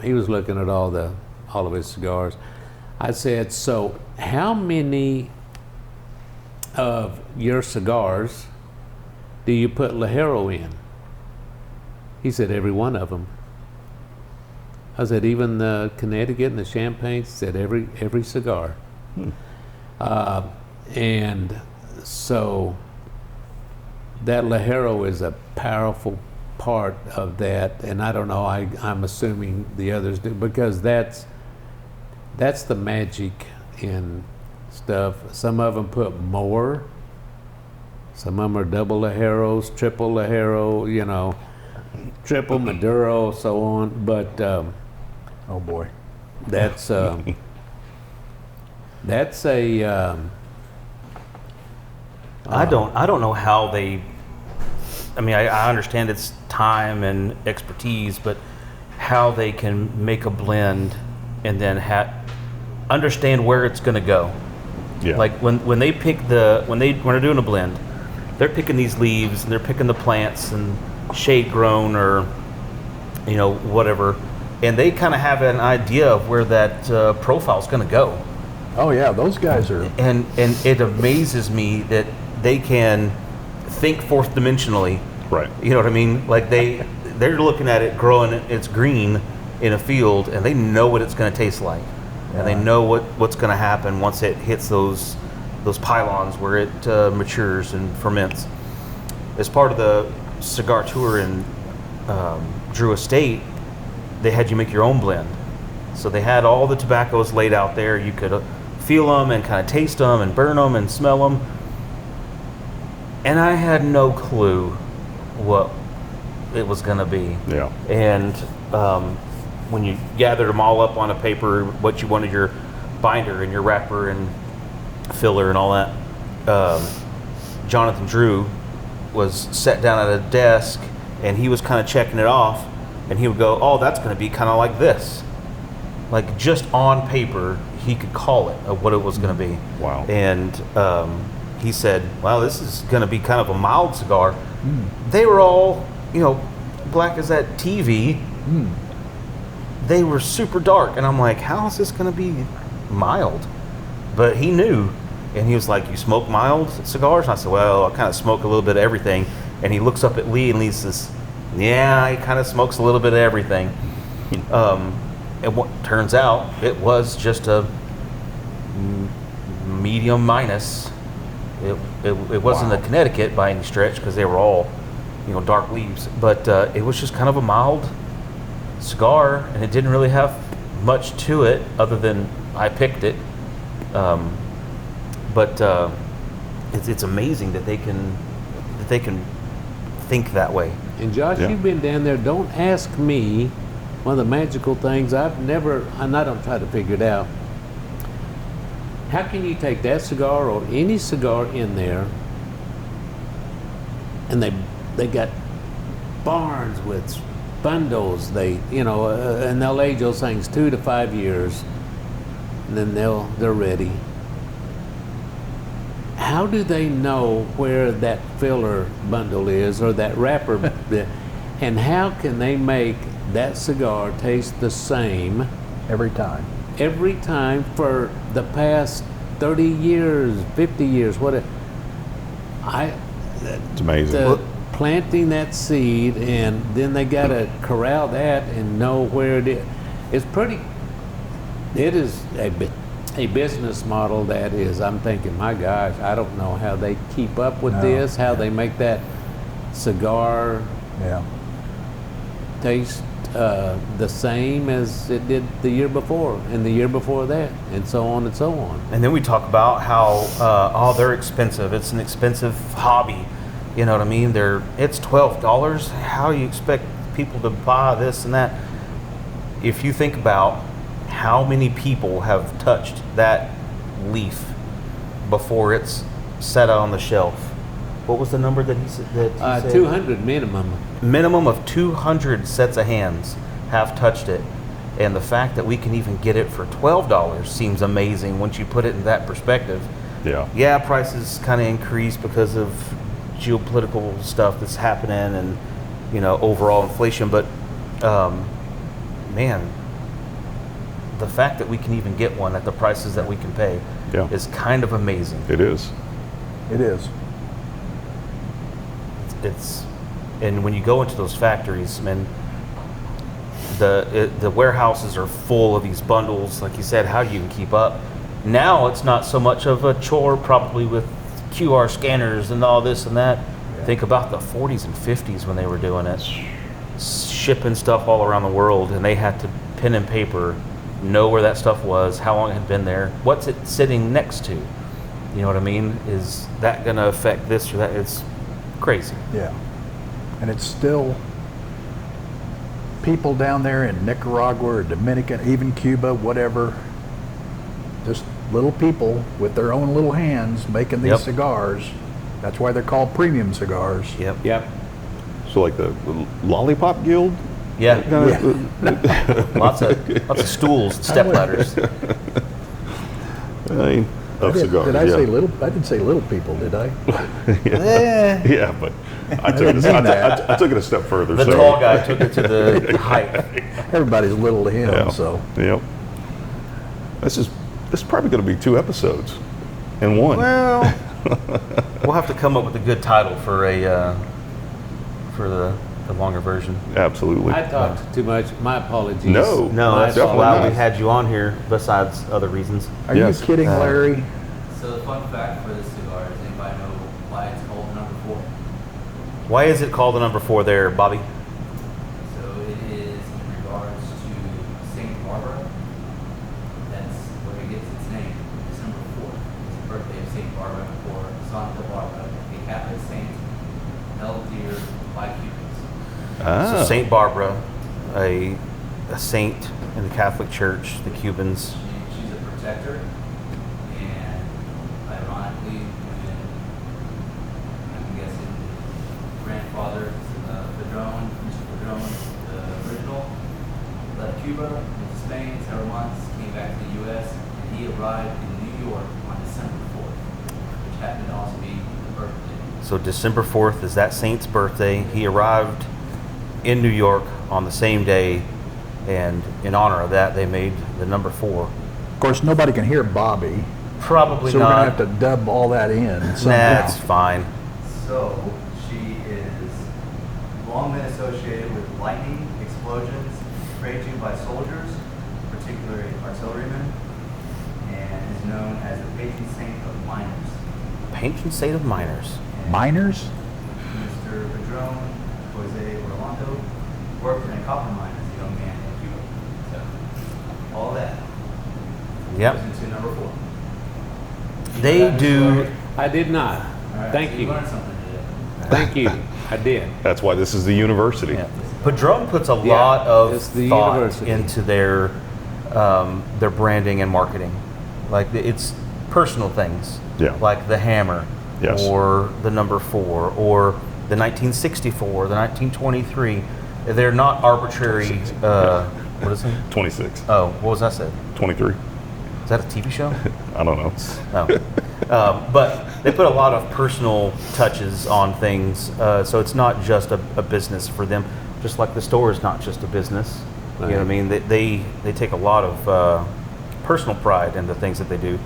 S2: he was looking at all of his cigars. I said, so how many of your cigars do you put Ligero in? He said, every one of them. I said, even the Connecticut and the Champagne? He said, every cigar. And so that Ligero is a powerful part of that, and I don't know, I'm assuming the others do, because that's the magic in stuff. Some of them put more. Some of them are double Ligeros, triple Ligero, you know, triple Maduro, so on. But
S3: Oh boy.
S2: that's a
S1: I don't know how they. I mean, I understand it's time and expertise, but how they can make a blend and then understand where it's going to go.
S4: Yeah.
S1: Like when they pick when they're doing a blend, they're picking these leaves and they're picking the plants and shade grown or whatever, and they kind of have an idea of where that profile is going to go.
S3: Oh yeah, those guys are.
S1: And it amazes me that they can think fourth dimensionally.
S4: Right.
S1: You know what I mean? Like they're looking at it growing, it's green in a field, and they know what it's going to taste like, and they know what's going to happen once it hits those pylons where it matures and ferments. As part of the cigar tour in Drew Estate, they had you make your own blend. So they had all the tobaccos laid out there. You could feel them and kind of taste them and burn them and smell them. And I had no clue what it was going to be.
S4: Yeah.
S1: And when you gathered them all up on a paper, what you wanted your binder and your wrapper and filler and all that, Jonathan Drew was sat down at a desk and he was kind of checking it off, and he would go, oh, that's going to be kind of like this. Like just on paper, he could call it what it was going to be.
S4: Wow.
S1: And he said, well, this is going to be kind of a mild cigar. They were all, black as that TV. They were super dark. And I'm like, how is this going to be mild? But he knew. And he was like, you smoke mild cigars? And I said, well, I kind of smoke a little bit of everything. And he looks up at Lee and Lee says, yeah, he kind of smokes a little bit of everything. And what turns out, it was just a medium minus. It wasn't a Connecticut by any stretch because they were all, dark leaves. But it was just kind of a mild cigar, and it didn't really have much to it other than I picked it. But it's amazing that they can think that way.
S2: And Josh,
S4: Yeah.
S2: you've been down there. Don't ask me. One of the magical things and I don't try to figure it out. How can you take that cigar or any cigar in there, and they got barns with bundles, and they'll age those things 2 to 5 years, and then they're ready. How do they know where that filler bundle is or that wrapper? And how can they make that cigar taste the same
S3: Every time.
S2: every time for the past 30 years, 50 years?
S4: It's amazing.
S2: Planting that seed, and then they got to corral that and know where it is. It is a business model that is, I'm thinking, my gosh, I don't know how they keep up with this, how they make that cigar
S3: Yeah.
S2: taste the same as it did the year before and the year before that, and so on and so on.
S1: And then we talk about how they're expensive. It's an expensive hobby. You know what I mean? It's $12. How do you expect people to buy this and that? If you think about how many people have touched that leaf before it's set on the shelf. What was the number that he said?
S2: 200 minimum.
S1: Minimum of 200 sets of hands have touched it. And the fact that we can even get it for $12 seems amazing once you put it in that perspective.
S4: Yeah.
S1: Yeah, prices kind of increase because of geopolitical stuff that's happening and, overall inflation. But, man, the fact that we can even get one at the prices that we can pay
S4: Yeah.
S1: is kind of amazing.
S4: It is.
S3: It is.
S1: It's and when you go into those factories, man, the warehouses are full of these bundles. Like you said, how do you even keep up? Now it's not so much of a chore, probably with QR scanners and all this and that.
S3: Yeah.
S1: Think about the 40s and 50s when they were doing it, shipping stuff all around the world, and they had to pen and paper, know where that stuff was, how long it had been there, what's it sitting next to. You know what I mean? Is that going to affect this or that? It's crazy.
S3: Yeah. And it's still people down there in Nicaragua or Dominican, even Cuba, whatever, just little people with their own little hands making these
S1: Yep.
S3: cigars. That's why they're called premium cigars.
S1: Yep.
S2: Yep.
S4: So like the Lollipop Guild?
S1: Yeah. lots of stools, and step
S3: I would-
S1: ladders.
S4: I mean, of cigars.
S3: Did I
S4: yeah.
S3: say little? I didn't say little people, did I?
S4: Yeah, but I took,
S3: didn't
S4: it,
S3: mean that.
S4: I took it a step further.
S1: The
S4: so.
S1: tall guy took it to the height.
S3: Everybody's little to him,
S4: Yeah.
S3: so.
S4: Yep. This is probably going to be 2 episodes in one.
S1: Well, we'll have to come up with a good title for the longer version.
S4: Absolutely.
S2: I talked too much. My apologies.
S4: No.
S1: No,
S2: My
S1: that's
S4: definitely
S1: why
S4: not.
S1: we had you on here. Besides other reasons.
S3: Are
S4: Yes.
S3: you kidding, Larry?
S5: So the fun fact for this cigar, does anybody know why it's called number 4?
S1: Why is it called the number 4 there, Bobby?
S5: So it is in regards to Saint Barbara. That's where it gets its name, December 4th. It's the birthday of Saint Barbara, or Santa Barbara, a Catholic saint held dear by Cubans.
S1: So Saint Barbara, a saint in the Catholic Church, the Cubans.
S5: She's a protector, and ironically, when I'm guessing grandfather Padron, Mr. Padron, the original, left Cuba, went to Spain several months, came back to the U.S., and he arrived in New York on December 4th, which happened to also be the birthday.
S1: So December 4th is that saint's birthday. He arrived in New York on the same day, and in honor of that, they made the number 4.
S3: Of course, nobody can hear Bobby,
S1: Probably
S3: so we're gonna
S1: not.
S3: have to dub all that in somehow.
S1: That's fine.
S5: So she is long been associated with lightning, explosions, prayed to by soldiers, particularly artillerymen, and is known as the patron saint of miners.
S1: Patron saint of miners.
S5: And
S3: Miners?
S5: Mr. Padron Jose Orlando worked in a copper mine as a young man in Cuba. So all that
S1: Yep.
S5: goes into number 4.
S1: They do.
S2: I did not.
S5: All right,
S2: Thank
S5: so
S2: you.
S5: learned something today.
S2: Thank you. I did.
S4: That's why this is the university.
S1: Yeah. Padron puts a
S2: Yeah,
S1: lot of
S2: it's the
S1: thought
S2: university.
S1: into their branding and marketing. Like it's personal things,
S4: Yeah.
S1: like the hammer,
S4: Yes.
S1: or the number 4, or the 1964, the 1923. They're not arbitrary. What is it?
S4: 26.
S1: Oh, what was that said?
S4: 23.
S1: Is that a TV show?
S4: I don't know.
S1: Oh. But they put a lot of personal touches on things, so it's not just a business for them. Just like the store is not just a business. You know what I mean? They take a lot of personal pride in the things that they do,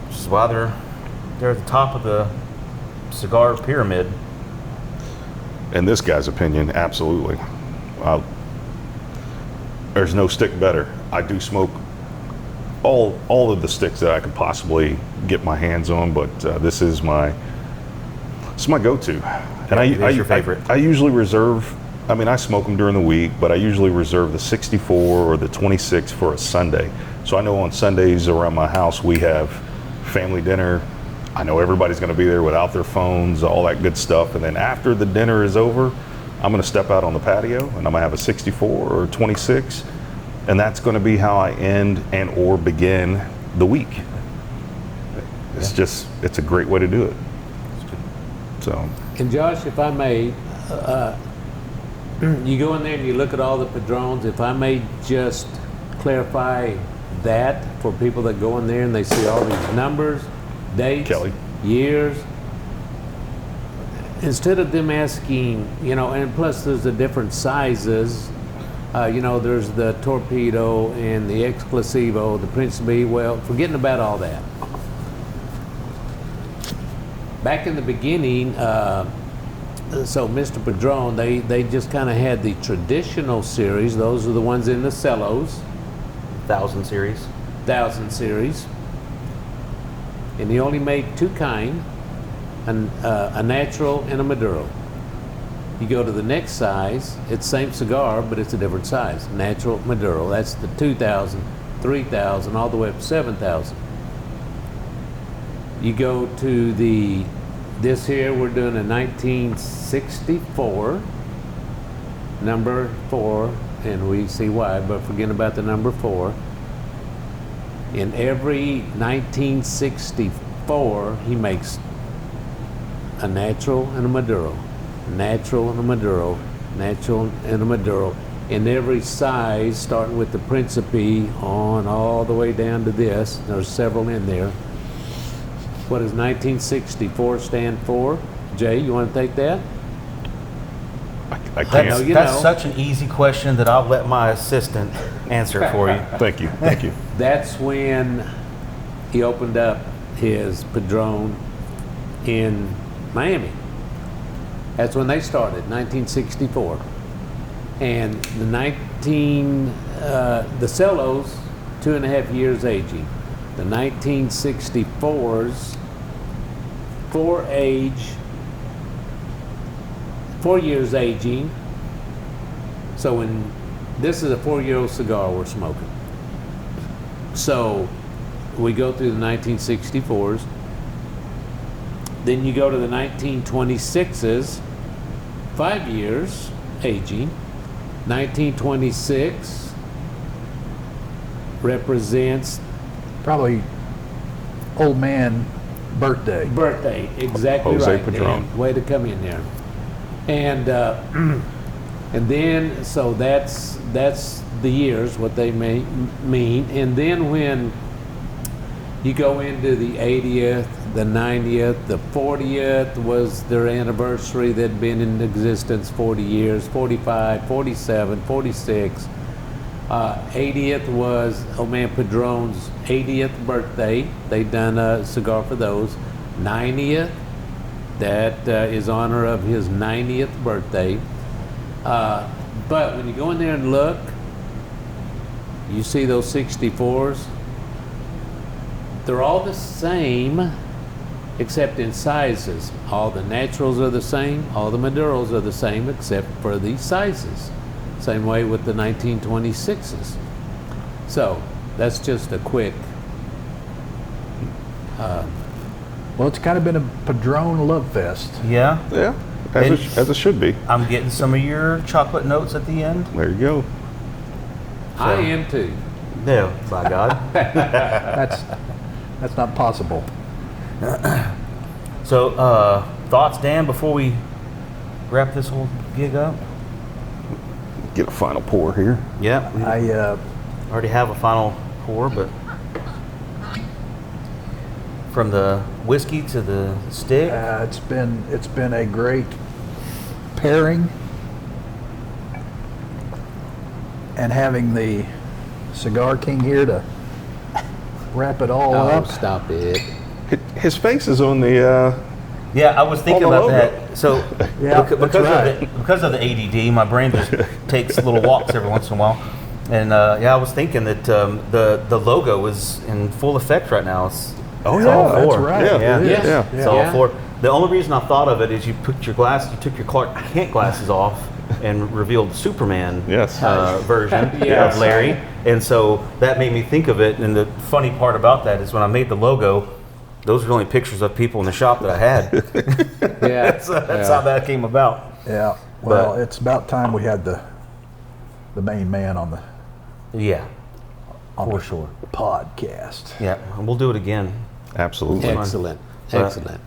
S1: which is why they're at the top of the cigar pyramid.
S4: In this guy's opinion, absolutely. There's no stick better. I do smoke all of the sticks that I could possibly get my hands on, but this is my go-to. And
S1: It is your favorite.
S4: I usually reserve. I mean, I smoke them during the week, but I usually reserve the 64 or the 26 for a Sunday. So I know on Sundays around my house we have family dinner. I know everybody's going to be there without their phones, all that good stuff. And then after the dinner is over, I'm going to step out on the patio and I'm going to have a 64 or 26. And that's going to be how I end and or begin the week. It's a great way to do it. So,
S2: And Josh, if I may, you go in there and you look at all the Padrones. If I may just clarify that for people that go in there and they see all these numbers, dates,
S4: Kelly.
S2: years. Instead of them asking, and plus there's the different sizes. There's the Torpedo and the Exclusivo, the Principe. Well, forgetting about all that. back in the beginning, so Mr. Padron, they just kind of had the traditional series. Those are the ones in the cellos,
S1: 1000 series.
S2: 1000 series. And he only made two kind, a natural and a Maduro. You go to the next size, it's same cigar, but it's a different size. Natural, Maduro, that's the 2000, 3000, all the way up to 7000. You go to this here, we're doing a 1964, number 4, and we see why, but forget about the number 4. In every 1964, he makes a natural and a Maduro, natural and a Maduro, natural and a Maduro, in every size, starting with the Principe on all the way down to this. There's several in there. What does 1964 stand for? Jay, you want to take that?
S4: I
S1: That's,
S4: can't.
S2: you
S1: that's
S2: know.
S1: such an easy question that I'll let my assistant answer it for you.
S4: Thank you. Thank you.
S2: That's when he opened up his Padron in Miami. That's when they started, 1964. And the cellos, 2.5 years aging. The 1964s, 4 years aging. So when this is a 4-year-old cigar we're smoking. So we go through the 1964s. Then you go to the 1926s, 5 years aging. 1926 represents
S3: Probably old man birthday.
S2: birthday, exactly
S4: Jose
S2: right.
S4: Padron.
S2: Dan. Way to come in there. And and then so that's the years what they may mean. And then when you go into the 80th, the 90th, the 40th was their anniversary. They'd been in existence 40 years, 45, 47, 46. 80th was old man Padron's 80th birthday. They'd done a cigar for those. 90th, that is honor of his 90th birthday. But when you go in there and look, you see those 64s. They're all the same, except in sizes. All the naturals are the same. All the Maduros are the same, except for the sizes. Same way with the 1926s. So that's just a quick.
S3: Well, it's kind of been a Padron love fest.
S1: Yeah,
S4: Yeah, as it should be.
S1: I'm getting some of your chocolate notes at the end.
S4: There you go.
S2: I am too.
S1: No, by God.
S3: That's not possible.
S1: So, thoughts, Dan, before we wrap this whole gig up?
S4: Get a final pour here.
S1: Yeah, we
S3: I
S1: already have a final pour, but from the whiskey to the stick.
S3: it's been a great pairing, and having the Cigar King here to wrap it all
S2: Oh,
S3: up.
S2: stop it.
S4: His face is on the.
S1: Yeah, I was thinking
S4: On the
S1: about
S4: logo.
S1: that. So,
S3: Yeah,
S1: because,
S3: that's right.
S1: because of the ADD, my brain just takes little walks every once in a while. And yeah, I was thinking that the logo is in full effect right now. It's
S4: Oh,
S1: it's
S4: yeah,
S1: all
S3: that's
S1: four.
S3: right.
S1: Yeah,
S3: It is.
S4: Yeah.
S1: It's all
S2: Yeah.
S1: four. The only reason I thought of it is you took your Clark Kent glasses off and revealed the Superman
S4: Yes.
S1: version
S2: Yes.
S1: of Larry. And so that made me think of it. And the funny part about that is when I made the logo, those were the only pictures of people in the shop that I had.
S2: Yeah.
S1: That's how that came about.
S3: Yeah. Well,
S1: But-
S3: it's about time we had the main man on the
S1: Yeah,
S3: on
S1: for
S3: the
S1: sure.
S3: podcast.
S1: Yeah, and we'll do it again.
S4: Absolutely.
S2: Excellent.
S1: But-
S2: Excellent.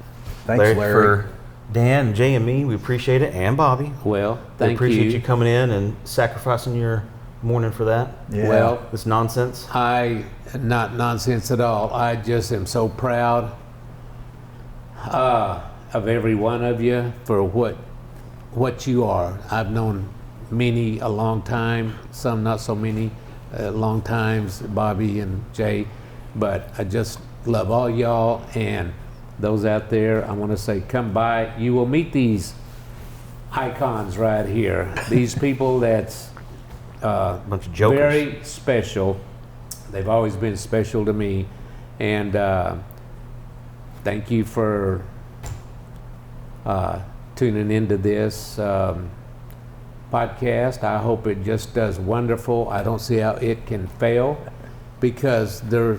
S3: Thanks, Larry.
S1: For Dan, Jay, and me, we appreciate it, and Bobby.
S2: Well,
S1: We
S2: thank
S1: appreciate you
S2: you.
S1: coming in and sacrificing your morning for that.
S3: Yeah.
S2: Well,
S1: This nonsense.
S2: not nonsense at all. I just am so proud of every one of you for what you are. I've known many a long time, some not so many, long times, Bobby and Jay, but I just love all y'all, and those out there, I want to say come by. You will meet these icons right here. These people that's
S1: Bunch of jokers.
S2: very special. They've always been special to me. And thank you for tuning into this podcast. I hope it just does wonderful. I don't see how it can fail, because there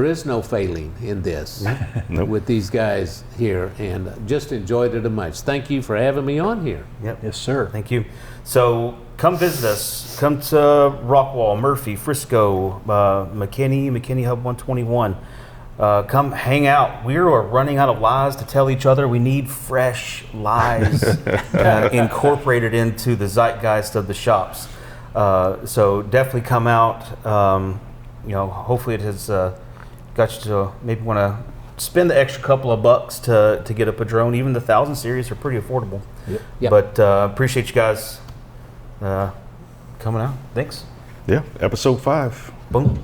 S2: is no failing in this
S4: Nope.
S2: with these guys here, and just enjoyed it a much. Thank you for having me on here.
S1: Yep.
S3: Yes, sir.
S1: Thank you. So come visit us. Come to Rockwall, Murphy, Frisco, McKinney Hub 121. Come hang out. We are running out of lies to tell each other. We need fresh lies incorporated into the zeitgeist of the shops. So definitely come out. Hopefully it has got you to maybe want to spend the extra couple of bucks to get a Padron. Even the 1000 series are pretty affordable.
S2: Yep.
S1: But appreciate you guys coming out. Thanks.
S4: Yeah, episode 5.
S1: Boom.